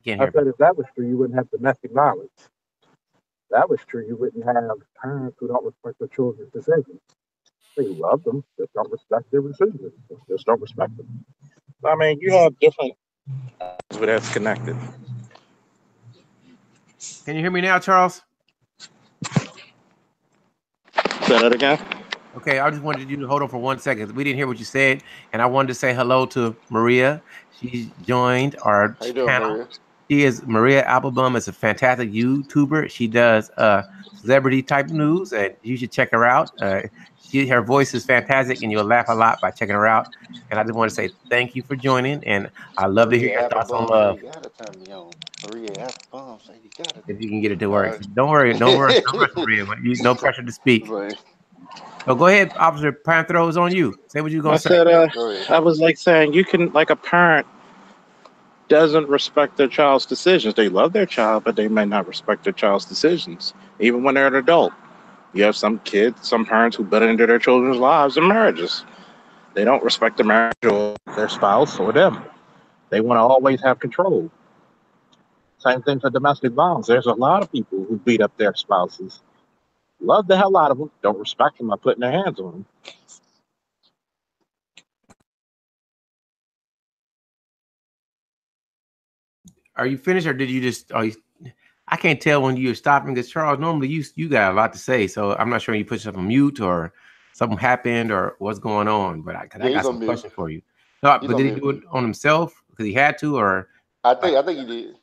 I said if that was true, you wouldn't have domestic violence. If that was true, you wouldn't have parents who don't respect their children's decisions. They love them, just don't respect their decisions. Just don't respect them. I mean, you have different, but that's connected. Can you hear me now, Charles? Say that again. Okay, I just wanted you to hold on for 1 second. We didn't hear what you said, and I wanted to say hello to Maria. She's joined our channel. Maria? She is Maria Applebaum. Is a fantastic YouTuber. She does celebrity type news, and you should check her out. Her voice is fantastic, and you'll laugh a lot by checking her out. And I just want to say thank you for joining, and I love to hear your thoughts on love. You gotta turn me on. Maria Applebaum, so you gotta. If you can get it to work, don't worry, Maria. No pressure to speak. Right. So go ahead, Officer Panthro, is on you. Say what you're gonna say. I was like saying you can, like a parent doesn't respect their child's decisions. They love their child, but they may not respect their child's decisions, even when they're an adult. You have some parents who butt into their children's lives and marriages. They don't respect the marriage or their spouse or them. They want to always have control. Same thing for domestic violence. There's a lot of people who beat up their spouses. Love the hell out of them. Don't respect them by putting their hands on them. Are you finished, or did you just? I can't tell when you're stopping because Charles, normally you got a lot to say, so I'm not sure you put yourself on mute or something happened or what's going on. But I got some questions for you. No, but did he do it on himself because he had to, or? I think he did.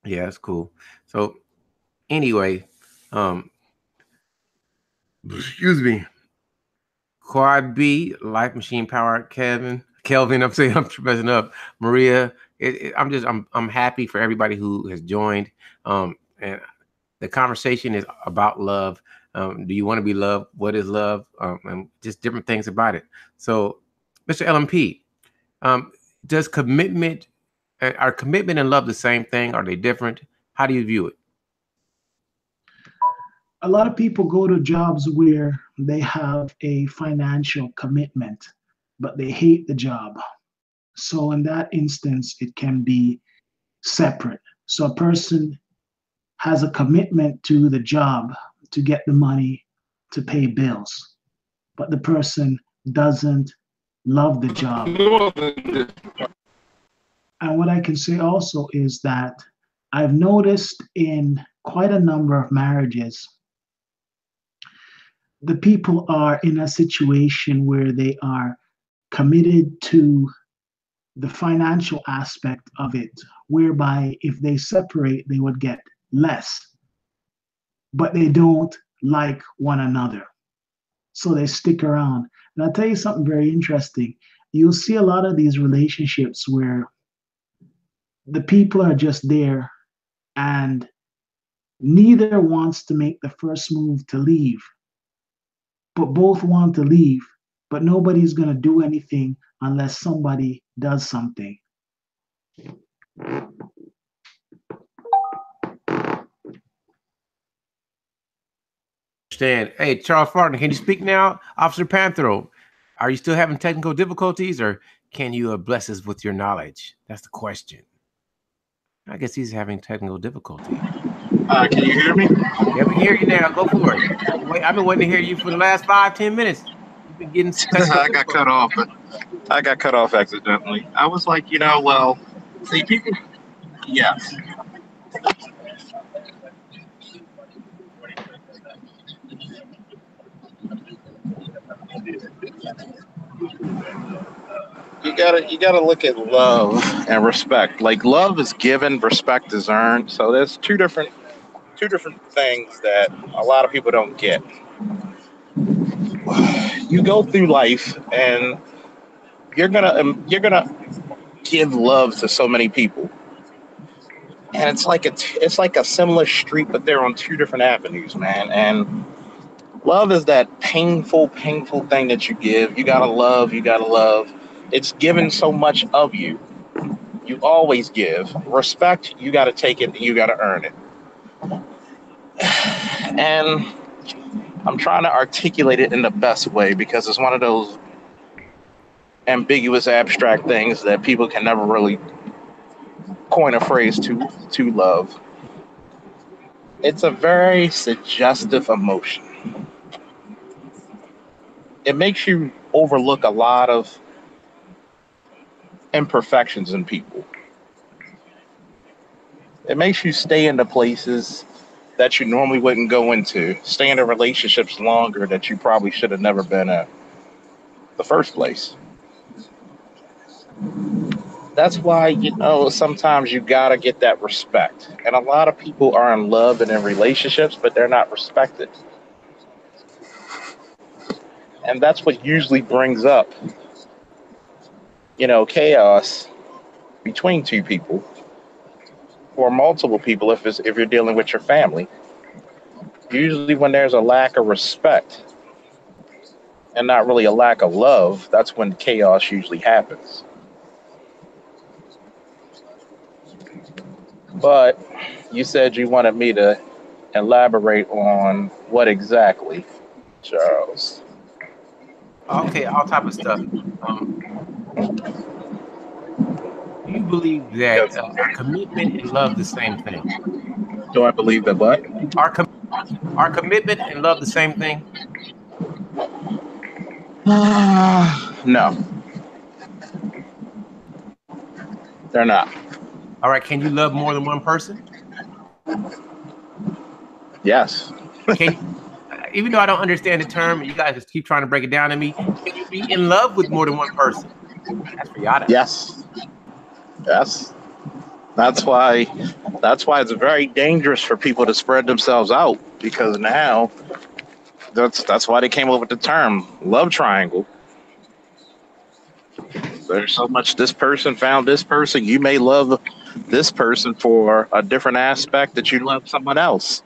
Yeah, that's cool. So anyway, excuse me. Quad B, Life Machine Power, Kelvin. I'm saying I'm messing up. Maria. I'm happy for everybody who has joined. And the conversation is about love. Do you want to be loved? What is love? And just different things about it. So, Mr. LMP, does commitment, are commitment and love the same thing? Are they different? How do you view it? A lot of people go to jobs where they have a financial commitment, but they hate the job. So in that instance, it can be separate. So a person has a commitment to the job to get the money to pay bills, but the person doesn't love the job. And what I can say also is that I've noticed in quite a number of marriages, the people are in a situation where they are committed to the financial aspect of it, whereby if they separate, they would get less, but they don't like one another. So they stick around. And I'll tell you something very interesting. You'll see a lot of these relationships where the people are just there and neither wants to make the first move to leave, but both want to leave, but nobody's going to do anything unless somebody does something. Understand. Hey, Charles Farton, can you speak now? Officer Panthro, are you still having technical difficulties, or can you bless us with your knowledge? That's the question. I guess he's having technical difficulty. Can you hear me? Yeah, we can hear you now. Go for it. Wait, I've been waiting to hear you for the last 5-10 minutes. You've been getting I got cut off, but I got cut off accidentally. I was like, well, see, people, yes. You gotta look at love and respect. Like, love is given, respect is earned. So there's two different things that a lot of people don't get. You go through life and you're gonna give love to so many people, and it's like a similar street, but they're on two different avenues, man. And love is that painful thing that you give. You gotta love. It's given so much of you. You always give. Respect, you gotta take it. You gotta earn it. And I'm trying to articulate it in the best way because it's one of those ambiguous, abstract things that people can never really coin a phrase to love. It's a very suggestive emotion. It makes you overlook a lot of imperfections in people. It makes you stay in the places that you normally wouldn't go into, stay in the relationships longer that you probably should have never been in the first place. That's why, sometimes you gotta get that respect. And a lot of people are in love and in relationships, but they're not respected. And that's what usually brings up, chaos between two people or multiple people if you're dealing with your family. Usually when there's a lack of respect and not really a lack of love, that's when chaos usually happens. But you said you wanted me to elaborate on what exactly, Charles? Okay, all type of stuff. Do you believe that commitment and love the same thing? Do I believe that what? Are commitment and love the same thing? No. They're not. All right, can you love more than one person? Yes. Even though I don't understand the term, you guys just keep trying to break it down to me. Can you be in love with more than one person? That's Rihanna. Yes. That's why it's very dangerous for people to spread themselves out, because now that's why they came up with the term love triangle. There's so much this person found this person. You may love this person for a different aspect that you love someone else.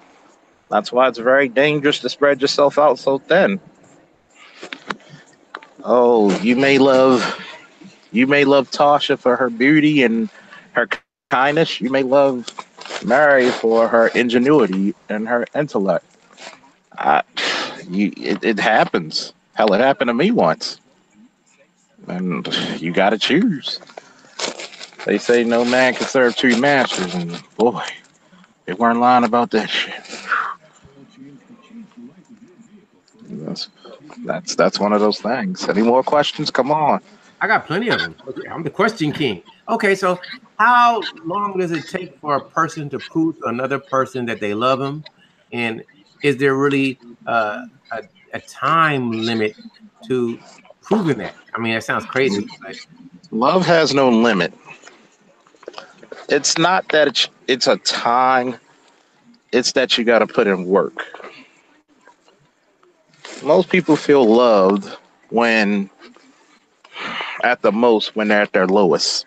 That's why it's very dangerous to spread yourself out so thin. Oh, you may love Tasha for her beauty and her kindness. You may love Mary for her ingenuity and her intellect. It happens. Hell, it happened to me once. And you got to choose. They say no man can serve two masters, and boy, they weren't lying about that shit. That's one of those things. Any more questions? Come on. I got plenty of them. I'm the question king. Okay, so how long does it take for a person to prove to another person that they love them? And is there really a time limit to proving that? I mean, that sounds crazy, but Love has no limit. It's not that it's a time, it's that you got to put in work. Most people feel loved when, at the most, when they're at their lowest.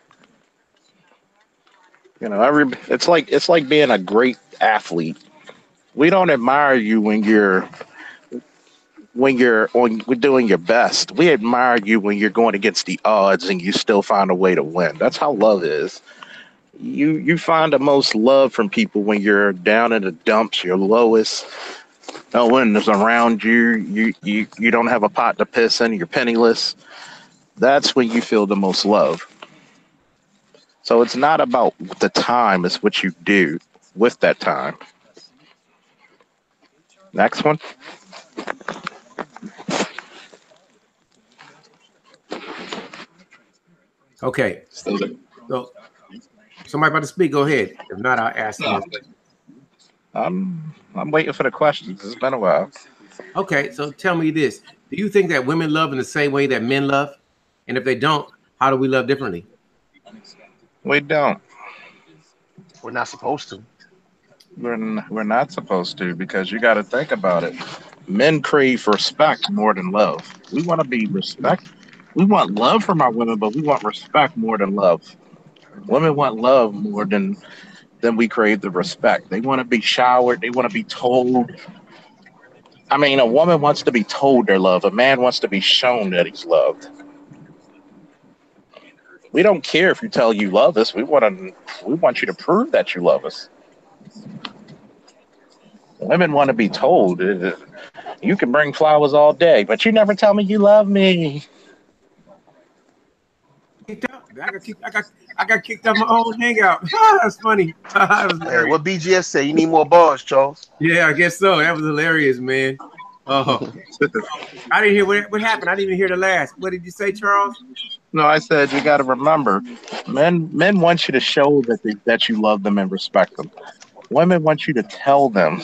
You know, it's like being a great athlete. We don't admire you when you're doing your best. We admire you when you're going against the odds and you still find a way to win. That's how love is. You find the most love from people when you're down in the dumps, your lowest. No one is around you. You don't have a pot to piss in. You're penniless. That's when you feel the most love. So it's not about the time; it's what you do with that time. Next one. okay. So somebody about to speak. Go ahead. If not, I'll ask more questions. I'm waiting for the questions. It's been a while. Okay, so tell me this: do you think that women love in the same way that men love? And if they don't, how do we love differently? We don't. We're not supposed to. We're not supposed to, because you got to think about it. Men crave respect more than love. We want to be respect. We want love from our women, but we want respect more than love. Women want love more than we crave the respect. They want to be showered. They want to be told. I mean, a woman wants to be told they're loved. A man wants to be shown that he's loved. We don't care if you tell you love us. We want you to prove that you love us. Women want to be told. You can bring flowers all day, but you never tell me you love me. I got kicked out my own hangout. That's funny. That was Hey, what BGS say? You need more bars, Charles. Yeah, I guess so. That was hilarious, man. Oh, I didn't hear what happened. I didn't even hear the last. What did you say, Charles? No, I said you got to remember, men want you to show that you love them and respect them. Women want you to tell them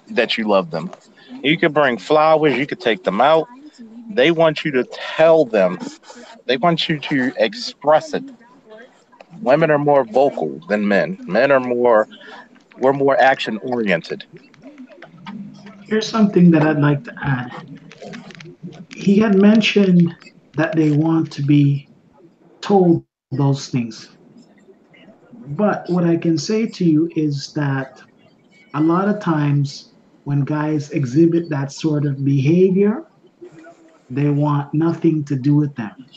that you love them. You could bring flowers. You could take them out. They want you to tell them. They want you to express it. Women are more vocal than men. We're more action oriented. Here's something that I'd like to add. He had mentioned that they want to be told those things. But what I can say to you is that a lot of times when guys exhibit that sort of behavior, they want nothing to do with them.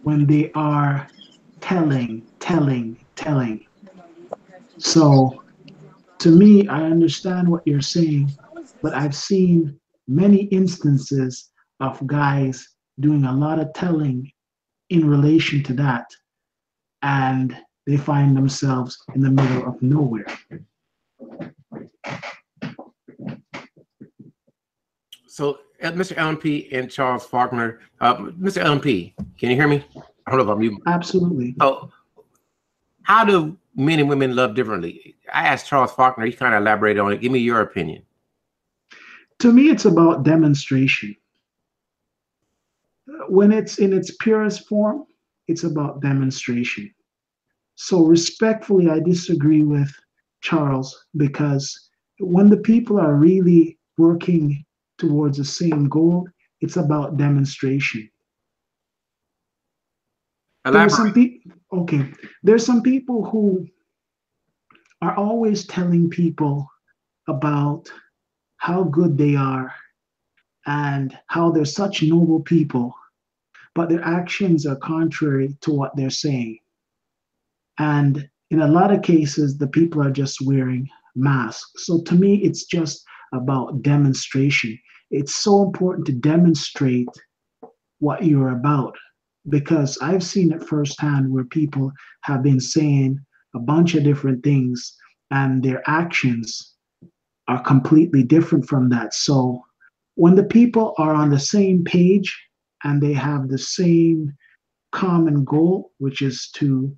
When they are telling. So to me, I understand what you're saying, but I've seen many instances of guys doing a lot of telling in relation to that, and they find themselves in the middle of nowhere. So, Mr. LMP and Charles Faulkner, Mr. LMP, can you hear me? I don't know if I'm you. Absolutely. So, how do men and women love differently? I asked Charles Faulkner, he kind of elaborated on it. Give me your opinion. To me, it's about demonstration. When it's in its purest form, it's about demonstration. So respectfully, I disagree with Charles, because when the people are really working towards the same goal, it's about demonstration. There's some people who are always telling people about how good they are and how they're such noble people, but their actions are contrary to what they're saying. And in a lot of cases, the people are just wearing masks. So to me, it's just about demonstration. It's so important to demonstrate what you're about, because I've seen it firsthand where people have been saying a bunch of different things and their actions are completely different from that. So when the people are on the same page and they have the same common goal, which is to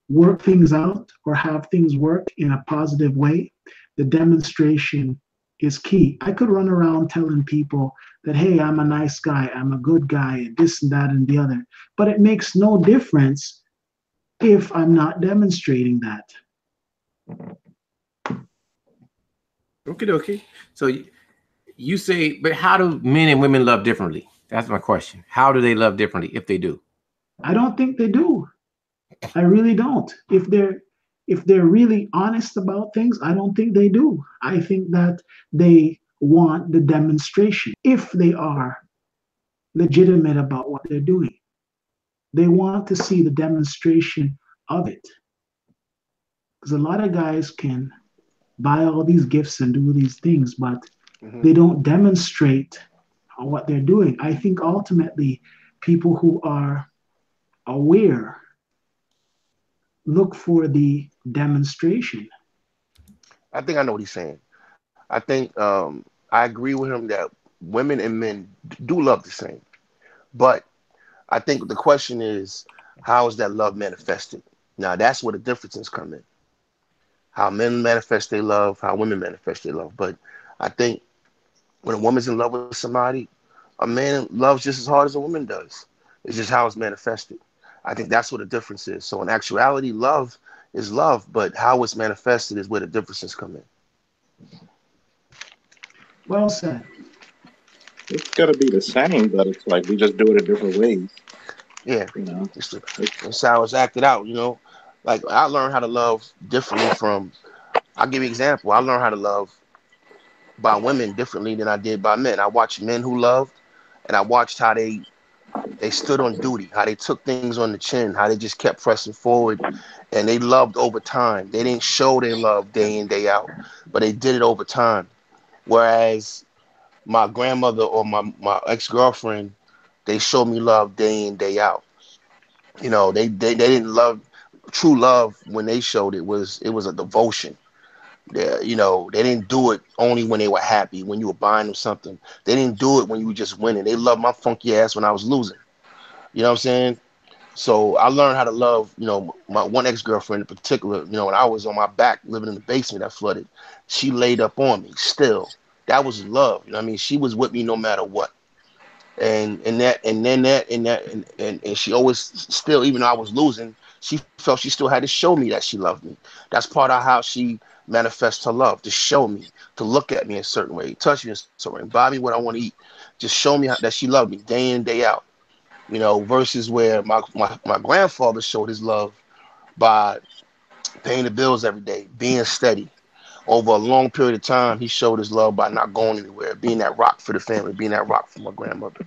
work things out or have things work in a positive way, the demonstration is key. I could run around telling people that, hey, I'm a nice guy, I'm a good guy, this and that and the other, but it makes no difference if I'm not demonstrating that. Okay. So you say, but how do men and women love differently? That's my question. How do they love differently if they do? I don't think they do. I really don't. If they're really honest about things, I don't think they do. I think that they want the demonstration. If they are legitimate about what they're doing, they want to see the demonstration of it. Because a lot of guys can buy all these gifts and do these things, but they don't demonstrate what they're doing. I think ultimately people who are aware look for the demonstration. I think I know what he's saying. I think I agree with him that women and men do love the same. But I think the question is, how is that love manifested? Now, that's where the differences come in. How men manifest their love, how women manifest their love. But I think when a woman's in love with somebody, a man loves just as hard as a woman does. It's just how it's manifested. I think that's what the difference is. So in actuality, love is love, but how it's manifested is where the differences come in. Well said. It's got to be the same, but it's like we just do it in different ways. Yeah, you know, it's how it's acted out. You know, like I learned how to love differently from. I'll give you an example. I learned how to love by women differently than I did by men. I watched men who loved, and I watched how they stood on duty, how they took things on the chin, how they just kept pressing forward, and they loved over time. They didn't show their love day in, day out, but they did it over time. Whereas my grandmother or my ex-girlfriend, they showed me love day in, day out. You know, they didn't love, true love when they showed it was a devotion. You know, they didn't do it only when they were happy, when you were buying them something. They didn't do it when you were just winning. They loved my funky ass when I was losing. You know what I'm saying? So I learned how to love, you know, my one ex-girlfriend in particular. You know, when I was on my back living in the basement that flooded, she laid up on me still. That was love. You know what I mean? She was with me no matter what. And she always still, even though I was losing, she felt she still had to show me that she loved me. That's part of how she manifests her love, to show me, to look at me a certain way, touch me a certain way, buy me what I want to eat, just show me that she loved me day in, day out. You know, versus where my grandfather showed his love by paying the bills every day, being steady. Over a long period of time, he showed his love by not going anywhere, being that rock for the family, being that rock for my grandmother.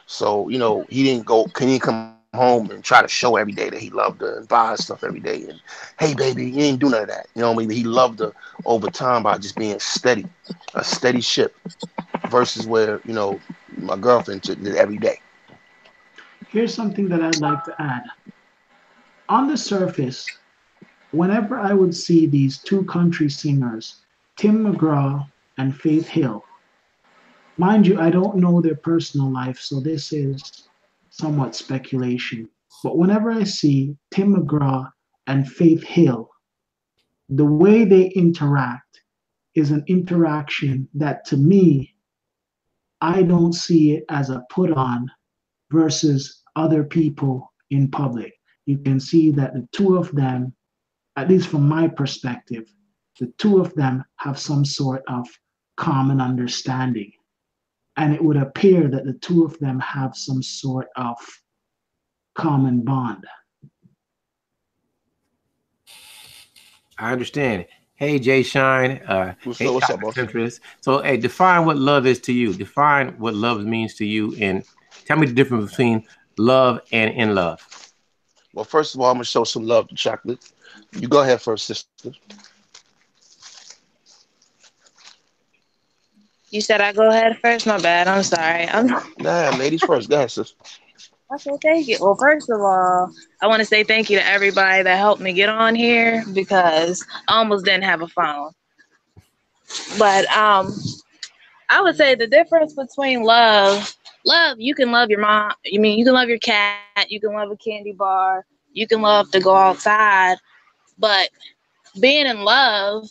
So, you know, he didn't come home and try to show every day that he loved her and buy her stuff every day. And, hey, baby, he ain't do none of that. You know what I mean? He loved her over time by just being steady, a steady ship, versus where, you know, my girlfriend did it every day. Here's something that I'd like to add. On the surface, whenever I would see these two country singers, Tim McGraw and Faith Hill, mind you, I don't know their personal life, so this is somewhat speculation. But whenever I see Tim McGraw and Faith Hill, the way they interact is an interaction that, to me, I don't see it as a put on versus other people in public. You can see that the two of them, at least from my perspective, the two of them have some sort of common understanding. And it would appear that the two of them have some sort of common bond. I understand. Hey, Jay Shine. What's up, boss? So, hey, define what love is to you. Define what love means to you, and tell me the difference between love and in love. Well, first of all, I'm going to show some love to Chocolate. You go ahead first, sister. You said I go ahead first? My bad. I'm sorry. Nah, ladies first. Go ahead, sis. Okay, thank you. Well, first of all, I want to say thank you to everybody that helped me get on here because I almost didn't have a phone. But I would say the difference between love love, you can love your mom. You can love your cat. You can love a candy bar. You can love to go outside. But being in love,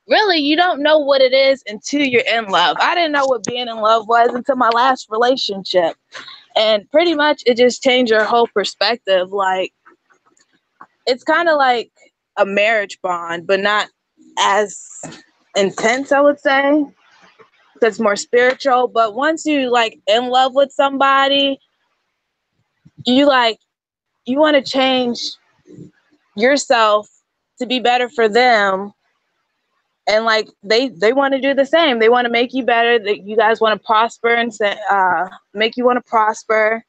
really, you don't know what it is until you're in love. I didn't know what being in love was until my last relationship. And pretty much it just changed your whole perspective. Like, it's kind of like a marriage bond, but not as intense, I would say. It's more spiritual. But once you like in love with somebody, you want to change yourself to be better for them. And like they want to do the same. They want to make you better. That you guys want to prosper and make you want to prosper.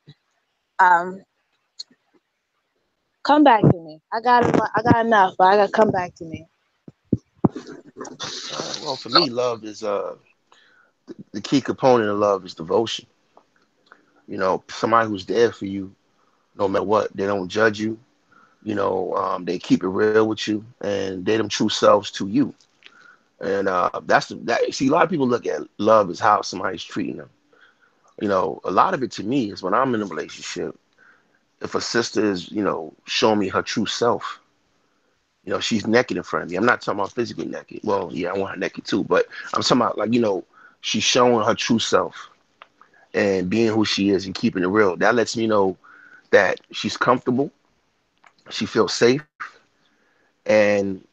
Come back to me. I got enough, but I got to come back to me. Well, for me, love is the key component of love is devotion. You know, somebody who's there for you, no matter what. They don't judge you. You know, they keep it real with you, and they them true selves to you. And see, a lot of people look at love as how somebody's treating them. You know, a lot of it to me is when I'm in a relationship, if a sister is, you know, showing me her true self, you know, she's naked in front of me. I'm not talking about physically naked. Well, yeah, I want her naked too, but I'm talking about, like, you know, she's showing her true self and being who she is and keeping it real. That lets me know that she's comfortable, she feels safe, and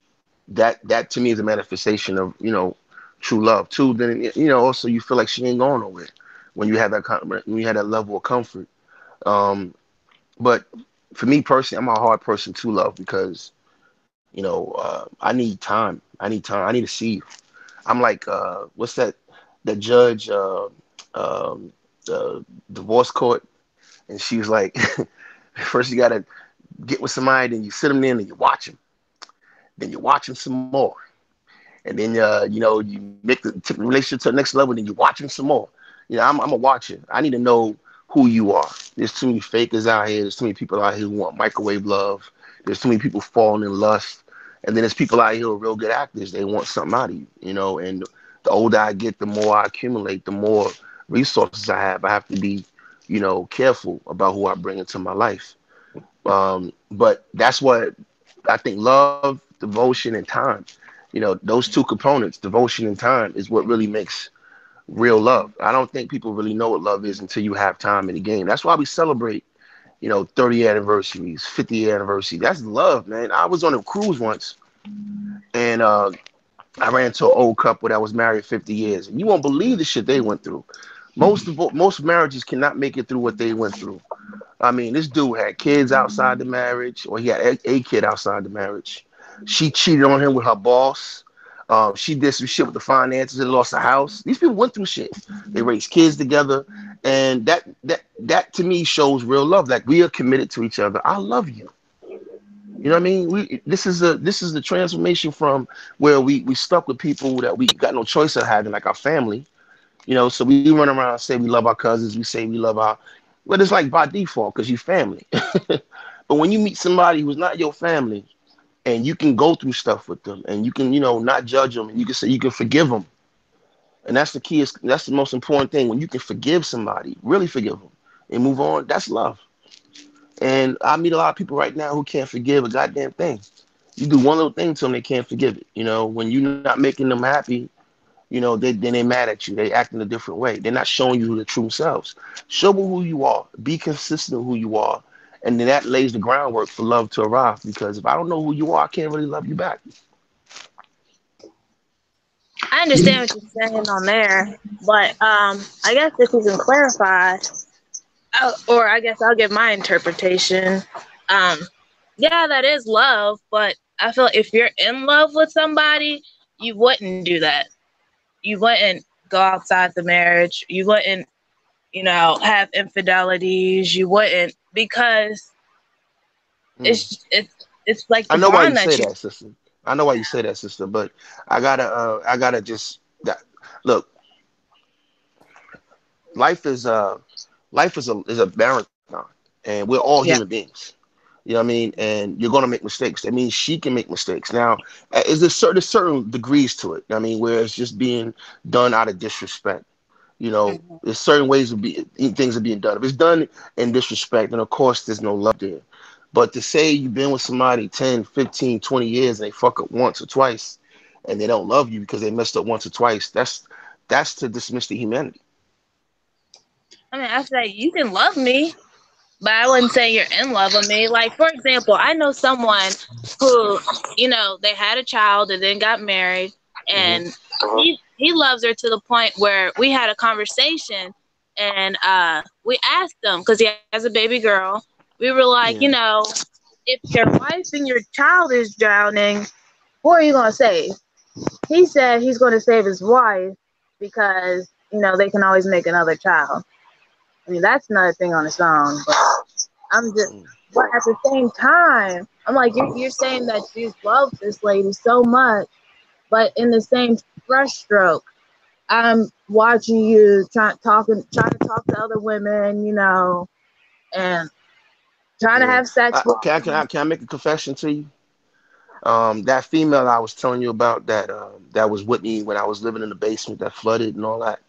that to me is a manifestation of, you know, true love too. Then, you know, also you feel like she ain't going nowhere when you have that level of comfort. But for me personally, I'm a hard person to love because, you know, I need time. I need to see you. I'm like, what's that judge, the divorce court, and she was like, first you gotta get with somebody, then you sit them in and you watch them, then you watch them some more, and then you know, you take the relationship to the next level, then you watch them some more. You know, I'm a watcher. I need to know who you are. There's too many fakers out here. There's too many people out here who want microwave love. There's too many people falling in lust. And then there's people out here who are real good actors. They want something out of you, you know. And the older I get, the more I accumulate, the more resources I have. I have to be, you know, careful about who I bring into my life. But that's what I think: love, devotion, and time. You know, those two components, devotion and time, is what really makes real love. I don't think people really know what love is until you have time in the game. That's why we celebrate, you know, 30 anniversaries, 50 anniversary. That's love, man. I was on a cruise once, and I ran into an old couple that was married 50 years. And you won't believe the shit they went through. Most marriages cannot make it through what they went through. I mean, this dude had kids outside the marriage, or he had a kid outside the marriage. She cheated on him with her boss. She did some shit with the finances and lost a house. These people went through shit. They raised kids together, and that to me shows real love. Like, we are committed to each other. I love you. You know what I mean? This is the transformation from where we stuck with people that we got no choice of having, like our family. You know, so we run around and say we love our cousins. We say we love but it's like by default because you family. But when you meet somebody who's not your family, and you can go through stuff with them, and you can, you know, not judge them, and you can say you can forgive them, and that's the key. That's the most important thing. When you can forgive somebody, really forgive them, and move on, that's love. And I meet a lot of people right now who can't forgive a goddamn thing. You do one little thing to them, they can't forgive it. You know, when you're not making them happy, you know, then they mad at you. They act in a different way. They're not showing you the true selves. Show them who you are. Be consistent with who you are. And then that lays the groundwork for love to arrive. Because if I don't know who you are, I can't really love you back. I understand what you're saying on there, but I guess if you can clarify, or I guess I'll give my interpretation. Yeah, that is love, but I feel if you're in love with somebody, you wouldn't do that. You wouldn't go outside the marriage. You wouldn't, you know, have infidelities. You wouldn't, because it's like the I know why you bond say that, sister. I know why you say that, sister. But I gotta just look. Life is a marathon, and we're all human beings. You know what I mean? And you're gonna make mistakes. That means she can make mistakes. Now, is there certain degrees to it? I mean, where it's just being done out of disrespect. You know, there's certain ways of things are being done. If it's done in disrespect, then of course there's no love there. But to say you've been with somebody 10, 15, 20 years and they fuck up once or twice and they don't love you because they messed up once or twice, that's to dismiss the humanity. I mean, I say you can love me, but I wouldn't say you're in love with me. Like, for example, I know someone who, they had a child and then got married, and he loves her to the point where we had a conversation, and we asked him, because he has a baby girl. We were like, if your wife and your child is drowning, who are you going to save? He said he's going to save his wife because, they can always make another child. I mean, that's another thing on its own, but but at the same time, I'm like, you're saying that you love this lady so much, but in the same brushstroke, I'm watching you trying to talk to other women, and trying to have sex with can I make a confession to you? That female I was telling you about that was with me when I was living in the basement that flooded and all that.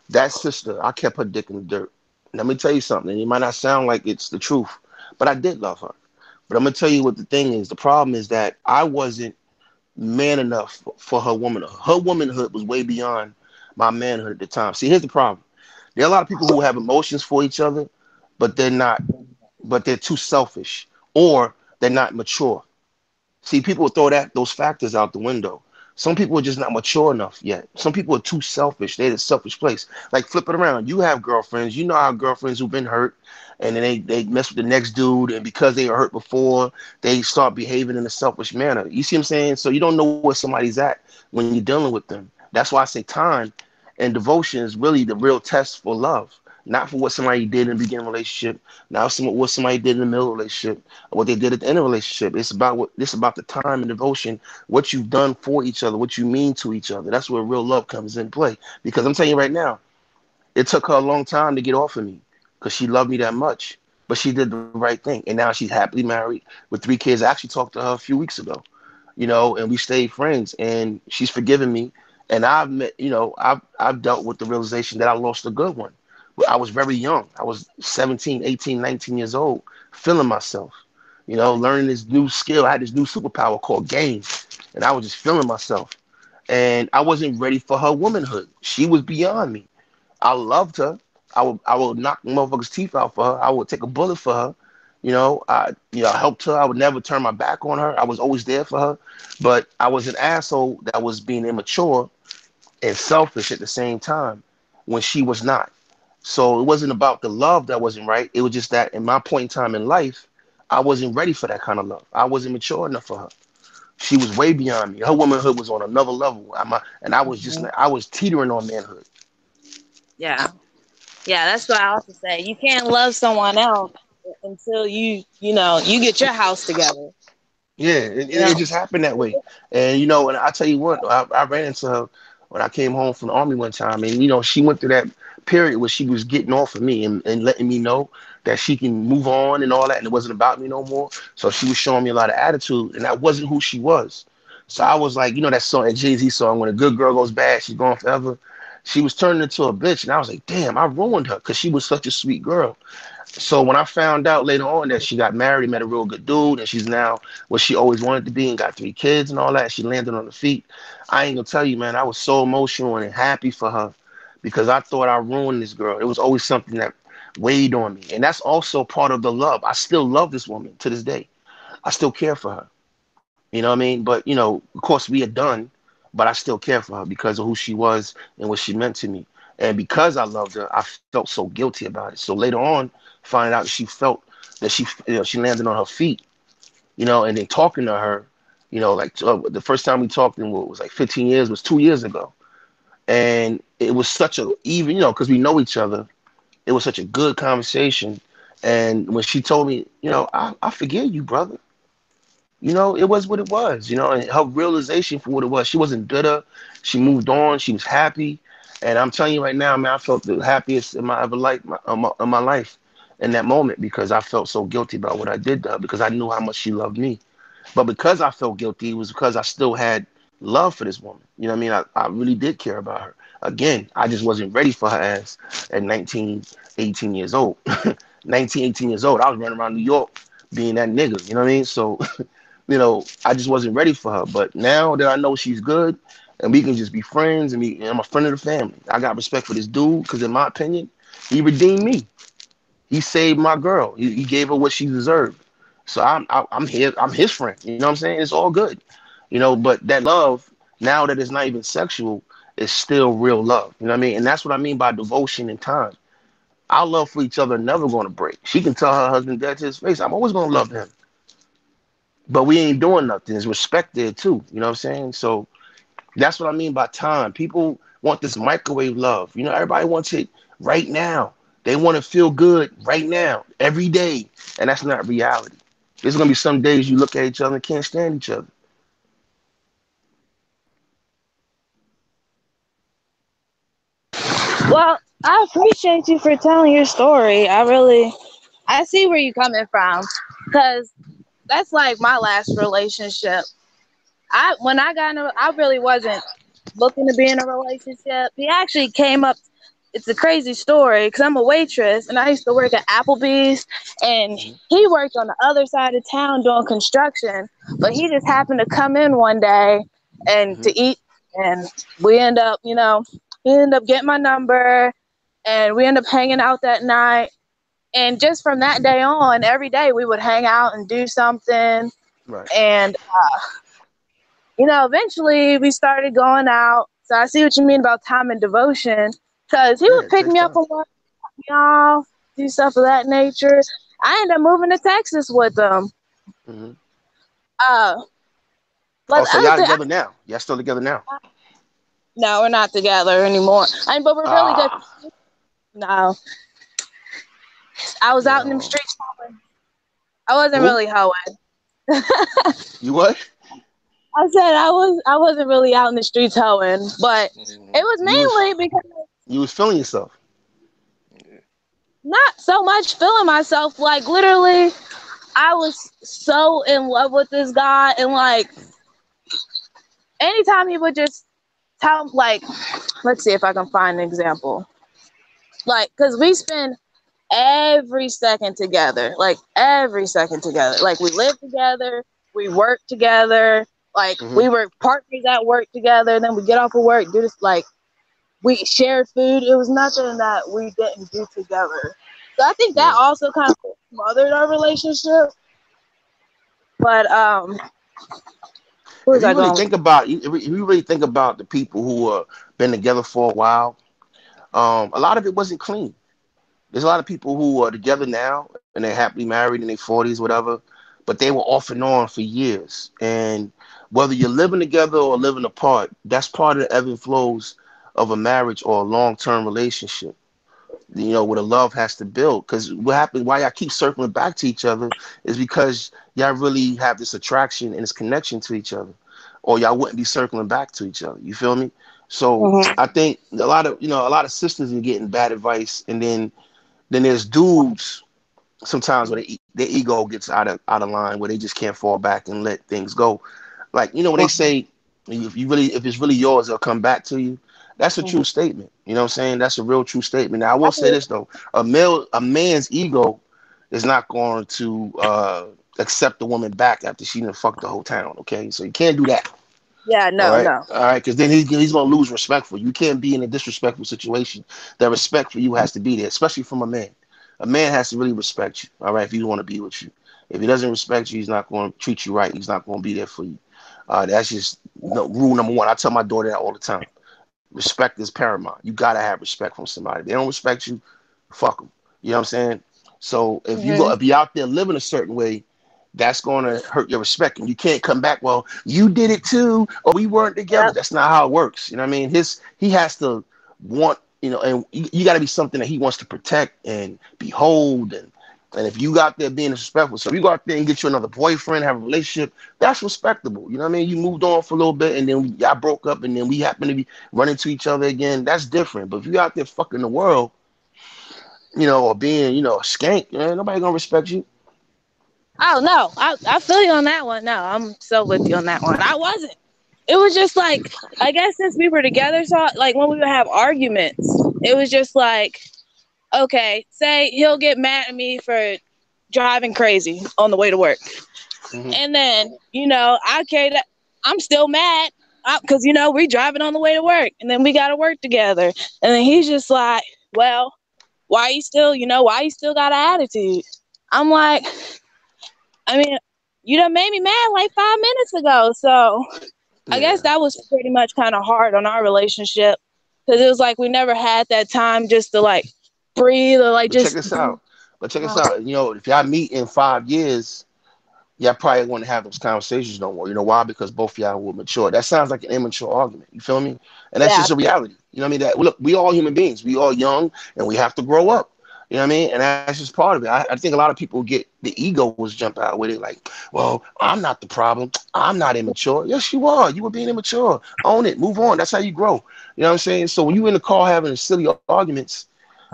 That sister, I kept her dick in the dirt. Let me tell you something. And it might not sound like it's the truth, but I did love her. But I'm gonna tell you what the thing is. The problem is that I wasn't man enough for her womanhood. Her womanhood was way beyond my manhood at the time. See, here's the problem. There are a lot of people who have emotions for each other, but they're too selfish or they're not mature. See, people throw those factors out the window. Some people are just not mature enough yet. Some people are too selfish. They're in a selfish place. Like, flip it around. You have girlfriends. You know how girlfriends who've been hurt, and then they mess with the next dude, and because they were hurt before, they start behaving in a selfish manner. You see what I'm saying? So you don't know where somebody's at when you're dealing with them. That's why I say time and devotion is really the real test for love. Not for what somebody did in the beginning of the relationship, not what somebody did in the middle of the relationship, or what they did at the end of the relationship. It's about the time and devotion, what you've done for each other, what you mean to each other. That's where real love comes in play. Because I'm telling you right now, it took her a long time to get off of me because she loved me that much. But she did the right thing. And now she's happily married with 3 kids. I actually talked to her a few weeks ago, and we stayed friends, and she's forgiven me. And I've dealt with the realization that I lost a good one. I was very young. I was 17, 18, 19 years old, feeling myself, learning this new skill. I had this new superpower called game, and I was just feeling myself. And I wasn't ready for her womanhood. She was beyond me. I loved her. I would knock motherfuckers' teeth out for her. I would take a bullet for her. I helped her. I would never turn my back on her. I was always there for her. But I was an asshole that was being immature and selfish at the same time when she was not. So it wasn't about the love that wasn't right. It was just that in my point in time in life, I wasn't ready for that kind of love. I wasn't mature enough for her. She was way beyond me. Her womanhood was on another level. I was teetering on manhood. Yeah. Yeah, that's what I also say. You can't love someone else until you get your house together. Yeah, it just happened that way. And and I tell you what, I ran into her when I came home from the army one time, and she went through that period where she was getting off of me and letting me know that she can move on and all that, and it wasn't about me no more. So she was showing me a lot of attitude, and that wasn't who she was. So I was like, that song, that Jay-Z song, when a good girl goes bad, she's gone forever. She was turning into a bitch, and I was like, damn, I ruined her because she was such a sweet girl. So when I found out later on that she got married, met a real good dude, and she's now what she always wanted to be and got 3 kids and all that, she landed on her feet. I ain't gonna tell you, man, I was so emotional and happy for her because I thought I ruined this girl. It was always something that weighed on me. And that's also part of the love. I still love this woman to this day. I still care for her. You know what I mean? But, of course we are done, but I still care for her because of who she was and what she meant to me. And because I loved her, I felt so guilty about it. So later on, finding out she felt that she landed on her feet, and then talking to her, the first time we talked in what was like 15 years was 2 years ago. And it was such because we know each other, it was such a good conversation. And when she told me, I forgive you, brother. It was what it was, and her realization for what it was, she wasn't bitter. She moved on. She was happy. And I'm telling you right now, man, I felt the happiest in my life in that moment because I felt so guilty about what I did to her because I knew how much she loved me. But because I felt guilty, it was because I still had love for this woman. You know what I mean? I really did care about her. Again, I just wasn't ready for her ass at 19, 18 years old. 19, 18 years old, I was running around New York being that nigga. You know what I mean? So, I just wasn't ready for her. But now that I know she's good and we can just be friends and I'm a friend of the family, I got respect for this dude because, in my opinion, he redeemed me. He saved my girl. He gave her what she deserved. So I'm here. I'm his friend. You know what I'm saying? It's all good. But that love, now that it's not even sexual, is still real love. You know what I mean? And that's what I mean by devotion and time. Our love for each other never going to break. She can tell her husband that to his face. I'm always going to love him. But we ain't doing nothing. There's respect there too. You know what I'm saying? So that's what I mean by time. People want this microwave love. Everybody wants it right now. They want to feel good right now, every day. And that's not reality. There's going to be some days you look at each other and can't stand each other. Well, I appreciate you for telling your story. I see where you're coming from, because that's like my last relationship. I really wasn't looking to be in a relationship. He actually came up. It's a crazy story because I'm a waitress and I used to work at Applebee's, and he worked on the other side of town doing construction, but he just happened to come in one day and to eat, and he ended up getting my number, and we ended up hanging out that night. And just from that day on, every day we would hang out and do something. Right. And, eventually we started going out. So I see what you mean about time and devotion, because he would pick me up and drop me off, do stuff of that nature. I ended up moving to Texas with him. Mm-hmm. But so y'all together now? Y'all still together now? No, we're not together anymore. But we're really good. No. I was out in them streets hoeing. I wasn't really hoeing. You what? I said I wasn't really out in the streets hoeing, but it was mainly because you was feeling yourself. Not so much feeling myself, like literally I was so in love with this guy, and like anytime he would just tell, like, let's see if I can find an example, like, because we spend every second together, like we live together, we work together, like we were partners at work together, then we get off of work, do this, like we shared food. It was nothing that we didn't do together. So I think that also kind of smothered our relationship. But if you really think about the people who been together for a while, a lot of it wasn't clean. There's a lot of people who are together now and they're happily married in their 40s, whatever, but they were off and on for years. And whether you're living together or living apart, that's part of the ebb and flows of a marriage or a long-term relationship, where the love has to build. Because what happens, why y'all keep circling back to each other, is because y'all really have this attraction and this connection to each other, or y'all wouldn't be circling back to each other. You feel me? So I think a lot of sisters are getting bad advice, and then there's dudes sometimes where their ego gets out of line, where they just can't fall back and let things go. Like, when they say, if it's really yours, it'll come back to you. That's a true statement. You know what I'm saying? That's a real true statement. Now, I will say this though: a man's ego is not going to accept the woman back after she done fucked the whole town. Okay, so you can't do that. Yeah, no. All right, because then he's gonna lose respect for you. You can't be in a disrespectful situation. That respect for you has to be there, especially from a man. A man has to really respect you. All right, if he want to be with you. If he doesn't respect you, he's not going to treat you right. He's not going to be there for you. That's just rule number one. I tell my daughter that all the time. Respect is paramount. You gotta have respect from somebody. If they don't respect you, fuck them. You know what I'm saying? So if you're out there living a certain way, that's going to hurt your respect, and you can't come back. Well, you did it too, or we weren't together. Yep. That's not how it works. You know what I mean? He has to want, and you got to be something that he wants to protect and behold, and if you got there being disrespectful, so if you go out there and get you another boyfriend, have a relationship, that's respectable. You know what I mean? You moved on for a little bit, and then y'all broke up, and then we happen to be running to each other again. That's different. But if you out there fucking the world, or being, a skank, nobody gonna respect you. Oh no, I feel you on that one. No, I'm so with you on that one. I wasn't. it was just like, I guess since we were together, so like when we would have arguments, it was just like, okay, say he'll get mad at me for driving crazy on the way to work. And then, you know, I'm still mad because, you know, we driving on the way to work and then we got to work together. And then he's just like, well, why you still got an attitude? I'm like, I mean, you done made me mad like 5 minutes ago. So I guess that was pretty much kind of hard on our relationship because it was like we never had that time just to like breathe or like just. Check this out. But check this out. You know, if y'all meet in 5 years, y'all probably wouldn't have those conversations no more. You know why? Because both of y'all will mature. That sounds like an immature argument. You feel me? And that's just a reality. You know what I mean? That look, we all human beings. We all young and we have to grow up. You know what I mean? And that's just part of it. I think a lot of people get the ego was jump out with it. Like, well, I'm not the problem. I'm not immature. Yes, you are. You were being immature. Own it. Move on. That's how you grow. You know what I'm saying? So when you in the car having silly arguments,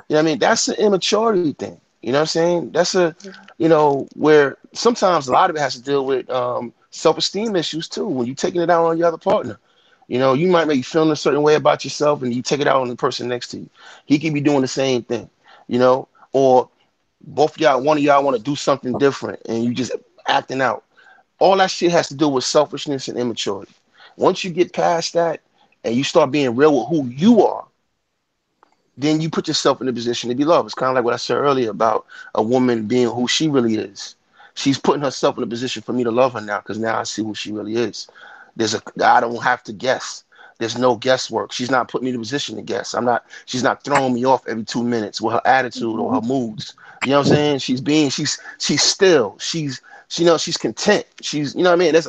you know what I mean? That's an immaturity thing. You know what I'm saying? That's you know, where sometimes a lot of it has to deal with self-esteem issues too. When you're taking it out on your other partner, you know, you might be feeling a certain way about yourself and you take it out on the person next to you. He could be doing the same thing, you know, or both of y'all, one of y'all want to do something different and you just acting out. All that shit has to do with selfishness and immaturity. Once you get past that and you start being real with who you are, then you put yourself in a position to be loved. It's kind of like what I said earlier about a woman being who she really is. She's putting herself in a position for me to love her now because now I see who she really is. I don't have to guess. There's no guesswork. She's not putting me in a position to guess. She's not throwing me off every 2 minutes with her attitude or her moods. You know what I'm saying? She's still. She's content. She's, you know what I mean? There's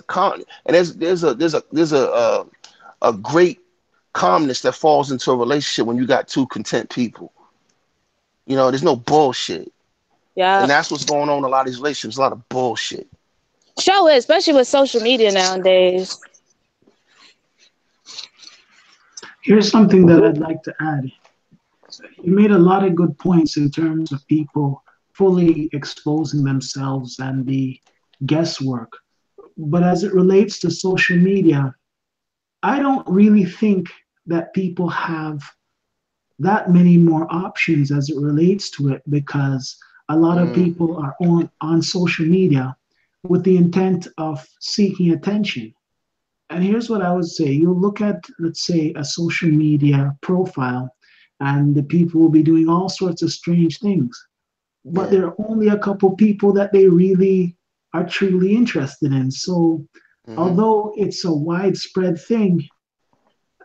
a great calmness that falls into a relationship when you got two content people. You know, there's no bullshit. Yeah. And that's what's going on in a lot of these relationships, a lot of bullshit. Show it, especially with social media nowadays. Here's something that I'd like to add. You made a lot of good points in terms of people fully exposing themselves and the guesswork. But as it relates to social media, I don't really think that people have that many more options as it relates to it, because a lot of people are on social media with the intent of seeking attention. And here's what I would say. You look at, let's say, a social media profile, and the people will be doing all sorts of strange things. But there are only a couple people that they really are truly interested in. So although it's a widespread thing,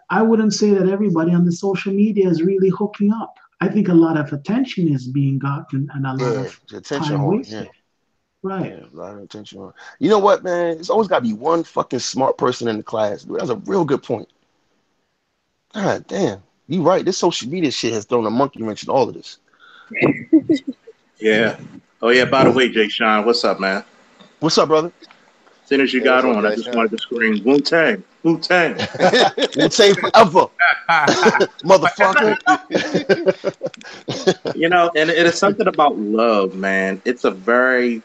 I wouldn't say that everybody on the social media is really hooking up. I think a lot of attention is being gotten and a lot of time wasted. Right. Yeah, a lot of attention. You know what, man? It's always got to be one fucking smart person in the class. Dude, that's a real good point. God damn. You right. This social media shit has thrown a monkey wrench in all of this. Yeah. Oh, yeah. By the way, Jay Sean, what's up, man? What's up, brother? As soon as you got on, I just wanted to scream, Wu-Tang, Wu-Tang. Wu-Tang forever, motherfucker. You know, and it is something about love, man. It's a very...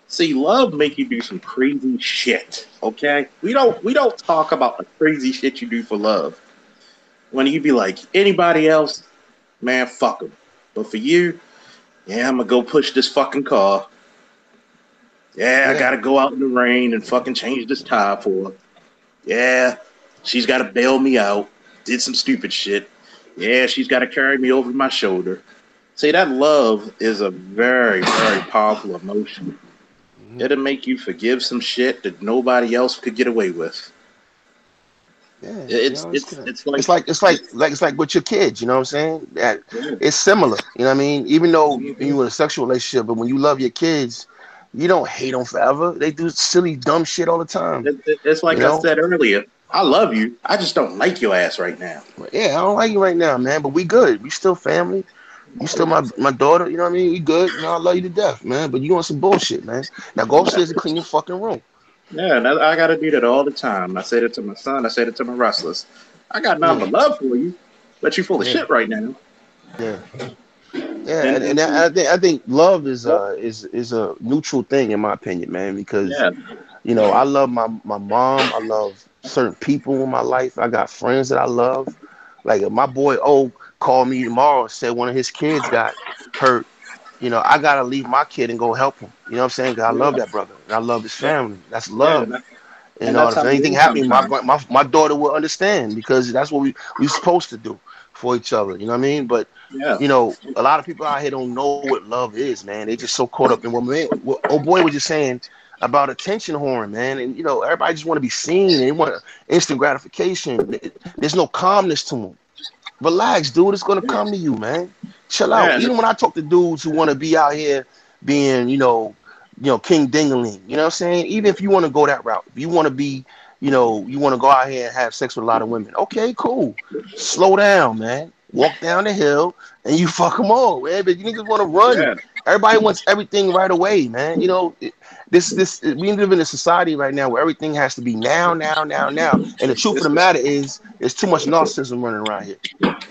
See, love make you do some crazy shit, okay? We don't talk about the crazy shit you do for love. When you be like, anybody else, man, fuck them. But for you, yeah, I'm going to go push this fucking car. Yeah, I got to go out in the rain and fucking change this tire for her. Yeah, she's got to bail me out. Did some stupid shit. Yeah, she's got to carry me over my shoulder. See, that love is a very, very powerful emotion. It'll make you forgive some shit that nobody else could get away with. Yeah, it's like with your kids, you know what I'm saying? That it's similar, you know what I mean? Even though you're in a sexual relationship, but when you love your kids, you don't hate them forever. They do silly, dumb shit all the time. It's like I said earlier. I love you. I just don't like your ass right now. Yeah, I don't like you right now, man. But we good. We still family. You still my daughter. You know what I mean? We good. You know, I love you to death, man. But you doing some bullshit, man. Now go upstairs and clean your fucking room. Yeah, and I got to do that all the time. I say that to my son. I say that to my wrestlers. I got nothing but love for you, but you full of shit right now. Yeah. Yeah, and I think love is a neutral thing in my opinion, man. Because you know, I love my mom. I love certain people in my life. I got friends that I love. Like if my boy O called me tomorrow and said one of his kids got hurt, you know, I gotta leave my kid and go help him. You know what I'm saying? 'Cause I love that brother and I love his family. That's love. You and know, that's if how it anything is happened, sometimes. my daughter will understand because that's what we supposed to do for each other. You know what I mean? But Yeah. you know, a lot of people out here don't know what love is, man. They just so caught up in what oh boy was just saying about attention whoring, man. And you know, everybody just want to be seen and they want instant gratification. There's no calmness to them. Relax, dude. It's gonna come to you, man. Chill out. Yeah, Even when I talk to dudes who want to be out here being, King Dingaling, you know what I'm saying? Even if you want to go that route, if you want to be, you want to go out here and have sex with a lot of women. Okay, cool. Slow down, man. Walk down the hill and you fuck them all, man. But you niggas want to run. yeah. Everybody wants everything right away, man. You know, we live in a society right now where everything has to be now, now, now, now. And the truth of It's the matter is, there's too much narcissism running around here.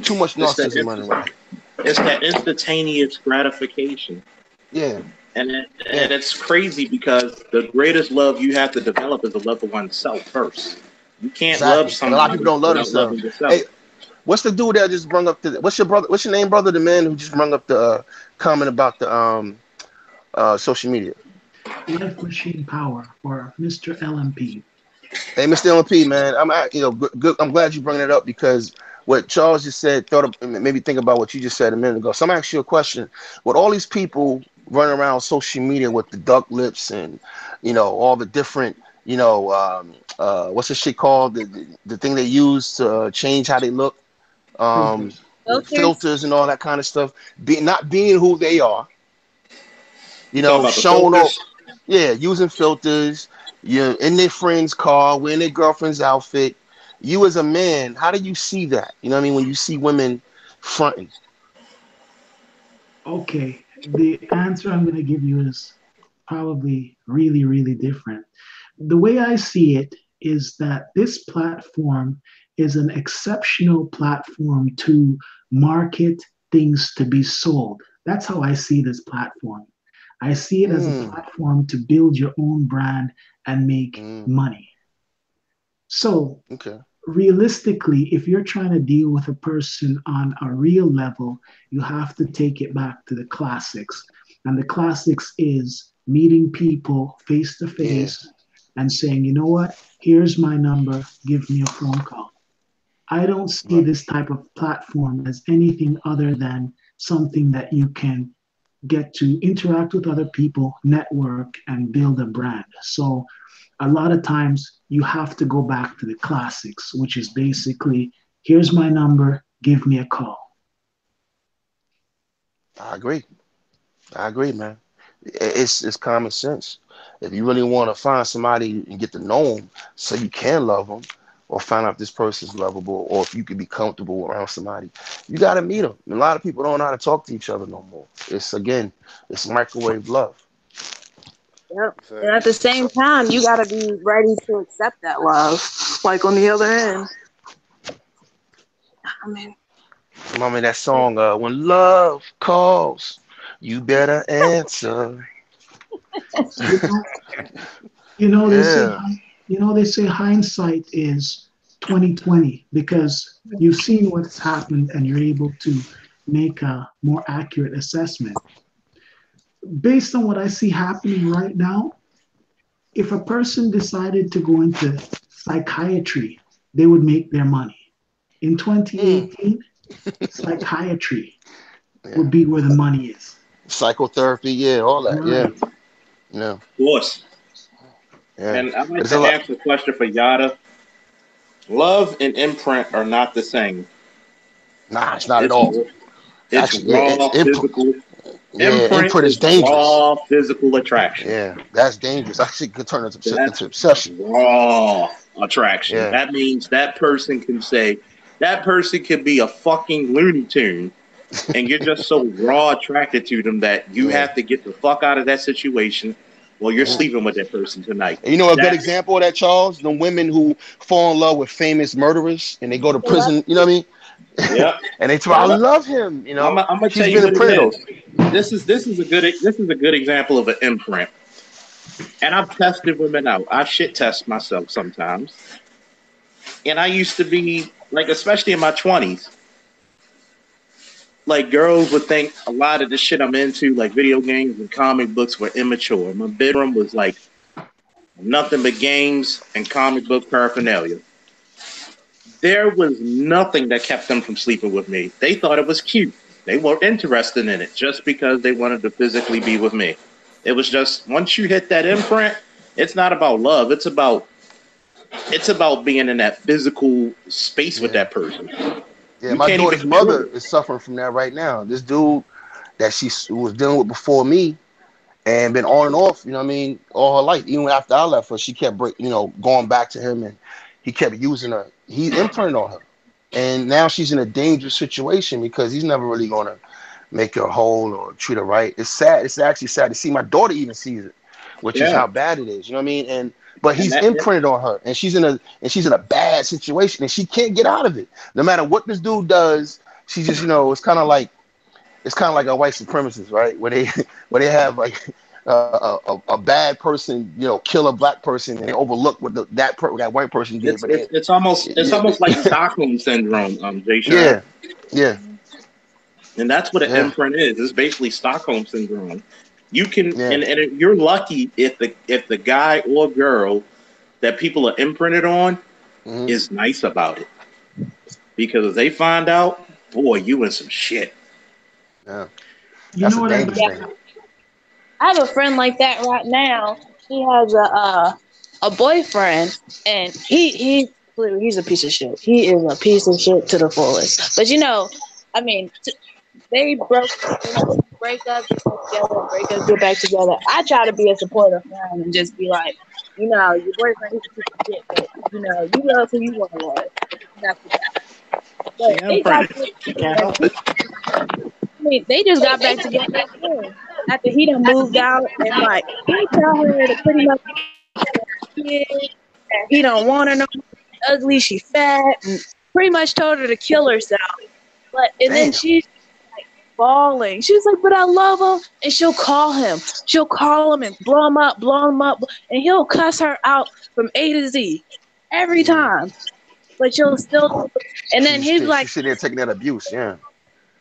Too much it's that narcissism running around here. it's that instantaneous gratification. Yeah. And it's crazy because the greatest love you have to develop is the love for oneself first. You can't love Exactly. And a lot of somebody people don't love without loving themselves. yourself. Hey, what's the dude that just brung up what's your name, brother? The man who just brung up the comment about the social media. Life Machine Power, or Mr. LMP. Hey, Mr. LMP, man, good. I'm glad you brought it up because what Charles just said made me think about what you just said a minute ago. So I'm gonna ask you a question. With all these people running around social media with the duck lips and all the different what's the shit called, the thing they use to change how they look, filters and all that kind of stuff, not being who they are, showing off, using filters, in their friend's car, wearing their girlfriend's outfit. You as a man, how do you see that? You know what I mean? When you see women fronting. Okay, the answer I'm going to give you is probably really, really different. The way I see it is that this platform is an exceptional platform to market things to be sold. That's how I see this platform. I see it as a platform to build your own brand and make money. So, realistically, if you're trying to deal with a person on a real level, you have to take it back to the classics. And the classics is meeting people face to face and saying, you know what, here's my number, give me a phone call. I don't see this type of platform as anything other than something that you can get to interact with other people, network, and build a brand. So a lot of times you have to go back to the classics, which is basically, here's my number, give me a call. I agree, man. It's common sense. If you really want to find somebody and get to know them so you can love them, or find out if this person's lovable, or if you can be comfortable around somebody, you got to meet them. A lot of people don't know how to talk to each other no more. It's microwave love. Yep. And at the same time, you got to be ready to accept that love. Like on the other end. I mean, remember that song, When Love Calls, You Better Answer. They say hindsight is 20/20 because you've seen what's happened and you're able to make a more accurate assessment. Based on what I see happening right now, if a person decided to go into psychiatry, they would make their money. In 2018, psychiatry would be where the money is. Psychotherapy, all that, right. Yeah. Of course. Yeah. And I'd like to ask a question for Yada. Love and imprint are not the same. Nah, it's not at all. It's raw physical. Imprint is dangerous. Raw physical attraction. Yeah, that's dangerous. Actually, could turn into obsession. Raw attraction. Yeah. That means that person can be a fucking Looney Tune, and you're just so raw attracted to them that you have to get the fuck out of that situation. Well, you're sleeping with that person tonight. And you know a good example of that, Charles? The women who fall in love with famous murderers and they go to prison, you know what I mean? Yeah. And they try, I love him, I'm gonna tell you what it is. This is a good example of an imprint. And I've tested women out. I shit test myself sometimes. And I used to be like, especially in my 20s, like girls would think a lot of the shit I'm into, like video games and comic books, were immature. My bedroom was like nothing but games and comic book paraphernalia. There was nothing that kept them from sleeping with me. They thought it was cute. They weren't interested in it just because they wanted to physically be with me. It was just, once you hit that imprint, it's not about love. It's about being in that physical space with that person. Yeah, You my can't daughter's even mother is suffering from that right now. This dude that she was dealing with before me and been on and off, you know what I mean, all her life. Even after I left her, she kept going back to him, and he kept using her. He imprinted on her. And now she's in a dangerous situation because he's never really going to make her whole or treat her right. It's sad. It's actually sad to see. My daughter even sees it, which is how bad it is. You know what I mean? But he's imprinted on her, and she's in a bad situation, and she can't get out of it. No matter what this dude does, she just, it's kind of like a white supremacist, right? Where they have like a bad person, kill a black person, and they overlook what that white person did. It's almost like Stockholm syndrome, Jay Sean. Yeah. And that's what an imprint is. It's basically Stockholm syndrome. You can, and you're lucky if the guy or girl that people are imprinted on is nice about it, because if they find out, boy, you in some shit. Yeah, that's a dangerous thing. I have a friend like that right now. He has a boyfriend, and he's a piece of shit. He is a piece of shit to the fullest. But they break up, get back together. I try to be a supportive friend and just be like, your boyfriend is a piece of shit, but you love who you want to love. But they just got back together after he done moved out, and like he tell her to pretty much and he don't want her no more. Ugly, she fat, and pretty much told her to kill herself. Then she's like bawling. She's like, "But I love him," and she'll call him. She'll call him and blow him up, and he'll cuss her out from A to Z every time. But she'll still, and then he's like, she's sitting there taking that abuse, yeah.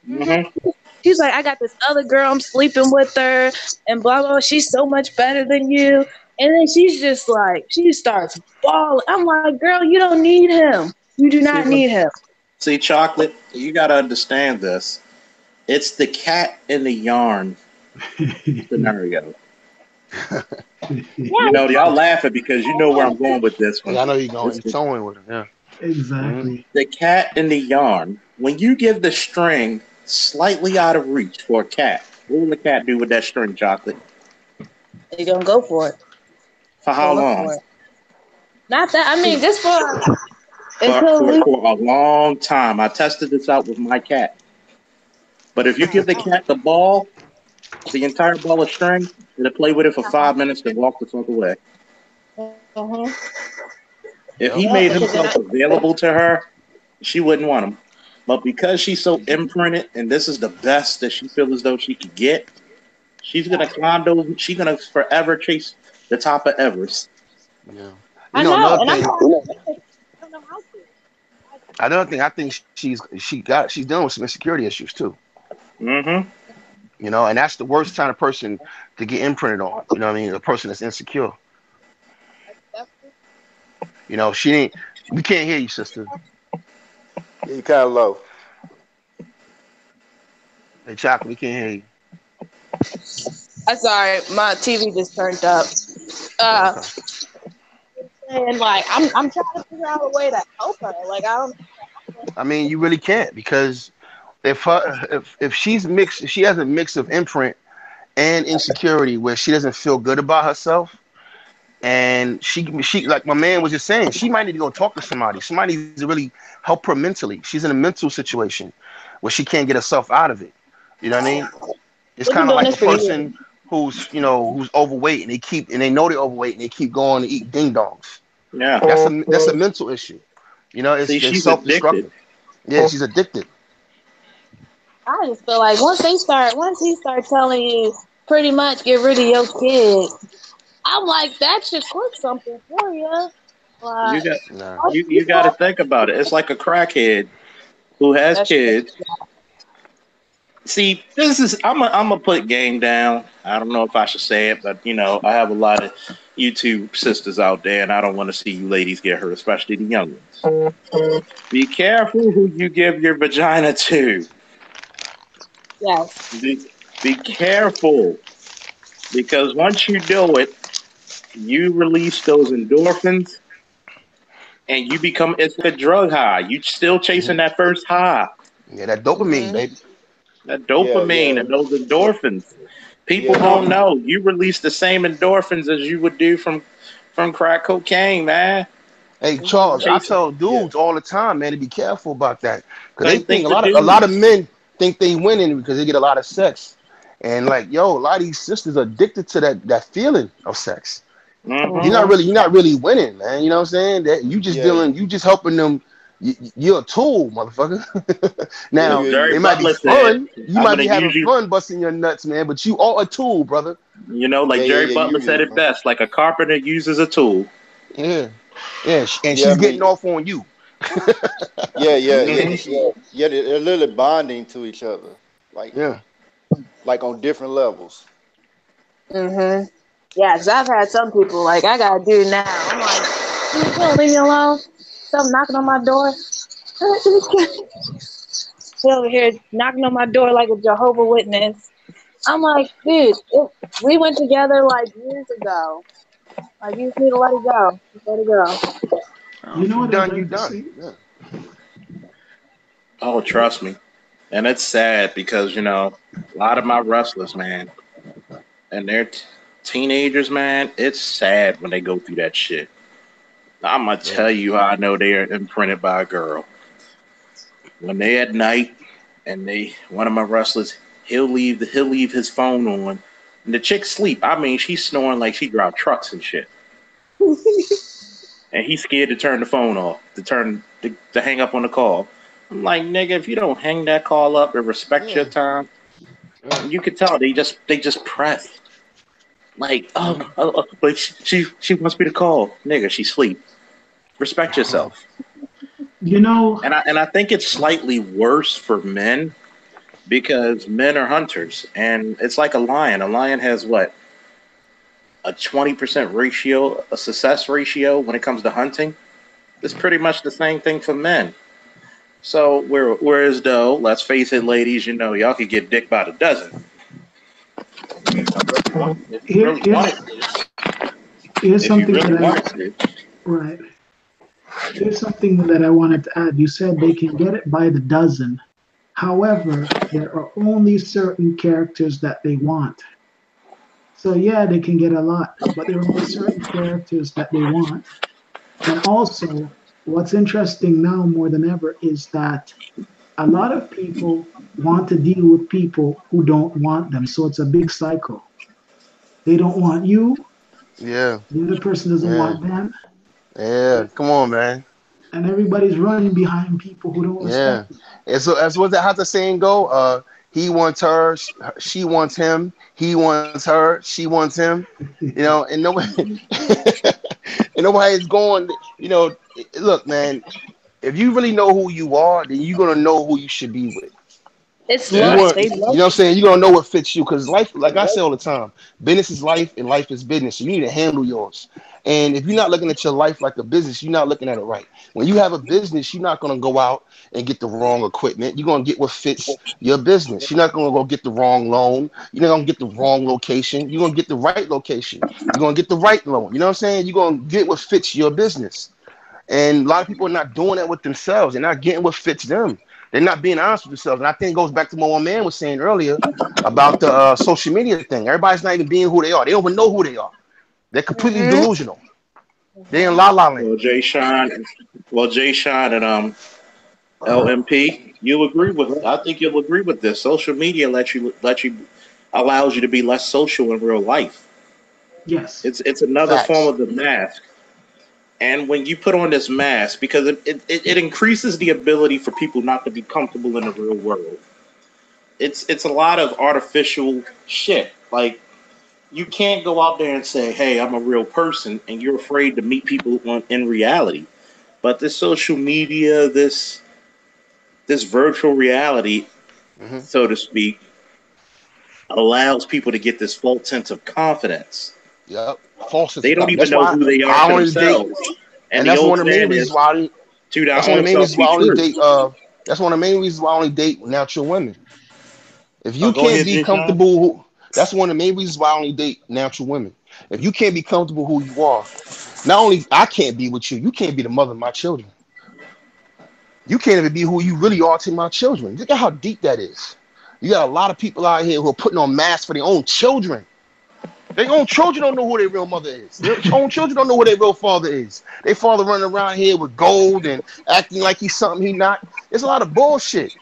Mm-hmm. He's like, I got this other girl, I'm sleeping with her, and blah, blah, she's so much better than you. And then she's just like, she starts bawling. I'm like, girl, you don't need him. You do not need him. See, Chocolate, you got to understand this. It's the cat in the yarn scenario. Y'all laughing because you know where I'm going with this one. Yeah, I know you're going with it, yeah. Exactly. The cat in the yarn. When you give the string slightly out of reach for a cat, what will the cat do with that string, Chocolate? They're going to go for it. For how long? Not that. Just for a long time. I tested this out with my cat. But if you give the cat the ball, the entire ball of string, it'll play with it for 5 minutes and walk the fuck away. If he made himself available to her, she wouldn't want him. But because she's so imprinted, and this is the best that she feels as though she could get, she's gonna climb those. She's gonna forever chase the top of Everest. Yeah. Another thing. I think she's dealing with some insecurity issues too. Mm-hmm. And that's the worst kind of person to get imprinted on. You know what I mean? A person that's insecure. She ain't. We can't hear you, sister. Yeah, you kind of low. Hey, Chocolate, we can't hear you. I'm sorry, my TV just turned up. And like, I'm trying to figure out a way to help her. Like, you really can't, because if she's mixed, if she has a mix of imprint and insecurity where she doesn't feel good about herself. And she like my man was just saying, she might need to go talk to somebody. Somebody needs to really help her mentally. She's in a mental situation where she can't get herself out of it. You know what I mean? It's kind of like a person who's overweight and they know they're overweight and they keep going to eat ding dongs. Yeah, that's a mental issue. It's self-destructive. Yeah, she's addicted. I just feel like once he start telling you pretty much get rid of your kid, I'm like, that should click something for you. You But got Nah. you got to think about it. It's like a crackhead who has that's true. kids. See, this is I'm gonna put game down. I don't know if I should say it, but you know, I have a lot of YouTube sisters out there, and I don't want to see you ladies get hurt, especially the young ones. Be careful who you give your vagina to. Yes. Be careful because once you do it, you release those endorphins, and you become it's a drug high. You still chasing that first high, Yeah, that dopamine, Mm-hmm. baby. that Yeah, dopamine yeah, and those yeah, endorphins. People yeah. don't know you release the same endorphins as you would do from crack cocaine, man. Hey Mm-hmm. Charles, I Chasing tell Yeah. dudes all the time, man, to be careful about that, because they same thing think for a lot of dudes. men think they winning because they get a lot of sex, and like yo, a lot of these sisters are addicted to that feeling of sex. Hmm Mm-hmm. You're not really winning, man. You know what I'm saying? That Yeah. you just helping them. You're a tool, motherfucker. Yeah. Look, Now Jerry it might be Butler said, fun. You "I'm might gonna be having use you." fun busting your nuts, man, but you are a tool, brother. You know, Yeah. like Yeah. Jerry Yeah. Butler Use said it, it man. best, like a carpenter uses a tool. Yeah, yeah, and Yeah. I she's getting mean, off on you. yeah. Yeah. Yeah. Hmm Yeah. Yeah. They're literally bonding to each other, like Yeah. on different levels. Mm-hmm. Yeah, because I've had some people like I got a dude now. I'm like, you don't leave me alone. Stop knocking on my door. He over here knocking on my door like a Jehovah Witness. I'm like, dude, we went together like years ago. Like you just need to let it go. Just let it go. Oh, You if know you what I'd done, you like to done. say? Yeah. Oh, trust me, and it's sad because you know a lot of my wrestlers, man, and they're teenagers, man. It's sad when they go through that shit. I'm gonna Yeah. tell you how I know they are imprinted by a girl. When they at night and one of my wrestlers, he'll leave his phone on, and the chick sleep. I mean, she's snoring like she drive trucks and shit, and he's scared to turn the phone off, to hang up on the call. I'm like, nigga, if you don't hang that call up and respect your Yeah. time, Yeah. you could tell they just press. Like, Hmm. but she wants me to call, nigga. She sleep. Respect yourself. You know, And I think it's slightly worse for men because men are hunters, and it's like a lion. A lion has what, a 20% ratio, a success ratio when it comes to hunting. It's pretty much the same thing for men. So whereas though, let's face it, ladies, you know y'all could get dick by the dozen if you here, really here's wanted to. here's If you something really that I wanted to. right. Here's something that I wanted to add. You said they can get it by the dozen. However, there are only certain characters that they want. So yeah, they can get a lot, but there are only certain characters that they want. And also, what's interesting now more than ever is that a lot of people want to deal with people who don't want them. So it's a big cycle. They don't want you, Yeah. the other person doesn't Yeah. want them, Yeah. Come on, man. and everybody's running behind people who don't Yeah. respect them. And so as what how's the saying go? He wants her, she wants him. He wants her, she wants him. You know, and nobody and nobody's going. You know, look, man. If you really know who you are, then you're gonna know who you should be with. It's You Yeah. lust. want, They you love know what I'm saying? You're gonna know what fits you because life, like I say all the time, business is life and life is business. So you need to handle yours. And if you're not looking at your life like a business, you're not looking at it right. When you have a business, you're not gonna go out and get the wrong equipment. You're gonna get what fits your business. You're not gonna go get the wrong loan. You're not gonna get the wrong location. You're gonna get the right location. You're gonna get the right loan. You know what I'm saying? You're gonna get what fits your business. And a lot of people are not doing that with themselves. They're not getting what fits them. They're not being honest with themselves. And I think it goes back to what one man was saying earlier about the social media thing. Everybody's not even being who they are. They don't even know who they are. They're completely Mm-hmm. delusional. They're in la la land. Jay Sean and LMP, you agree with? I think you'll agree with this. Social media allows you to be less social in real life. Yes. It's another form Facts. of the mask. And when you put on this mask, because it increases the ability for people not to be comfortable in the real world. It's a lot of artificial shit. Like you can't go out there and say, "Hey, I'm a real person," and you're afraid to meet people in reality. But this social media, this virtual reality, so to speak, allows people to get this false sense of confidence. Yep, false. They don't even know who they are for themselves. And that's one of the main reasons why. That's one of the main reasons why I only date. That's one of the main reasons why I only date natural women. If you can't be comfortable, that's one of the main reasons why I only date natural women. If you can't be comfortable who you are, not only I can't be with you, you can't be the mother of my children. You can't even be who you really are to my children. Look at how deep that is. You got a lot of people out here who are putting on masks for their own children. Their own children don't know who their real mother is. Their own children don't know who their real father is. Their father running around here with gold and acting like he's something he's not. There's a lot of bullshit.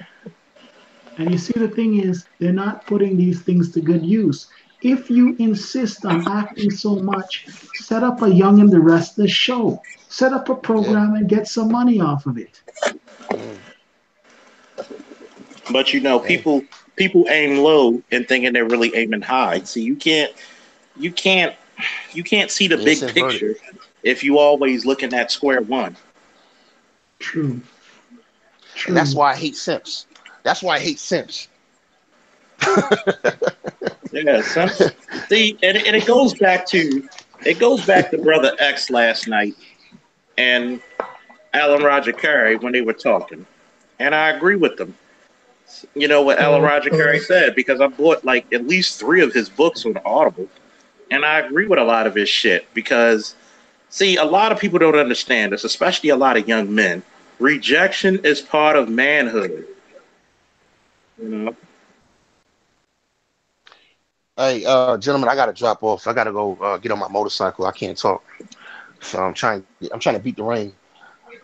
And you see, the thing is, they're not putting these things to good use. If you insist on acting so much, set up a Young and the Restless show. Set up a program and get some money off of it. But you know, people aim low and thinking they're really aiming high. See, you can't see the big picture if you always looking at square one. True. And that's why I hate simps. That's why I hate simps. Yeah, simps. See, and it goes back to Brother X last night and Alan Roger Curry when they were talking, and I agree with them. You know what Alan Roger Curry said, because I bought like at least 3 of his books on Audible, and I agree with a lot of his shit. Because, see, a lot of people don't understand this, especially a lot of young men. Rejection is part of manhood. You know. Hey, gentlemen, I gotta drop off. I gotta go get on my motorcycle. I can't talk, so I'm trying to beat the rain.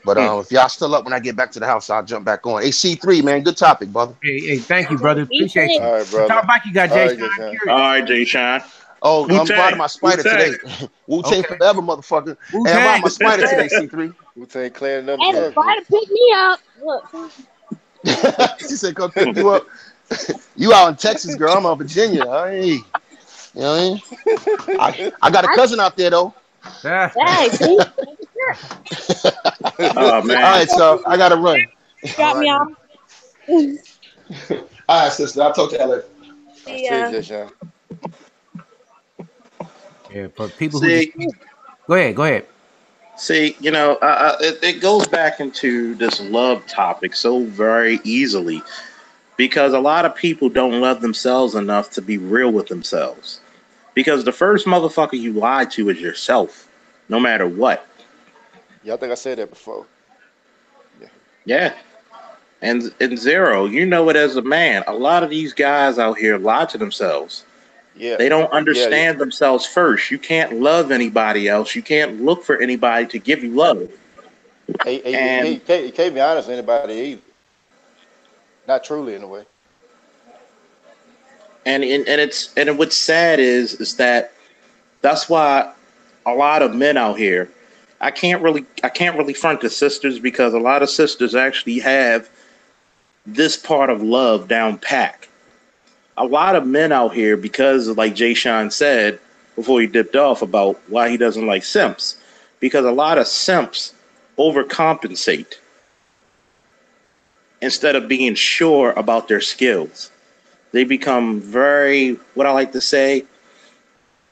But if y'all still up when I get back to the house, I'll jump back on. Hey, C3, man, good topic, brother. Hey, thank you, brother. Appreciate you. All right, brother. Talk back, you got Jay. All right, Jay Sean. Oh, I'm riding my spider today. Wu-Tang forever, motherfucker. Hey, I'm riding my spider today, C3. Wu-Tang clearing up. Hey, the spider picked me up. Look. She said, "Come pick you up." You out in Texas, girl. I'm out in Virginia. Hey, you know what I mean? I got a cousin out there though. Hey, see? Oh man! All right, so I gotta run. Drop me off. All right, sister. I'll talk to you later. Yeah. Yeah, but people who go ahead. See, you know, it goes back into this love topic so very easily, because a lot of people don't love themselves enough to be real with themselves. Because the first motherfucker you lie to is yourself, no matter what. Yeah, I think I said that before. Yeah. And Zero, you know it as a man. A lot of these guys out here lie to themselves. Yeah. They don't understand themselves first. You can't love anybody else. You can't look for anybody to give you love. You can't be honest with anybody either. Not truly, in a way. And what's sad is that that's why a lot of men out here, I can't really front the sisters, because a lot of sisters actually have this part of love down pack. A lot of men out here, because like Jay Sean said before he dipped off about why he doesn't like simps, because a lot of simps overcompensate instead of being sure about their skills. They become very, what I like to say,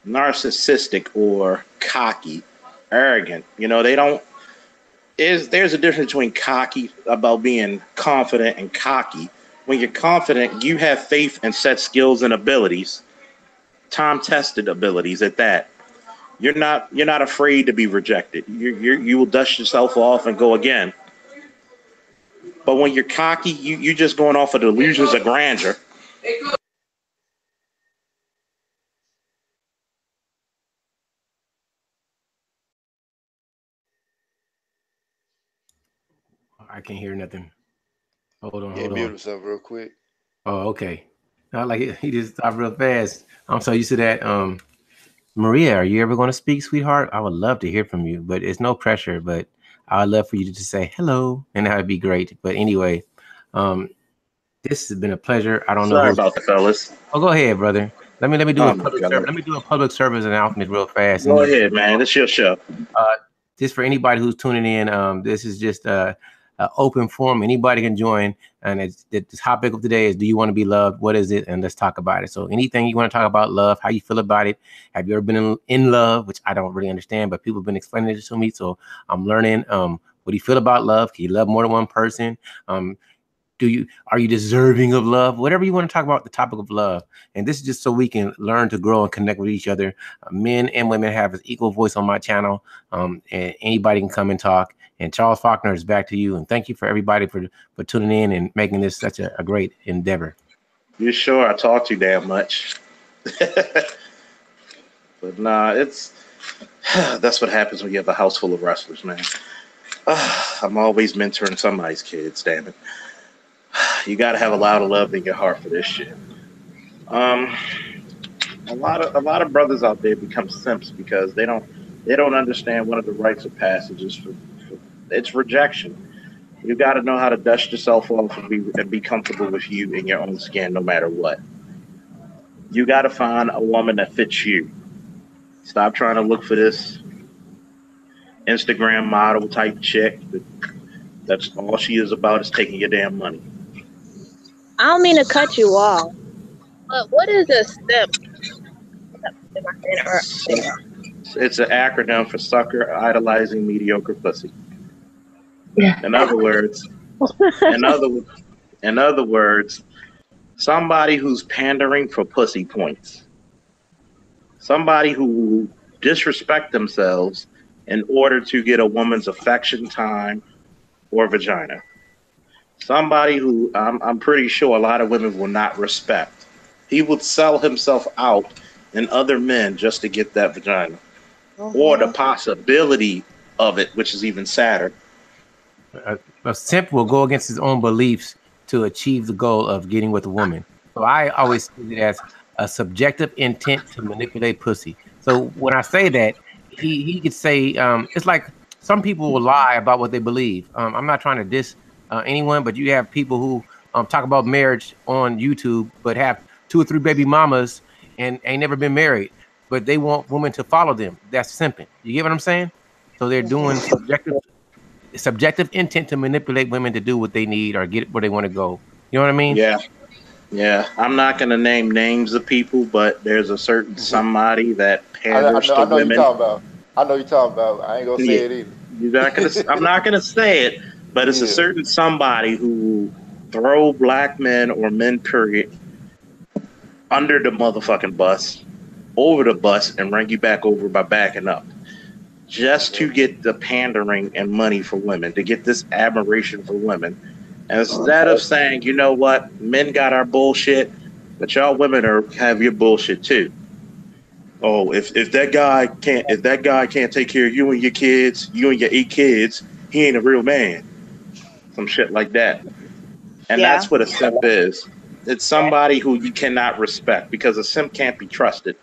narcissistic or cocky, arrogant. You know, they don't. There's a difference between cocky, about being confident, and cocky. When you're confident, you have faith in set skills and abilities, time-tested abilities at that. You're not afraid to be rejected. You will dust yourself off and go again. But when you're cocky, you're just going off of delusions of grandeur. I can't hear nothing. Hold on. Mute himself real quick. Oh, okay. Not like he just stopped real fast. I'm so used to that. Maria, are you ever going to speak, sweetheart? I would love to hear from you, but it's no pressure. But I'd love for you to just say hello, and that would be great. But anyway, this has been a pleasure. I don't know. Sorry about that, fellas. Oh, go ahead, brother. Let me do Oh a my public God. service. Let me do a public service announcement real fast. Go ahead, man. It's your show. Just for anybody who's tuning in, this is just a open forum. Anybody can join, and the topic of today is: do you want to be loved? What is it? And let's talk about it. So, anything you want to talk about love, how you feel about it? Have you ever been in love? Which I don't really understand, but people have been explaining it to me, so I'm learning. What do you feel about love? Can you love more than one person? Are you deserving of love? Whatever you want to talk about, the topic of love. And this is just so we can learn to grow and connect with each other. Men and women have an equal voice on my channel. And anybody can come and talk. And Charles Faulkner, is back to you. And thank you for everybody for tuning in and making this such a great endeavor. You sure? I talk too damn much. But nah, that's what happens when you have a house full of wrestlers, man. I'm always mentoring somebody's kids, damn it. You got to have a lot of love in your heart for this shit. A lot of brothers out there become simps because they don't understand one of the rites of passages for it's rejection. You got to know how to dust yourself off and be comfortable with you in your own skin, no matter what. You got to find a woman that fits you. Stop trying to look for this Instagram model type chick. That's all she is about, is taking your damn money. I don't mean to cut you off, but what is a simp? It's an acronym for sucker idolizing mediocre pussy. In other words, somebody who's pandering for pussy points. Somebody who disrespect themselves in order to get a woman's affection, time, or vagina. Somebody who I'm pretty sure a lot of women will not respect. He would sell himself out in other men just to get that vagina, or the possibility of it, which is even sadder. A simp will go against his own beliefs to achieve the goal of getting with a woman. So I always see it as a subjective intent to manipulate pussy. So when I say that, he could say it's like some people will lie about what they believe. I'm not trying to diss anyone, but you have people who talk about marriage on YouTube, but have 2 or 3 baby mamas and ain't never been married, but they want women to follow them. That's simping. You get what I'm saying? So they're doing subjective intent to manipulate women to do what they need or get where they want to go. You know what I mean? Yeah. I'm not going to name names of people, but there's a certain somebody that panders to women. I know you're talking about. I ain't going to say it either. I'm not going to say it, but it's a certain somebody who throw black men or men, period, under the motherfucking bus, over the bus, and bring you back over by backing up. Just to get the pandering and money for women, to get this admiration for women. And instead of saying, you know what, men got our bullshit, but y'all women have your bullshit too. Oh, if that guy can't take care of you and your kids, you and your 8 kids, he ain't a real man. Some shit like that. And that's what a simp is. It's somebody who you cannot respect, because a simp can't be trusted,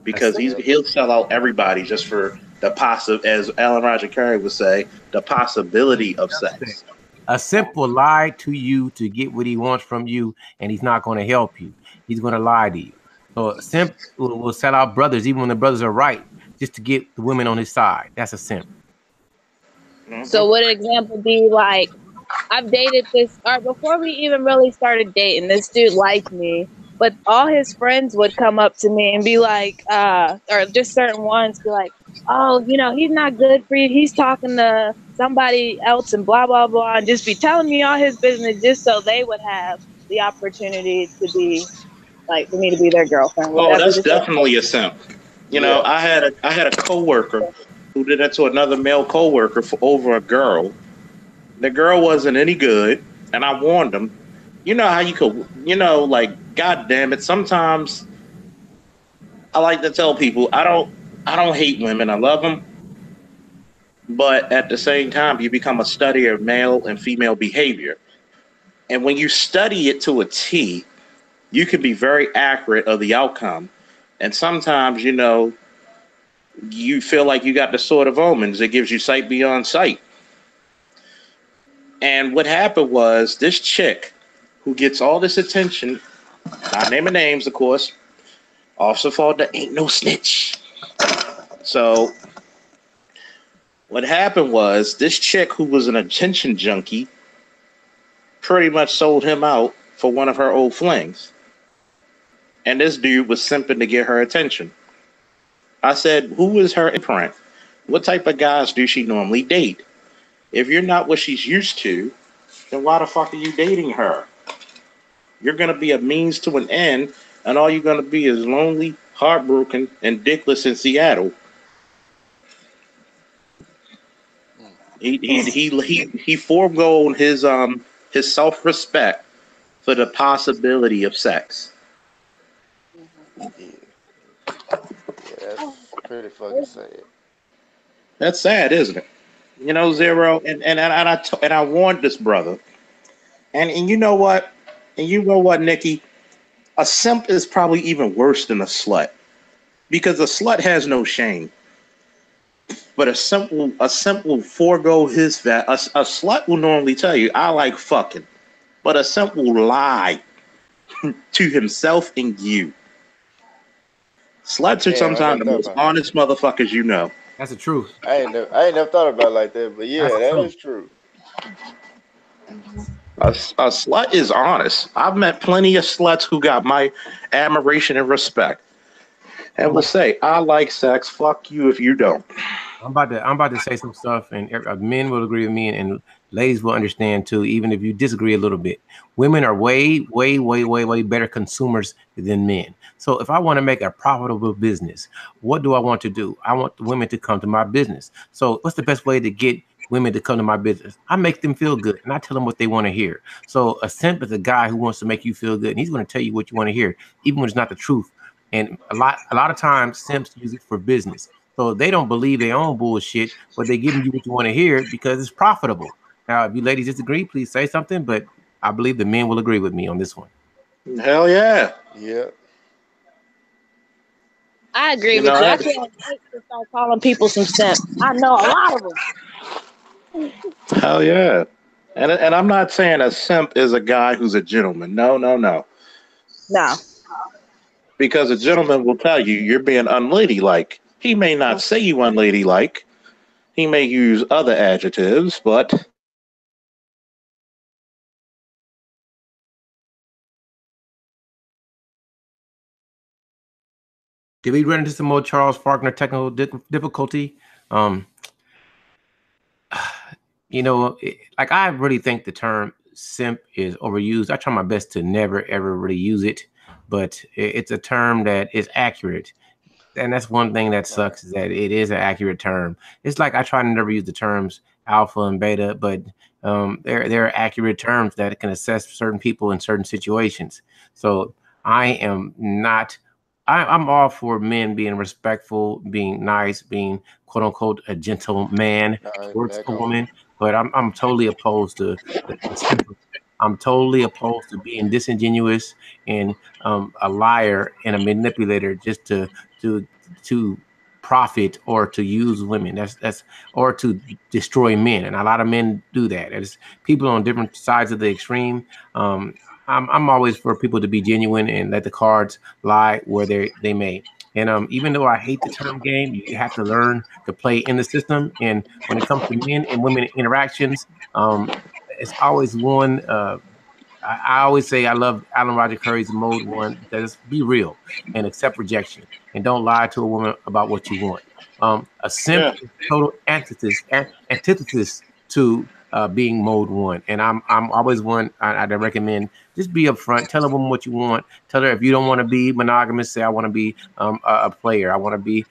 because he'll sell out everybody just for the as Alan Roger Carey would say, the possibility of sex. A simp will lie to you to get what he wants from you, and he's not going to help you. He's going to lie to you. So a simp will sell out brothers, even when the brothers are right, just to get the women on his side. That's a simp. So would an example be like, I've dated this, or before we even really started dating, this dude liked me, but all his friends would come up to me and be like, or just certain ones be like, oh, he's not good for you. He's talking to somebody else and blah, blah, blah, and just be telling me all his business just so they would have the opportunity to be, like, for me to be their girlfriend. Oh, that's definitely a simp. I had a coworker who did that to another male coworker for over a girl. The girl wasn't any good, and I warned him. You know how you could, like, God damn it. Sometimes I like to tell people I don't hate women. I love them. But at the same time, you become a study of male and female behavior. And when you study it to a T, you can be very accurate of the outcome. And sometimes, you feel like you got the sword of omens. It gives you sight beyond sight. And what happened was, this chick who gets all this attention, not naming names, of course, Officer Faulkner ain't no snitch. So what happened was this chick who was an attention junkie pretty much sold him out for one of her old flings. And this dude was simping to get her attention. I said, who is her imprint? What type of guys do she normally date? If you're not what she's used to, then why the fuck are you dating her? You're going to be a means to an end, and all you're going to be is lonely, heartbroken, and dickless in Seattle. He foregoed his self-respect for the possibility of sex. Yeah, that's pretty fucking sad. That's sad, isn't it? You know, Zero, and I warned this brother, and you know what, Nikki, a simp is probably even worse than a slut, because a slut has no shame, but a simp will forego his fat. A slut will normally tell you, I like fucking, but a simp will lie to himself and you. Sluts are sometimes the most honest motherfuckers you know. That's the truth. I ain't never thought about it like that, but yeah, that is true. A slut is honest. I've met plenty of sluts who got my admiration and respect, and will say, "I like sex. Fuck you if you don't." I'm about to say some stuff, and men will agree with me, and ladies will understand too, even if you disagree a little bit. Women are way better consumers than men. So if I want to make a profitable business, what do I want to do? I want the women to come to my business. So what's the best way to get women to come to my business? I make them feel good, and I tell them what they want to hear. So a simp is a guy who wants to make you feel good, and he's going to tell you what you want to hear, even when it's not the truth. And a lot of times simps use it for business. So they don't believe their own bullshit, but they're giving you what you want to hear because it's profitable. Now, if you ladies disagree, please say something, but I believe the men will agree with me on this one. Hell yeah. Yeah. I agree with you. I can't wait to start calling people some simps. I know a lot of them. Hell yeah. And I'm not saying a simp is a guy who's a gentleman. No. No. Because a gentleman will tell you you're being unladylike. He may not say you unladylike. He may use other adjectives, but did we run into some more Charles Faulkner technical difficulty? You know, like I really think the term simp is overused. I try my best to never, ever really use it, but it's a term that is accurate. And that's one thing that sucks, is that it is an accurate term. It's like I try to never use the terms alpha and beta, but there are accurate terms that can assess certain people in certain situations. So I'm all for men being respectful, being nice, being quote unquote a gentleman towards a woman. But I'm totally opposed to I'm totally opposed to being disingenuous and a liar and a manipulator just to profit or to use women. That's or to destroy men. And a lot of men do that. There's people on different sides of the extreme. I'm always for people to be genuine and let the cards lie where they may. And even though I hate the term game, you have to learn to play in the system. And when it comes to men and women interactions, it's always one. I always say I love Alan Roger Curry's Mode 1, because be real and accept rejection, and don't lie to a woman about what you want. A simp is total antithesis to being Mode 1, and I'm always one I'd recommend. Just be upfront. Tell a woman what you want. Tell her if you don't want to be monogamous, say I want to be a player. I want to be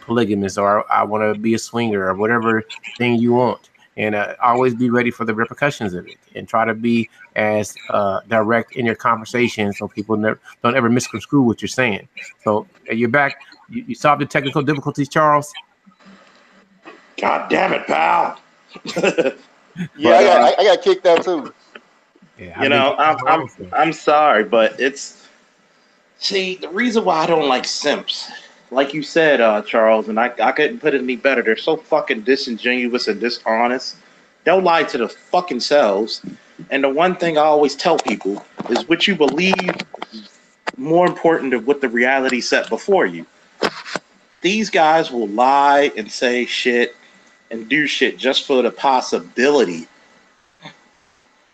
polygamous, or I want to be a swinger, or whatever thing you want. And always be ready for the repercussions of it, and try to be as direct in your conversation so people don't ever misconstrue what you're saying. So you're back. You solved the technical difficulties, Charles? God damn it, pal. Yeah, I got kicked out too. Yeah, I'm sorry, but the reason why I don't like simps, like you said, Charles, and I couldn't put it any better. They're so fucking disingenuous and dishonest. They'll lie to the fucking selves. And the one thing I always tell people is what you believe more important than what the reality set before you. These guys will lie and say shit and do shit just for the possibility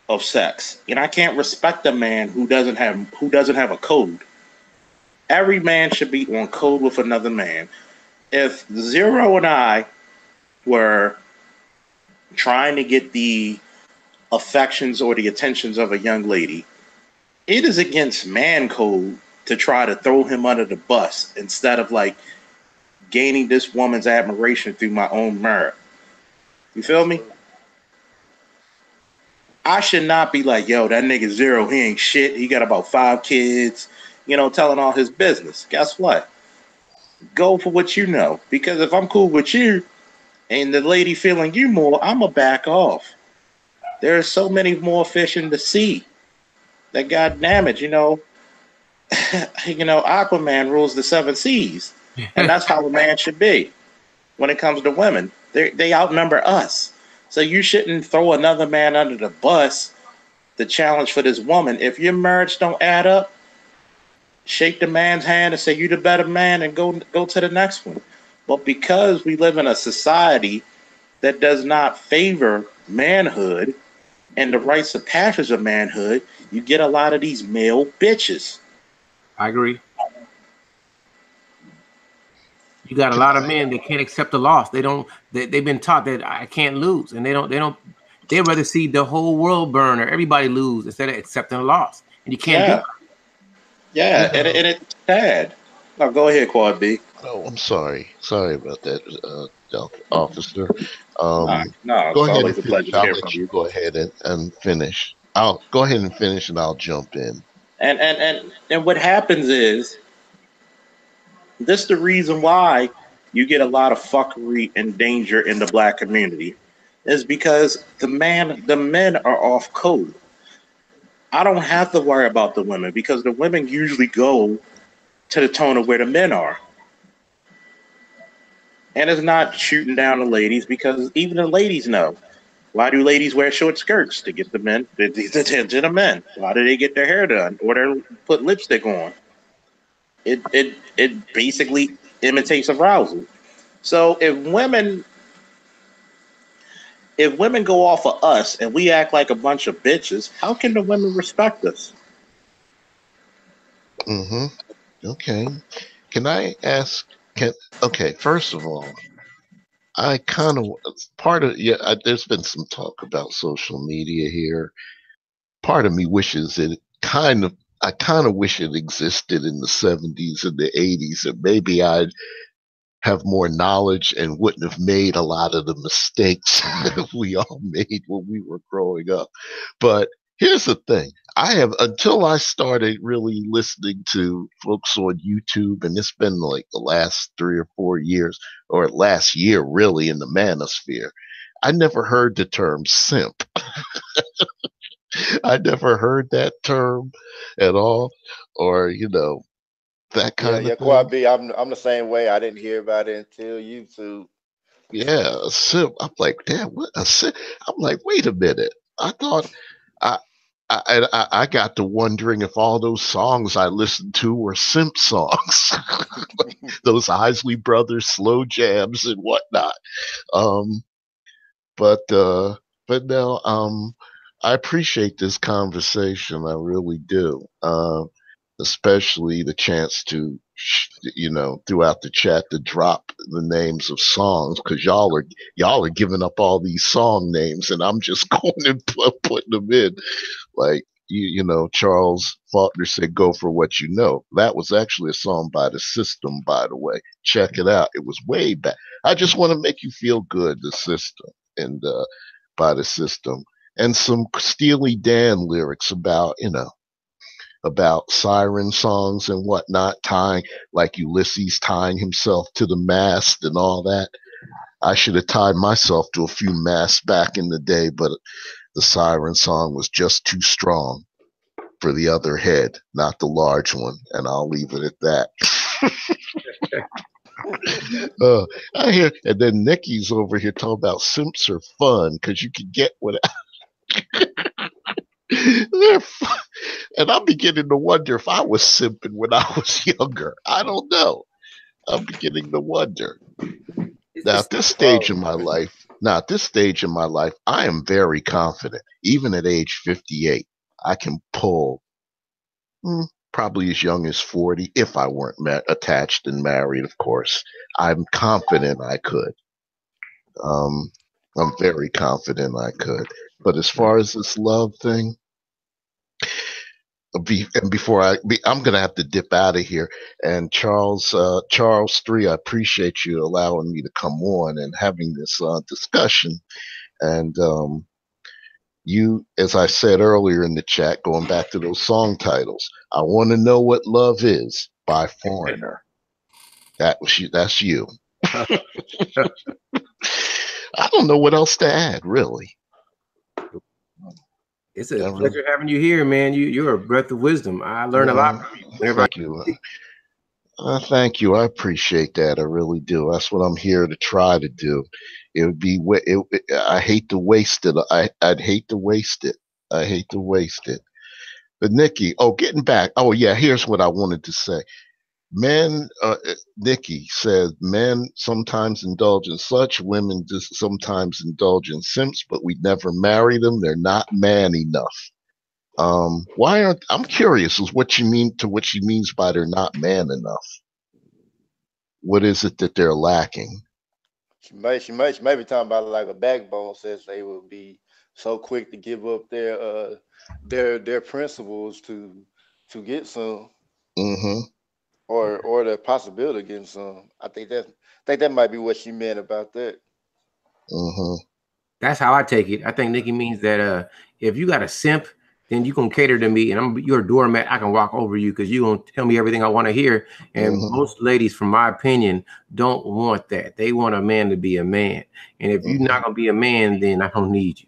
of sex. And I can't respect a man who doesn't have a code. Every man should be on code with another man. If Zero and I were trying to get the affections or the attentions of a young lady, it is against man code to try to throw him under the bus instead of like gaining this woman's admiration through my own merit. You feel me? I should not be like, yo, that nigga Zero, he ain't shit. He got about 5 kids, telling all his business. Guess what? Go for what you know. Because if I'm cool with you and the lady feeling you more, I'm going to back off. There's so many more fish in the sea that, God damn it, Aquaman rules the 7 seas. And that's how a man should be when it comes to women. They outnumber us. So you shouldn't throw another man under the bus. The challenge for this woman, if your marriage don't add up, shake the man's hand and say you the better man and go to the next one. But because we live in a society that does not favor manhood and the rites of passage of manhood, you get a lot of these male bitches. I agree. You got a lot of men that can't accept the loss. They've been taught that I can't lose, and they'd rather see the whole world burn or everybody lose instead of accepting a loss. And you can't do it. Yeah, and it's sad. Now go ahead, Quad B. Oh, I'm sorry. Sorry about that, officer. No, Go it's ahead always and a pleasure finish. to I'll hear let from you you. go ahead and finish. I'll go ahead and finish, and I'll jump in. And what happens is, this the reason why you get a lot of fuckery and danger in the black community, is because the men are off code. I don't have to worry about the women because the women usually go to the tone of where the men are. And it's not shooting down the ladies because even the ladies know. Why do ladies wear short skirts? To get the attention of men. Why do they get their hair done or they put lipstick on? It basically imitates arousal. So if women go off of us and we act like a bunch of bitches, how can the women respect us? Okay. Can I ask? Okay. First of all, I kind of there's been some talk about social media here. Part of me wishes I kind of wish it existed in the 70s and the 80s, and maybe I'd have more knowledge and wouldn't have made a lot of the mistakes we all made when we were growing up. But here's the thing. Until I started really listening to folks on YouTube, and it's been like the last 3 or 4 years, or last year really, in the manosphere, I never heard the term simp. I never heard that term at all, or that kind of thing. Quad B, I'm the same way. I didn't hear about it until YouTube. Yeah, a simp. I'm like, damn, what a simp? I'm like, wait a minute. I thought I got to wondering if all those songs I listened to were simp songs, those Isley Brothers slow jams and whatnot. But no, I appreciate this conversation. I really do. Especially the chance to, throughout the chat to drop the names of songs, because y'all are giving up all these song names, and I'm just going and putting them in. Like Charles Faulkner said, "Go for what you know." That was actually a song by The System, by the way. Check it out. It was way back. I just want to make you feel good. The System, and by The System, and some Steely Dan lyrics about siren songs and whatnot, like Ulysses tying himself to the mast and all that. I should have tied myself to a few masts back in the day, but the siren song was just too strong for the other head, not the large one, and I'll leave it at that. I hear, and then Nikki's over here talking about simps are fun because you can get what. And I'm beginning to wonder if I was simping when I was younger. I don't know. I'm beginning to wonder. Now, at this stage in my life, I am very confident. Even at age 58, I can pull probably as young as 40 if I weren't attached and married, of course. I'm confident I could. I'm very confident I could. But as far as this love thing, I'm going to have to dip out of here. And Charles 3, I appreciate you allowing me to come on and having this discussion. And you, as I said earlier in the chat, going back to those song titles, I Want to Know What Love Is by Foreigner. That's you. I don't know what else to add, really. It's a pleasure having you here, man. You're a breath of wisdom. I learn a lot from you. Thank you. Thank you. I appreciate that. I really do. That's what I'm here to try to do. It would be. I hate to waste it. I'd hate to waste it. I hate to waste it. But Nikki, getting back. Oh yeah, here's what I wanted to say. Men, Nikki said, men sometimes indulge in such, women just sometimes indulge in simps, but we never marry them. They're not man enough. I'm curious is what she means by they're not man enough. What is it that they're lacking? She may be talking about like a backbone, says they will be so quick to give up their principles to get some. Mm-hmm. Or the possibility of getting some. I think that might be what she meant about that. Mm-hmm. That's how I take it. I think Nikki means that if you got a simp, then you can cater to me, and you're a doormat. I can walk over you because you're gonna tell me everything I want to hear. And most ladies, from my opinion, don't want that. They want a man to be a man. And if you're not gonna be a man, then I don't need you.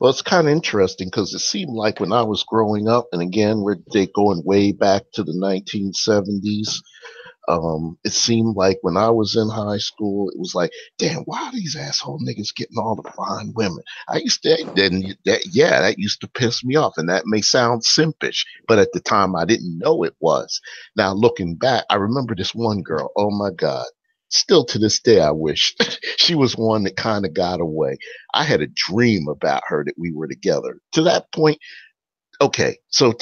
Well, it's kind of interesting because it seemed like when I was growing up, and again, we're going way back to the 1970s. It seemed like when I was in high school, it was like, damn, why are these asshole niggas getting all the fine women? That used to piss me off, and that may sound simpish, but at the time I didn't know it was. Now looking back, I remember this one girl. Oh my God. Still to this day, I wish she was one that kind of got away. I had a dream about her that we were together. To that point, okay, so up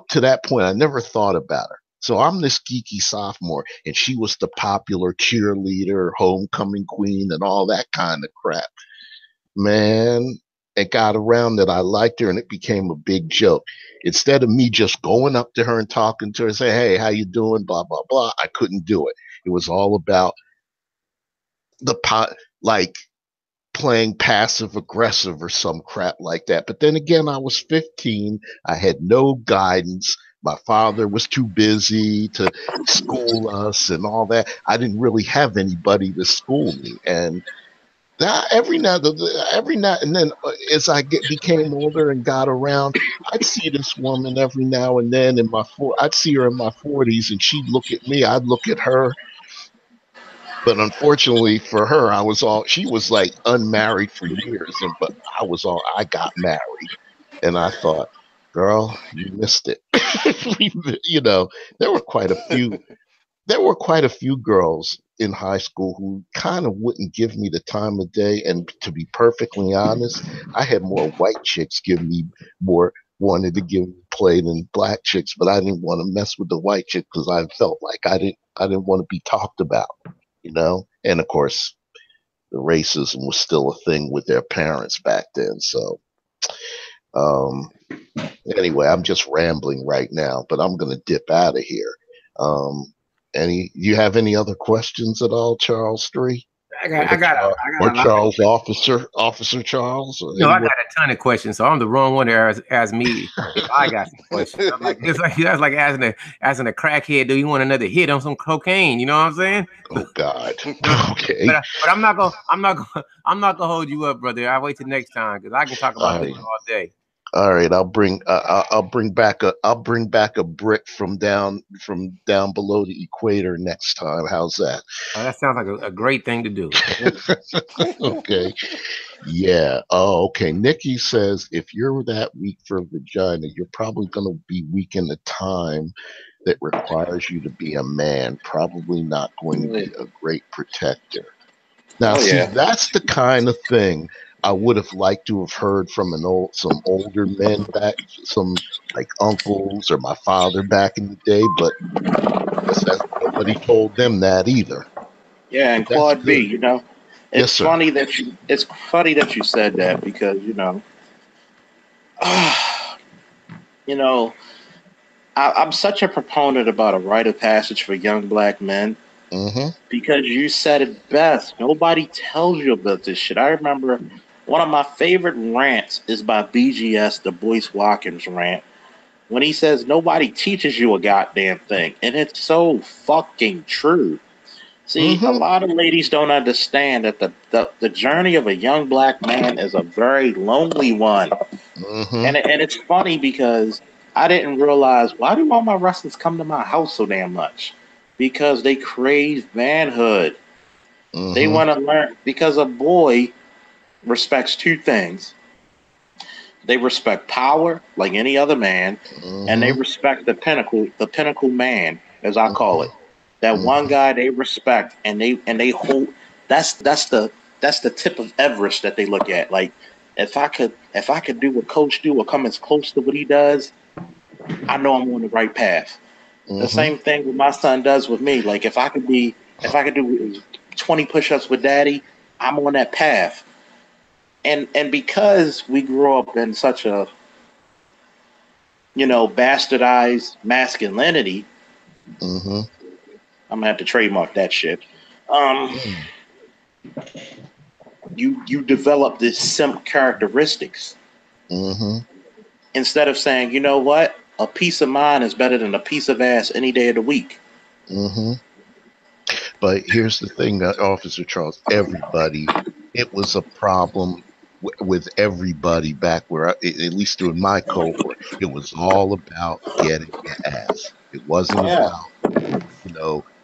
to that point, I never thought about her. So I'm this geeky sophomore, and she was the popular cheerleader, homecoming queen, and all that kind of crap. Man, it got around that I liked her, and it became a big joke. Instead of me just going up to her and talking to her and say, hey, how you doing, blah, blah, blah, I couldn't do it. It was all about like playing passive aggressive or some crap like that. But then again, I was 15. I had no guidance. My father was too busy to school us and all that. I didn't really have anybody to school me. And every now and then, as I became older and got around, I'd see this woman every now and then I'd see her in my 40s, and she'd look at me. I'd look at her. But unfortunately for her, she was like unmarried for years, but I got married, and I thought, girl, you missed it. There were quite a few girls in high school who kind of wouldn't give me the time of day. And to be perfectly honest, I had more white chicks wanted to give me play than black chicks, but I didn't want to mess with the white chick because I felt like I didn't want to be talked about. And of course, the racism was still a thing with their parents back then. So, anyway, I'm just rambling right now, but I'm going to dip out of here. You have any other questions at all, Charles 3? I got Charles, Officer Charles. No, I got a ton of questions, so I'm the wrong one to ask me. I got some questions. That's like asking a crackhead, do you want another hit on some cocaine? You know what I'm saying? Oh God. Okay. But I'm not gonna hold you up, brother. I'll wait till next time because I can talk about this all day. All right, I'll bring back a brick from down below the equator next time. How's that? Oh, that sounds like a great thing to do. Okay. Yeah. Oh, okay. Nikki says if you're that weak for vagina, you're probably going to be weak in the time that requires you to be a man. Probably not going to be a great protector. Now, see, that's the kind of thing I would have liked to have heard from some older men back, some like uncles or my father back in the day, but I guess nobody told them that either. Yeah, and Claude B, you know, Yes, sir. it's funny that you said that because, you know, I'm such a proponent about a rite of passage for young black men. Mm-hmm. Because you said it best. Nobody tells you about this shit. I remember one of my favorite rants is by BGS, the Boyce Watkins rant, when he says nobody teaches you a goddamn thing. And it's so fucking true. See, a lot of ladies don't understand that the journey of a young black man is a very lonely one. And it's funny because I didn't realize, why do all my wrestlers come to my house so damn much? Because they crave manhood. They want to learn, because a boy respects two things. They respect power, like any other man, and they respect the pinnacle man, as I call it. That one guy they respect, and they hold. That's the tip of Everest that they look at. Like, if I could do what Coach do or come as close to what he does, I know I'm on the right path. The same thing what my son does with me. Like, if I could do 20 push-ups with daddy, I'm on that path. And because we grew up in such a, bastardized masculinity, I'm gonna have to trademark that shit. You develop this simp characteristics. Instead of saying, you know what? A piece of mind is better than a piece of ass any day of the week. But here's the thing, Officer Charles, it was a problem with everybody back where, at least in my cohort, it was all about getting your ass. It wasn't about,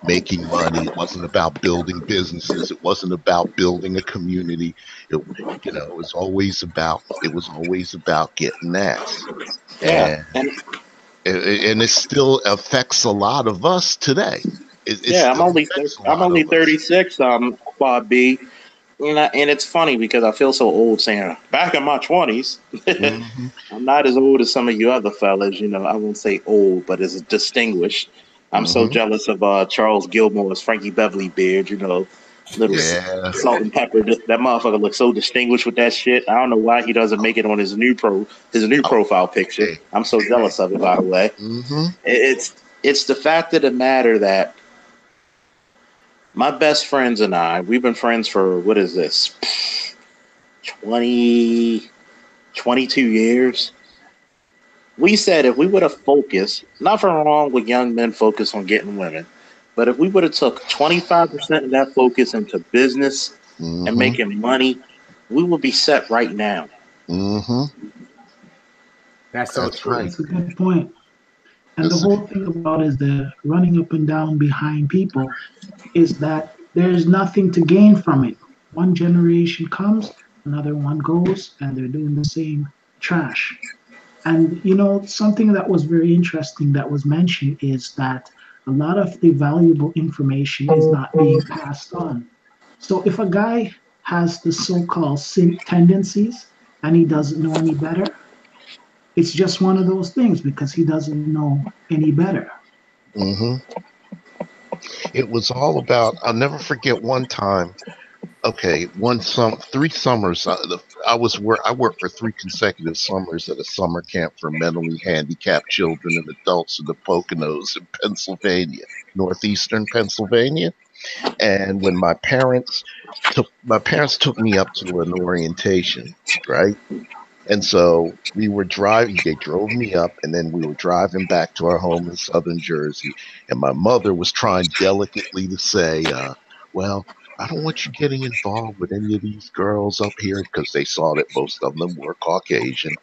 making money. It wasn't about building businesses. It wasn't about building a community. It was always about getting ass. Yeah. And it still affects a lot of us today. I'm only 36, Bob B. And it's funny because I feel so old saying back in my 20s. I'm not as old as some of you other fellas. I won't say old, but as distinguished. I'm so jealous of Charles Gilmore's Frankie Beverly beard. Little salt and pepper. That motherfucker looks so distinguished with that shit. I don't know why he doesn't make it on his new profile picture. I'm so jealous of it, by the way. It's the fact of the matter that my best friends and I, we've been friends for, what is this, 22 years. We said if we would have focused, nothing wrong with young men focus on getting women, but if we would have took 25% of that focus into business and making money, we would be set right now. That's so true. That's a good point. And the whole thing about is the running up and down behind people is that there's nothing to gain from it. One generation comes, another one goes, and they're doing the same trash. And, something that was very interesting that was mentioned is that a lot of the valuable information is not being passed on. So if a guy has the so-called simp tendencies and he doesn't know any better, it's just one of those things because he doesn't know any better. It was all about, I'll never forget one time. Okay, 3 summers. I worked for 3 consecutive summers at a summer camp for mentally handicapped children and adults in the Poconos in Pennsylvania, northeastern Pennsylvania. And when my parents took me up to an orientation, right? And so we were driving, they drove me up, and then we were driving back to our home in southern Jersey. And my mother was trying delicately to say, well, I don't want you getting involved with any of these girls up here because they saw that most of them were Caucasian.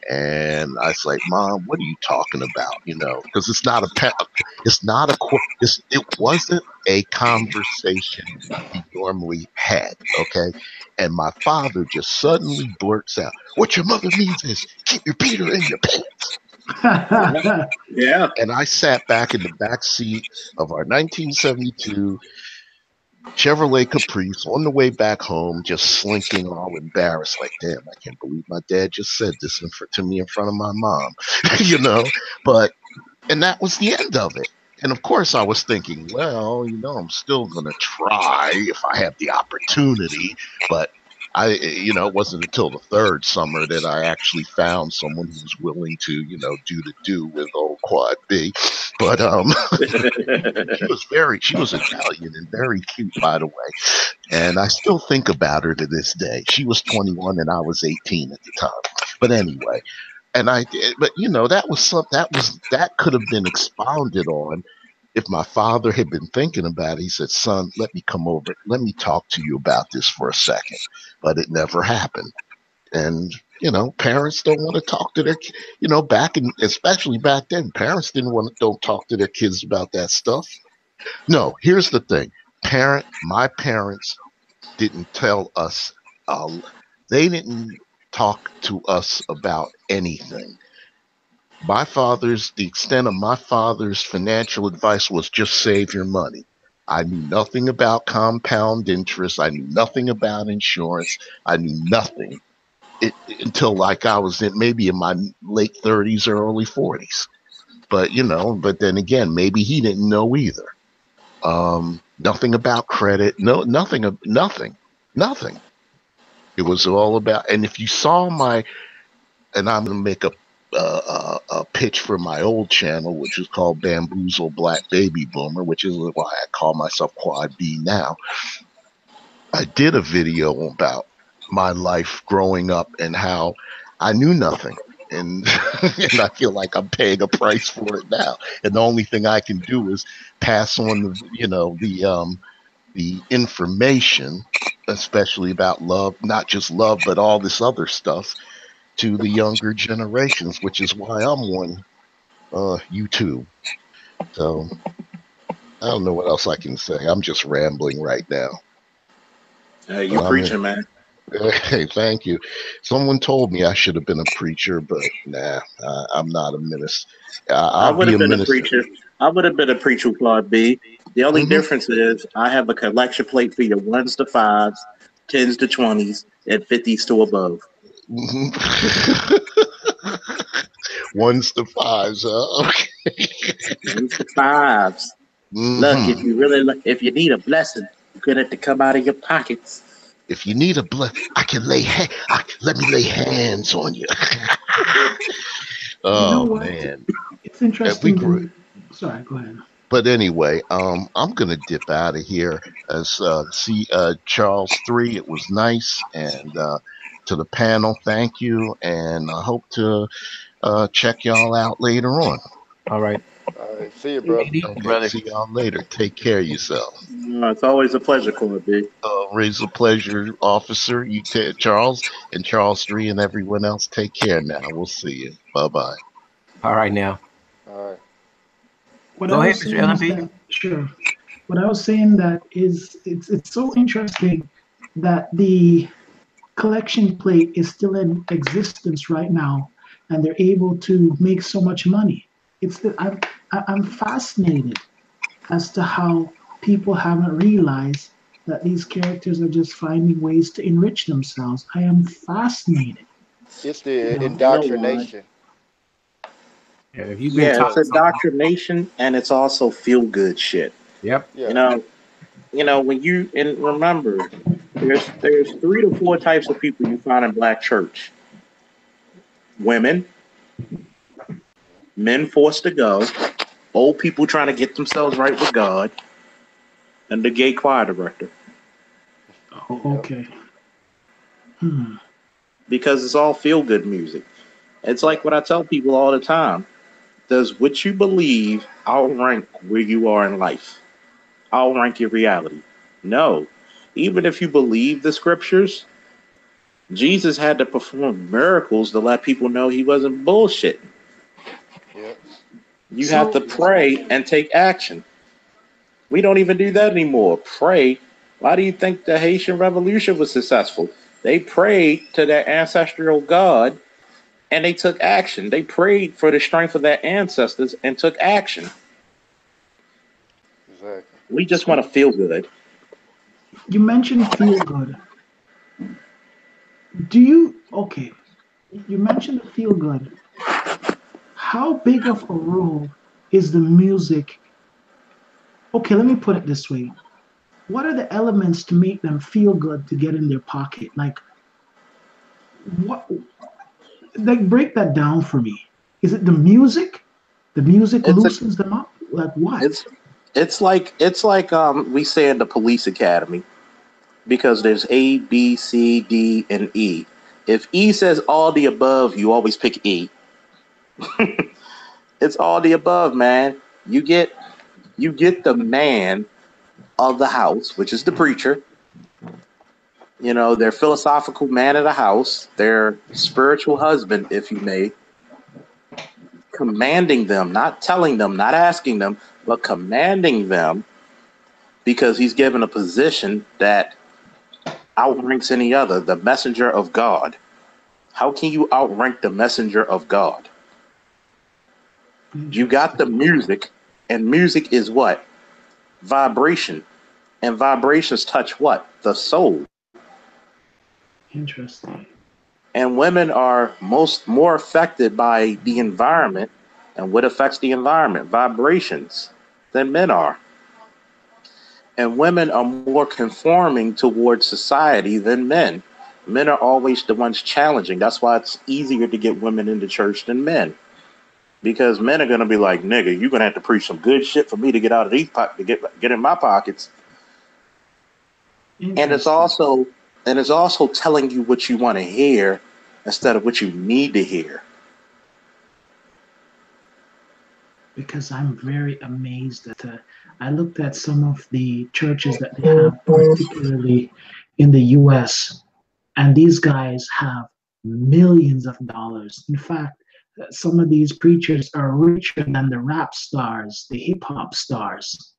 And I was like, Mom, what are you talking about? You know, because it's not it's not a, it wasn't a conversation we normally had. Okay. And my father just suddenly blurts out, what your mother means is keep your Peter in your pants. Yeah. And I sat back in the back seat of our 1972 Chevrolet Caprice on the way back home, just slinking, all embarrassed, like, damn, I can't believe my dad just said this to me in front of my mom, you know? And that was the end of it. And of course, I was thinking, well, you know, I'm still going to try if I have the opportunity. But it wasn't until the third summer that I actually found someone who was willing to, you know, do with old Quad B. But she was Italian and very cute, by the way. And I still think about her to this day. She was 21 and I was 18 at the time. But anyway, but you know, that could have been expounded on if my father had been thinking about it. He said, son, let me come over. Let me talk to you about this for a second. But it never happened. And, you know, parents don't want to talk to their, you know, especially back then, parents don't talk to their kids about that stuff. No, here's the thing. My parents didn't tell us, they didn't talk to us about anything. The extent of my father's financial advice was just save your money. I knew nothing about compound interest. I knew nothing about insurance. I knew nothing until like I was maybe in my late 30s or early 40s. But, you know, but then again, maybe he didn't know either. Nothing about credit. No, nothing. It was all about, and if you saw and I'm going to make a pitch for my old channel, which is called Bamboozle Black Baby Boomer, which is why I call myself Quad B now. I did a video about my life growing up and how I knew nothing. And, and I feel like I'm paying a price for it now. And the only thing I can do is pass on the information, especially about love, not just love, but all this other stuff, to the younger generations, which is why I'm on YouTube. So I don't know what else I can say. I'm just rambling right now. You preaching, man. Hey, thank you. Someone told me I should have been a preacher, but nah, I'm not a minister. I would have been a preacher. I would have been a preacher, Claude B. The only difference is I have a collection plate for your 1s to 5s, 10s to 20s, and 50s to above. 1s to 5s, okay. 1s to 5s. Look, if you need a blessing, you're gonna have to come out of your pockets. If you need a blessing, let me lay hands on you. Oh, you know, man, it's interesting. Sorry, go ahead. But anyway, I'm gonna dip out of here. See Charles 3. It was nice, and to the panel, thank you, and I hope to check y'all out later on. All right. All right. See you, brother. Okay, see y'all later. Take care of yourself. It's always a pleasure, Claude B. Always a pleasure, officer. Charles and Charles 3 and everyone else. Take care now. We'll see you. Bye-bye. All right now. All right. Go ahead, Mr. LMP. Sure. What I was saying that is it's so interesting that the collection plate is still in existence right now, and they're able to make so much money. I'm fascinated as to how people haven't realized that these characters are just finding ways to enrich themselves. I am fascinated. It's the indoctrination. It's indoctrination, and it's also feel-good shit. Yep. Yeah. You know when remember, there's 3 to 4 types of people you find in Black church: women, men forced to go, old people trying to get themselves right with God, and the gay choir director. Oh, okay. Because it's all feel-good music. It's like what I tell people all the time. Does what you believe outrank where you are in life? Outrank your reality? No. even if you believe the scriptures, Jesus had to perform miracles to let people know he wasn't bullshitting. Yeah. You have to pray and take action. We don't even do that anymore. Pray. Why do you think the Haitian Revolution was successful? They prayed to their ancestral God and they took action. They prayed for the strength of their ancestors and took action. Exactly. We just want to feel good. You mentioned feel good. Okay, you mentioned the feel good. How big of a role is the music? Okay, let me put it this way. What are the elements to make them feel good to get in their pocket? Like, what? Like, break that down for me. Is it the music? The music loosens them up? Like what? It's like we say in the police academy, because there's A, B, C, D, and E. If E says all the above, you always pick E. It's all the above, man. You get the man of the house, which is the preacher. You know, their philosophical man of the house, their spiritual husband, if you may, commanding them, not telling them, not asking them, but commanding them, because he's given a position that outranks any other, the messenger of God. How can you outrank the messenger of God? You got the music, and music is what? Vibration. And vibrations touch what? The soul. Interesting. And women are more affected by the environment. And what affects the environment? Vibrations, than men are. And women are more conforming towards society than men. Men are always the ones challenging. That's why it's easier to get women into church than men. Because men are going to be like, nigga, you're going to have to preach some good shit for me to get out of these to get in my pockets. And it's also telling you what you want to hear instead of what you need to hear. Because I'm very amazed that I looked at some of the churches that they have, particularly in the US, and these guys have millions of dollars. In fact, some of these preachers are richer than the rap stars, the hip hop stars.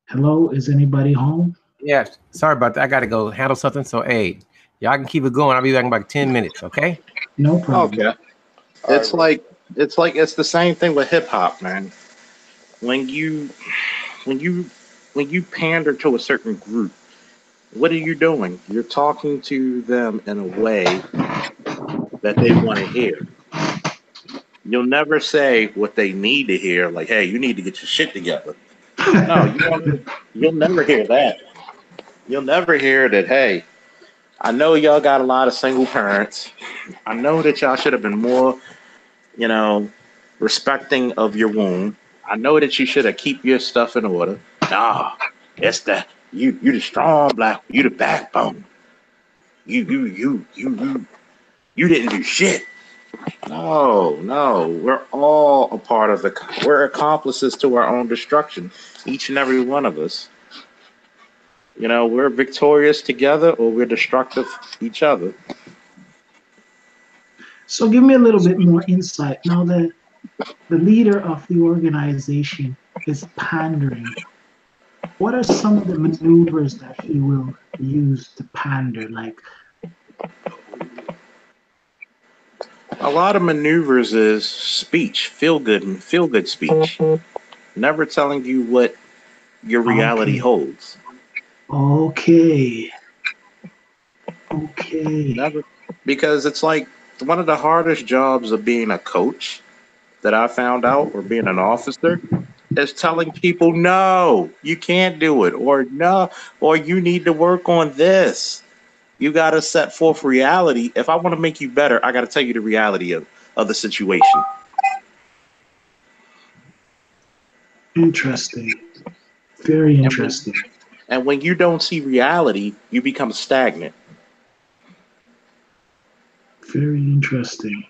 Hello, is anybody home? Yeah, sorry about that. I got to go handle something. So, hey, y'all can keep it going. I'll be back in about 10 minutes, okay? No problem. Okay. It's it's the same thing with hip hop, man. When you pander to a certain group, what are you doing? You're talking to them in a way that they want to hear. You'll never say what they need to hear, like, hey, you need to get your shit together. No, you'll never hear that. You'll never hear that, hey, I know y'all got a lot of single parents. I know that y'all should have been more, respecting of your womb. I know that you should have keep your stuff in order. Nah, it's you the strong black, you the backbone. You didn't do shit. No, we're all a part of we're accomplices to our own destruction, each and every one of us. We're victorious together or we're destructive each other. So give me a little bit more insight. Now that the leader of the organization is pandering, what are some of the maneuvers that he will use to pander? Like, a lot of maneuvers is speech, feel good speech. Never telling you what your reality holds. Okay. Never, because it's like one of the hardest jobs of being a coach that I found out, or being an officer, is telling people, no, you can't do it, or no, or you need to work on this. You got to set forth reality. If I want to make you better, I got to tell you the reality of the situation. Interesting. Very interesting. And when you don't see reality, you become stagnant. Very interesting.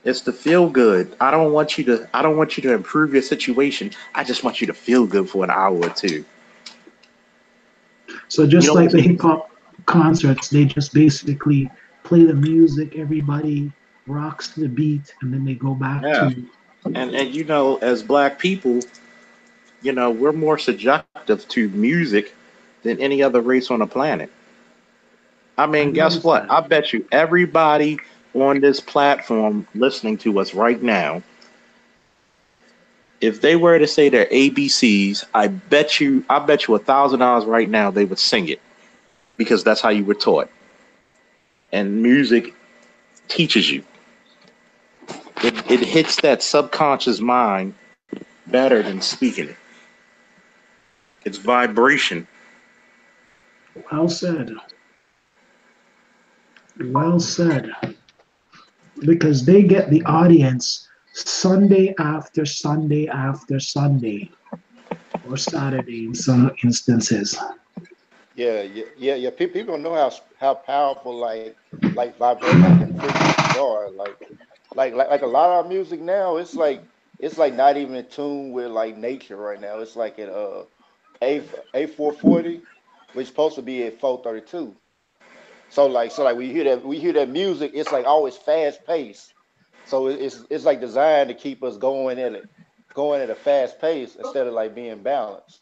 It's to feel good. I don't want you to improve your situation. I just want you to feel good for an hour or two. So You just know like what? the hip hop concerts, they just basically play the music, everybody rocks to the beat, and then they go back Yeah. to. And you know, as black people, you know, we're more subjective to music than any other race on the planet. I I mean, guess noticed what? that. I bet you everybody on this platform listening to us right now, if they were to say their ABCs, I bet you $1,000 right now they would sing it because that's how you were taught. And music teaches you. It hits that subconscious mind better than speaking it. It's vibration. Well said. Well said. Because they get the audience Sunday after Sunday after Sunday, or Saturday in some instances. Yeah. People don't know how powerful like vibrations and frequencies are. Like a lot of our music now, it's like not even in tune with like nature right now. It's like at A440, which is supposed to be at 432. So like we hear that music, it's like always fast paced. So it's like designed to keep us going at a fast pace instead of like being balanced.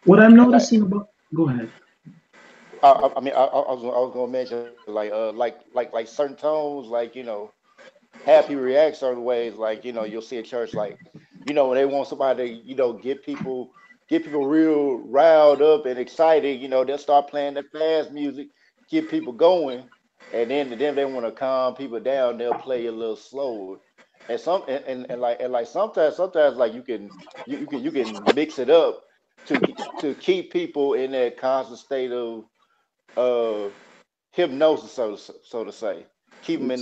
What I'm And like noticing about, go ahead. I was gonna mention like certain tones, like have people react certain ways. Like you'll see a church like when they want somebody to get people real riled up and excited. They'll start playing the fast music, get people going, and then they want to calm people down. They'll play a little slower. And sometimes like you can mix it up to keep people in that constant state of uh hypnosis, so to say. Keep them in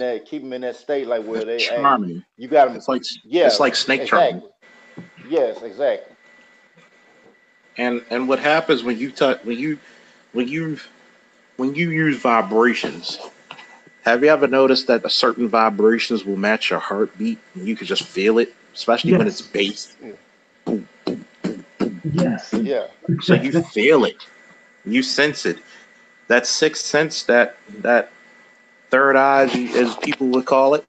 that state, like where they, hey, Charming. you got them. It's Yeah, like snake charming. exactly. Yes, exactly. And what happens when you touch when you when you use vibrations? Have you ever noticed that certain vibrations will match your heartbeat and you can just feel it, especially when it's Yes, bass? Yeah, yes. yeah, So you feel it, you sense it. That sixth sense, that third eye, as people would call it,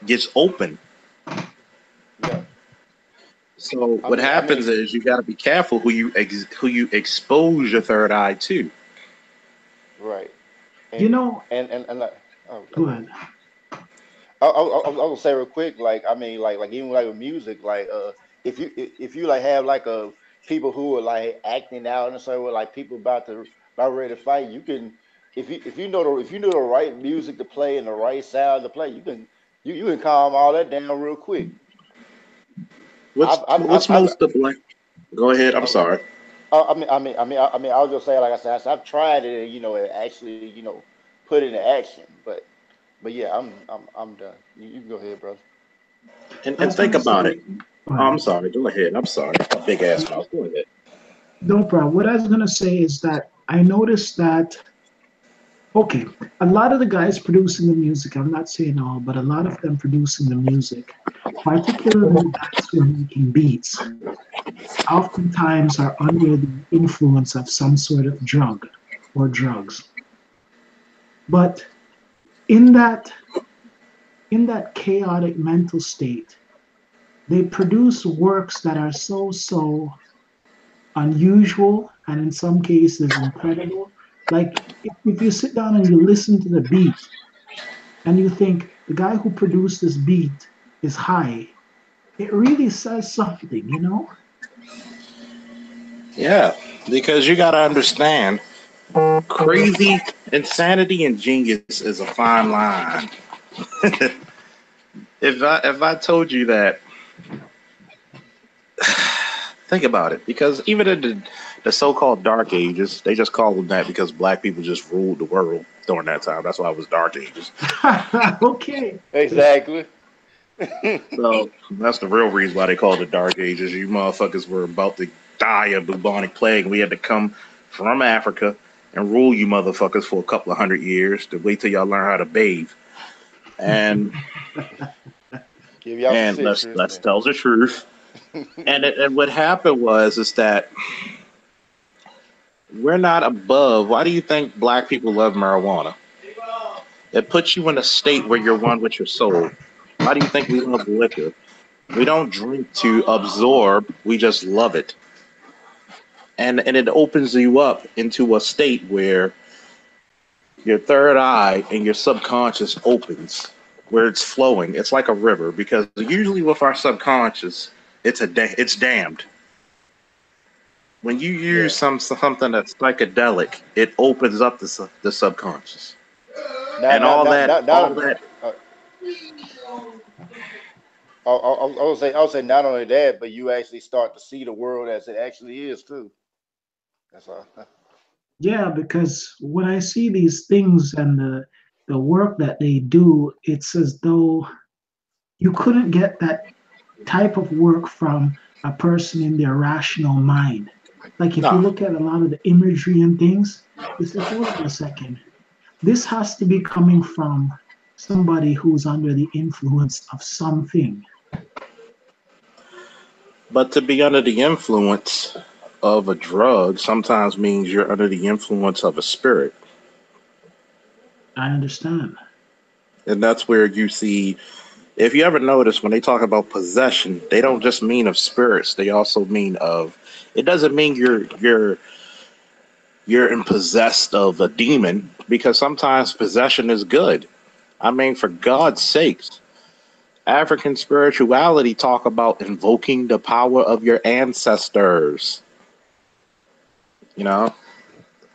gets open. yeah. So I what mean, I happens mean, is you got to be careful who you expose your third eye to. right. You And know, and like, oh, go go ahead. ahead. I was gonna say real quick, like I mean, like even like with music, like if you like have like a people who are like acting out and so like people about ready to fight, you can if you know the right music to play and the right sound to play, you can calm all that down real quick. What's I've most of like? Go ahead. I'm oh, sorry. I was just saying, like I said, I've tried it, and it actually, put into action. But yeah, I'm done. You can go ahead, brother. I And was think gonna about say, it. go Oh, ahead. I'm sorry. Go ahead. I'm sorry. A big ass mouth. Go ahead. No problem. What I was gonna say is that I noticed that, okay, a lot of the guys producing the music, I'm not saying all, but a lot of them producing the music, particularly the guys who are making beats, oftentimes are under the influence of some sort of drug or drugs. But in that in that chaotic mental state, they produce works that are so unusual and in some cases incredible. Like if you sit down and you listen to the beat and you think the guy who produced this beat is high, it really says something, you know? Yeah, because you got to understand, crazy insanity and genius is a fine line. If I told you that, think about it. Because even in the so-called Dark Ages, they just called them that because black people just ruled the world during that time. That's why it was Dark Ages. Okay. Exactly. So that's the real reason why they called it Dark Ages. You motherfuckers were about to die of bubonic plague. We had to come from Africa and rule you motherfuckers for a couple of 100 years to wait till y'all learn how to bathe. And Give y'all some let's citrus. tell the truth. And what happened is that we're not above. Why do you think black people love marijuana? It puts you in a state where you're one with your soul. Why do you think we love liquor? We don't drink to absorb, we just love it. And it opens you up into a state where your third eye and your subconscious opens, where it's flowing. It's like a river, because usually with our subconscious, it's damned. When you use something that's psychedelic, it opens up the subconscious. I would say not only that, but you actually start to see the world as it actually is too. That's all. Yeah, because when I see these things and the work that they do, it's as though you couldn't get that type of work from a person in their rational mind. Like if you look at a lot of the imagery and things, you say, hold on a second. This has to be coming from somebody who's under the influence of something. But to be under the influence of a drug sometimes means you're under the influence of a spirit. I understand. And that's where you see, if you ever notice, when they talk about possession, they don't just mean of spirits. They also mean of, it doesn't mean you're possessed of a demon, because sometimes possession is good. I mean, for God's sakes, African spirituality talk about invoking the power of your ancestors. You know,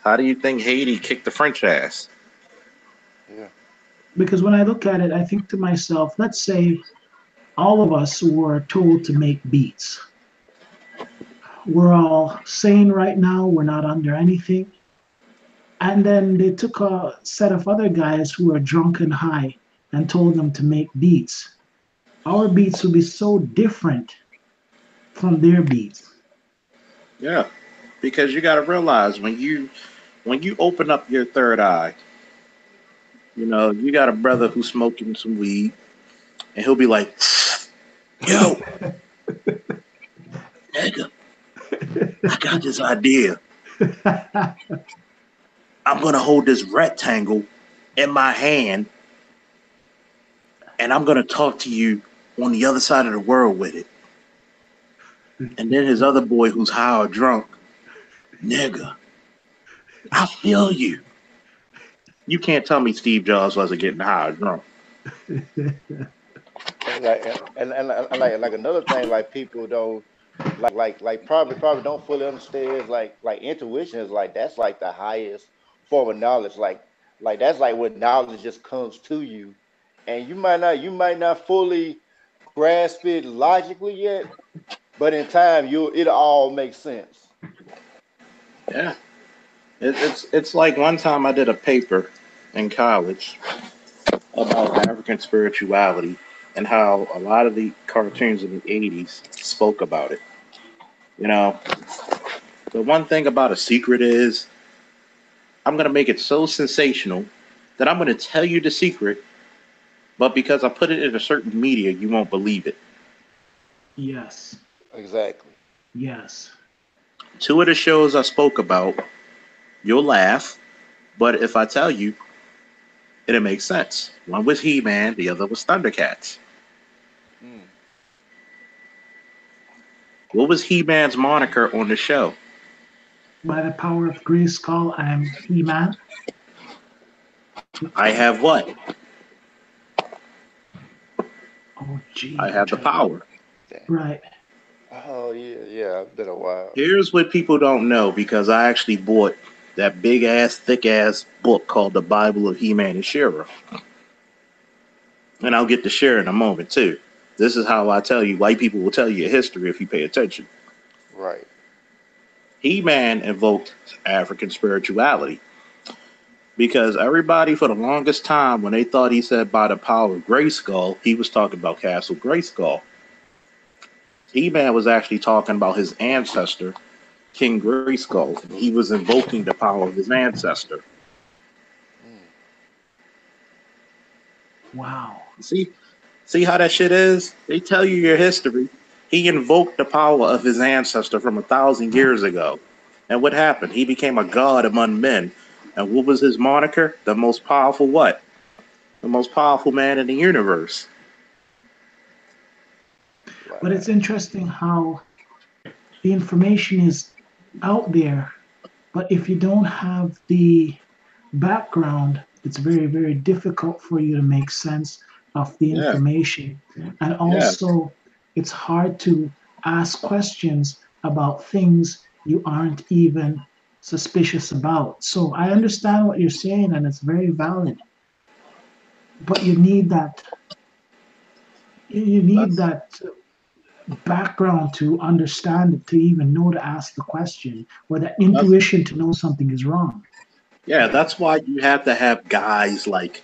how do you think Haiti kicked the French ass? Yeah. Because when I look at it, I think to myself, let's say all of us were told to make beats. We're all sane right now. We're not under anything. And then they took a set of other guys who were drunk and high and told them to make beats. Our beats would be so different from their beats. Yeah, because you got to realize when you open up your third eye, you know, you got a brother who's smoking some weed, and he'll be like, "Yo, nigga, I got this idea. I'm gonna hold this rectangle in my hand, and I'm gonna talk to you on the other side of the world with it." And then his other boy, who's high or drunk, "Nigga, I feel you." You can't tell me Steve Jobs wasn't getting high or drunk. And like another thing, like people don't like probably don't fully understand is like intuition is like, that's like the highest form of knowledge. Like that's like when knowledge just comes to you, and you might not fully grasp it logically yet, but in time it'll all make sense. Yeah, it's like one time I did a paper in college about African spirituality and how a lot of the cartoons in the 80s spoke about it. You know, the one thing about a secret is I'm going to make it so sensational that I'm going to tell you the secret, but because I put it in a certain media, you won't believe it. Yes. Exactly. Yes. 2 of the shows I spoke about, you'll laugh, but if I tell you, it'll make sense. One was He-Man, the other was Thundercats. What was He-Man's moniker on the show? By the power of Grayskull, I am He-Man. I have what? Oh, gee. I have the power. Right. Oh, yeah. It's been a while. Here's what people don't know, because I actually bought that big-ass, thick-ass book called The Bible of He-Man and She-Ra. And I'll get to She-Ra in a moment, too. This is how I tell you. White people will tell you your history if you pay attention. Right. He-Man invoked African spirituality, because everybody for the longest time, when they thought he said by the power of Grayskull, he was talking about Castle Grayskull. He-Man was actually talking about his ancestor, King Grayskull. He was invoking the power of his ancestor. Wow. See how that shit is? They tell you your history. He invoked the power of his ancestor from 1,000 years ago. And what happened? He became a god among men. And what was his moniker? The most powerful what? The most powerful man in the universe. But it's interesting how the information is out there, but if you don't have the background, it's very, very difficult for you to make sense of the information. And also, it's hard to ask questions about things you aren't even suspicious about. So I understand what you're saying, and it's very valid. But you need that. You need that background to understand it, to even know to ask the question, or that intuition to know something is wrong. Yeah, that's why you have to have guys like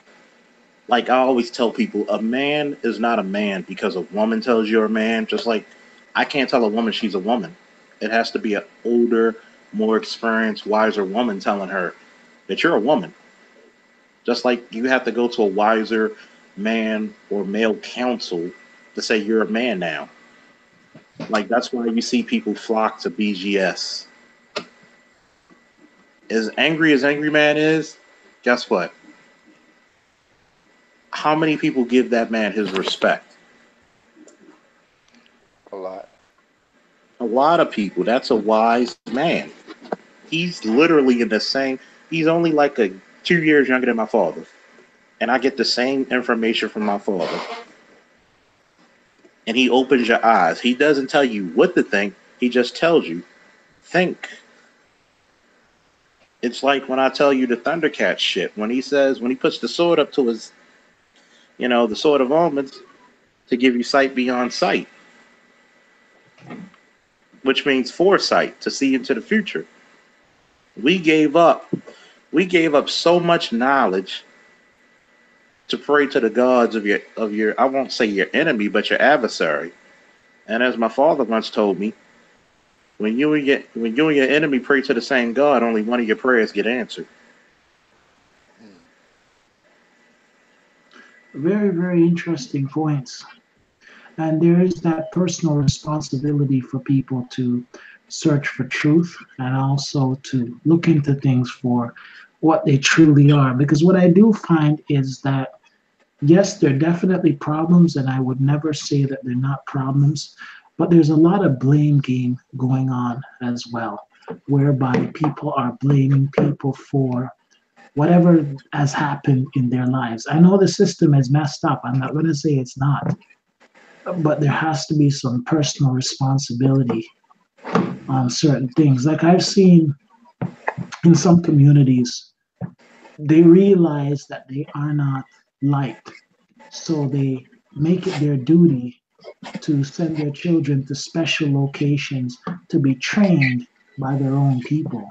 I always tell people, a man is not a man because a woman tells you're a man. Just like I can't tell a woman she's a woman. It has to be an older, more experienced, wiser woman telling her that you're a woman. Just like you have to go to a wiser man or male counsel to say you're a man now. Like, that's why you see people flock to BGS. As Angry Man is, guess what? How many people give that man his respect? A lot. A lot of people. That's a wise man. He's literally in the same, he's only like 2 years younger than my father. And I get the same information from my father. And he opens your eyes. He doesn't tell you what to think. He just tells you, think. It's like when I tell you the Thundercat shit. When he puts the sword up to his, the sword of omens to give you sight beyond sight. Which means foresight, to see into the future. We gave up so much knowledge to pray to the gods of your I won't say your enemy, but your adversary. And as my father once told me, when you and your enemy pray to the same God, only one of your prayers get answered. Very, very interesting points. And there is that personal responsibility for people to search for truth and also to look into things for what they truly are. Because what I do find is that, yes, there are definitely problems, and I would never say that they're not problems, but there's a lot of blame game going on as well, whereby people are blaming people for whatever has happened in their lives. I know the system is messed up. I'm not going to say it's not, but there has to be some personal responsibility on certain things. Like I've seen in some communities, they realize that they are not liked, so they make it their duty to send their children to special locations to be trained by their own people.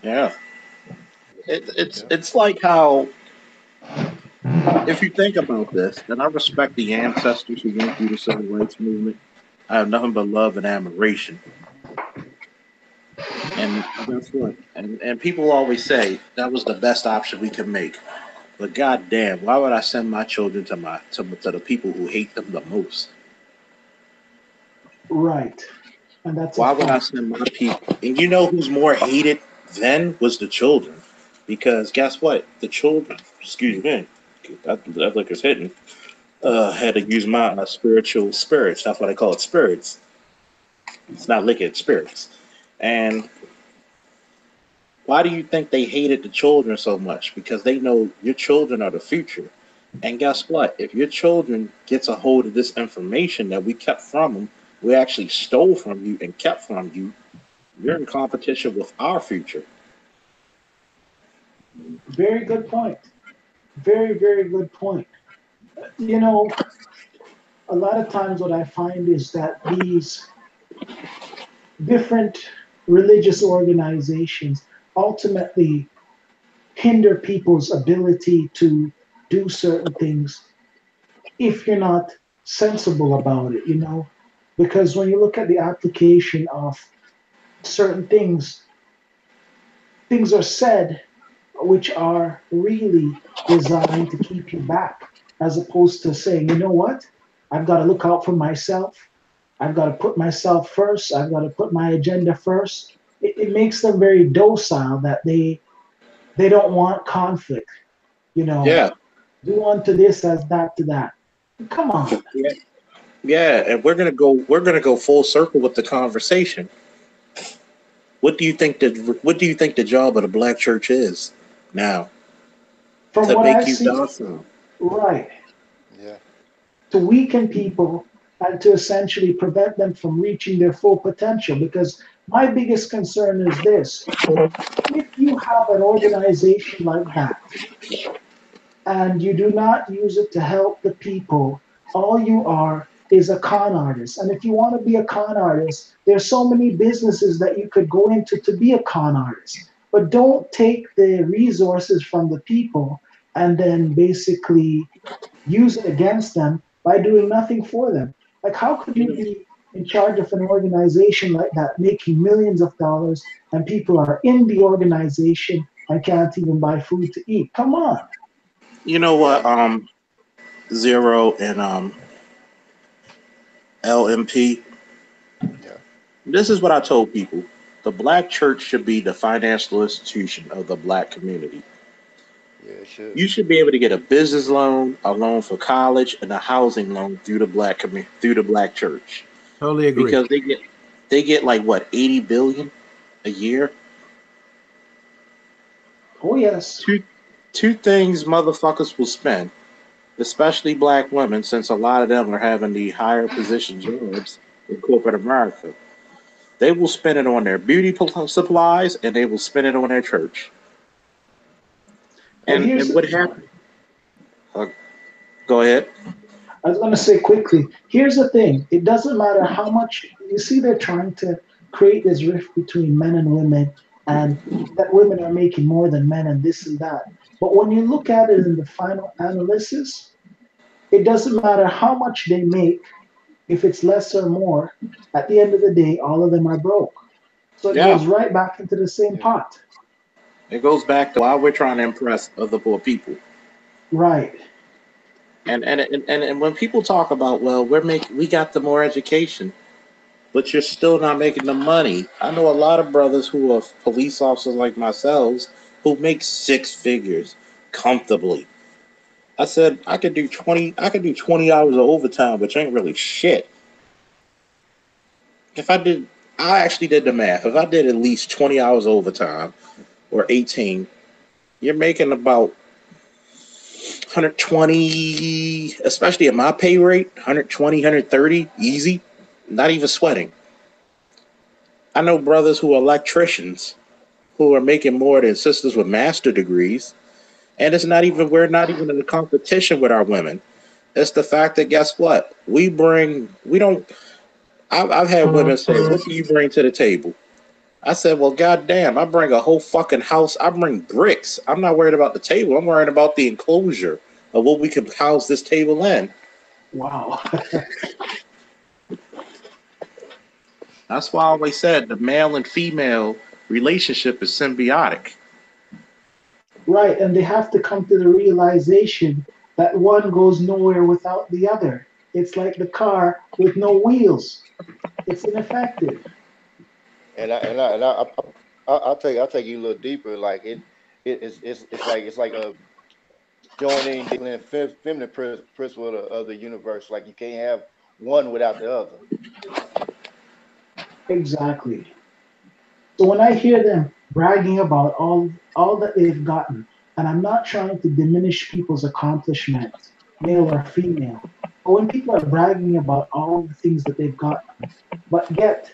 Yeah. It's like how, if you think about this, and I respect the ancestors who went through the civil rights movement. I have nothing but love and admiration. And guess what? And people always say that was the best option we could make. But goddamn, why would I send my children to the people who hate them the most? Right. And that's why would I send my people? And you know who's more hated then was the children. Because guess what? The children, excuse me, that liquor's hitting, had to use my spiritual spirits. That's why they call it spirits. It's not liquor, it's spirits. And why do you think they hated the children so much? Because they know your children are the future. And guess what? If your children gets a hold of this information that we kept from them, we actually stole from you and kept from you, you're in competition with our future. Very good point. Very, very good point. You know, a lot of times what I find is that these different religious organizations ultimately hinder people's ability to do certain things if you're not sensible about it, you know? Because when you look at the application of certain things are said which are really designed to keep you back, as opposed to saying, you know what, I've got to look out for myself. I've got to put myself first. I've got to put my agenda first. It makes them very docile that they don't want conflict. You know, Yeah. do unto this as that to that. Come on. Yeah. Yeah, and we're gonna go full circle with the conversation. What do you think the job of the black church is now? From To what make I've you seen, docile. right, Yeah. to weaken people and to essentially prevent them from reaching their full potential. Because my biggest concern is this: if you have an organization like that and you do not use it to help the people, all you are is a con artist. And if you want to be a con artist, there's so many businesses that you could go into to be a con artist. But don't take the resources from the people and then basically use it against them by doing nothing for them. Like, how could you be in charge of an organization like that, making millions of dollars, and people are in the organization and can't even buy food to eat? Come on. You know what? Zero and LMP. Yeah. This is what I told people. The black church should be the financial institution of the black community. Yeah, it should. You should be able to get a business loan, a loan for college, and a housing loan through the black church. Totally agree. Because they get like what, 80 billion a year? Oh yes. Two things motherfuckers will spend, especially black women, since a lot of them are having the higher position jobs in corporate America. They will spend it on their beauty supplies, and they will spend it on their church. And what happened? Go ahead. I was going to say quickly, here's the thing. It doesn't matter how much, you see, they're trying to create this rift between men and women, and that women are making more than men and this and that. But when you look at it in the final analysis, it doesn't matter how much they make, if it's less or more, at the end of the day, all of them are broke. So it goes right back into the same pot. It goes back to why we're trying to impress other poor people. Right. And when people talk about, well, we got the more education, but you're still not making the money. I know a lot of brothers who are police officers like myself who make 6 figures comfortably. I said I could do 20 hours of overtime, which ain't really shit. I actually did the math. If I did at least 20 hours overtime or 18, you're making about 120, especially at my pay rate, 120, 130, easy, not even sweating. I know brothers who are electricians who are making more than sisters with master degrees. And we're not even in a competition with our women. It's the fact that, guess what? I've had women say, what do you bring to the table? I said, well, goddamn, I bring a whole fucking house. I bring bricks. I'm not worried about the table. I'm worried about the enclosure of what we can house this table in. Wow. That's why I always said the male and female relationship is symbiotic. Right, and they have to come to the realization that one goes nowhere without the other. It's like the car with no wheels. It's ineffective. And I'll take you a little deeper. Like it's like a joining the feminine principle of the universe. Like you can't have one without the other. Exactly. So when I hear them bragging about all that they've gotten, and I'm not trying to diminish people's accomplishments, male or female, but when people are bragging about all the things that they've gotten, but yet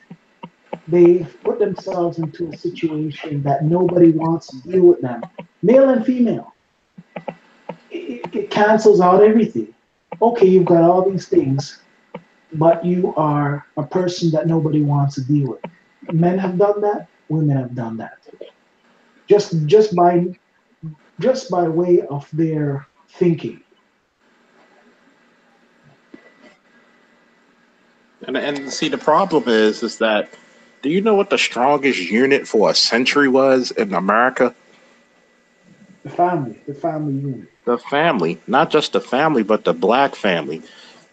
they've put themselves into a situation that nobody wants to deal with them, male and female, it cancels out everything. Okay, you've got all these things, but you are a person that nobody wants to deal with. Men have done that. Women have done that. Just by way of their thinking. And see, the problem is that Do you know what the strongest unit for a century was in America? The family unit. The family, not just the family, but the black family.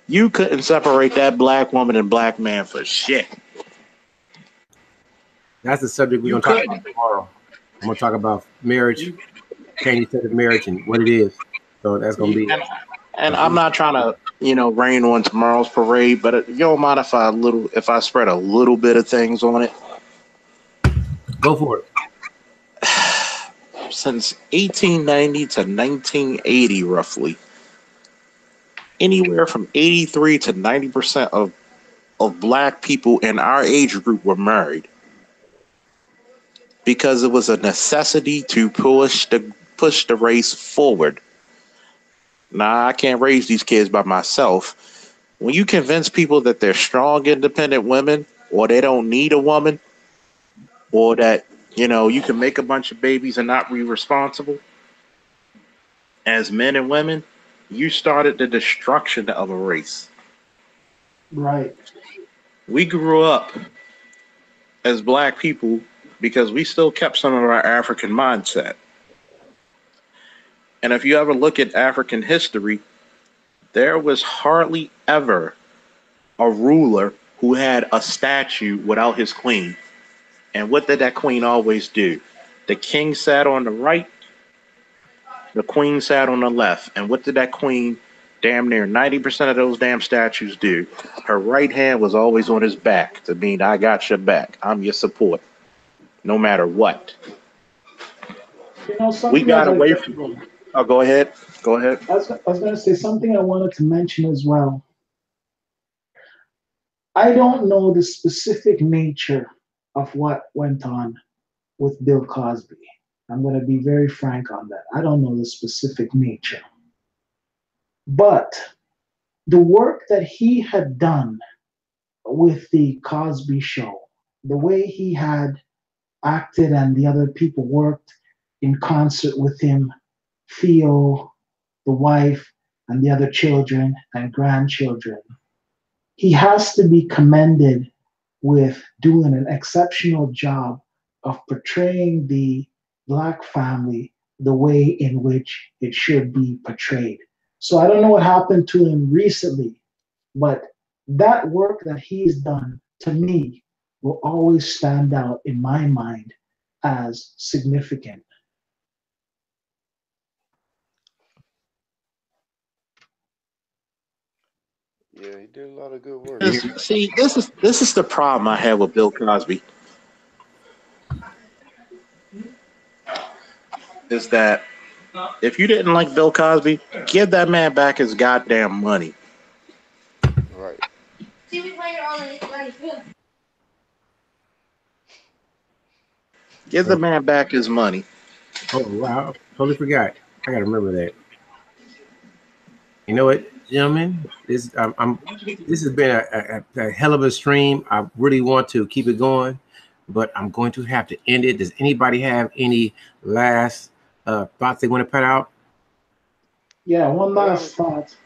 You couldn't separate that black woman and black man for shit. That's the subject we're going to talk about tomorrow. I'm going to talk about marriage, Candy said of marriage and what it is. So that's going to be. And I'm not trying to, rain on tomorrow's parade, but you don't mind if I spread a little bit of things on it? Go for it. Since 1890 to 1980, roughly, anywhere from 83 to 90% of black people in our age group were married because it was a necessity to push the race forward. Now, I can't raise these kids by myself. When you convince people that they're strong, independent women, or they don't need a woman, or that, you can make a bunch of babies and not be responsible, as men and women, you started the destruction of a race. Right. We grew up as black people because we still kept some of our African mindset. And if you ever look at African history, there was hardly ever a ruler who had a statue without his queen. And what did that queen always do? The king sat on the right, the queen sat on the left. And what did that queen, damn near 90% of those damn statues do? Her right hand was always on his back to mean, I got your back. I'm your support, no matter what. We got away from... Oh, go ahead. Go ahead. I was going to say something I wanted to mention as well. I don't know the specific nature of what went on with Bill Cosby. I'm going to be very frank on that. I don't know the specific nature. But the work that he had done with the Cosby Show, the way he had acted and the other people worked in concert with him, Theo, the wife, and the other children and grandchildren. He has to be commended with doing an exceptional job of portraying the Black family the way in which it should be portrayed. So I don't know what happened to him recently, but that work that he's done, to me, will always stand out in my mind as significant. Yeah, he did a lot of good work. See, this is the problem I have with Bill Cosby. Is that if you didn't like Bill Cosby, give that man back his goddamn money. Right. Give the man back his money. Oh, wow. Totally forgot. I got to remember that. You know what, gentlemen? This has been a hell of a stream. I really want to keep it going, but I'm going to have to end it. Does anybody have any last thoughts they want to put out? Yeah, one last thought.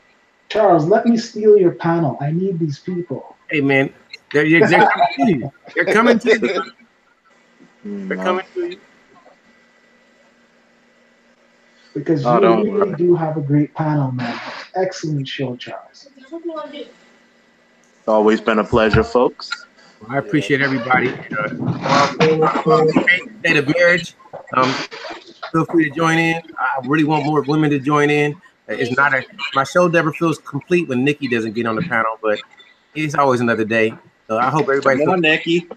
Charles, let me steal your panel. I need these people. Hey, man, they're coming to you. They're coming to you. They're coming to you. Because you really do have a great panel, man. Excellent show, Charles. Always been a pleasure, folks. Well, I appreciate everybody. State of marriage. Feel free to join in. I really want more women to join in. It's not my show never feels complete when Nikki doesn't get on the panel, but it's always another day. So I hope everybody. Come on, Nikki.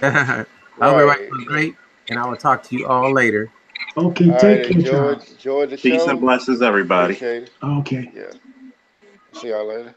I hope everybody feels great, and I will talk to you all later. Okay, take care. Enjoy the Peace show. and blessings, everybody. Okay. Okay. Yeah. See y'all later.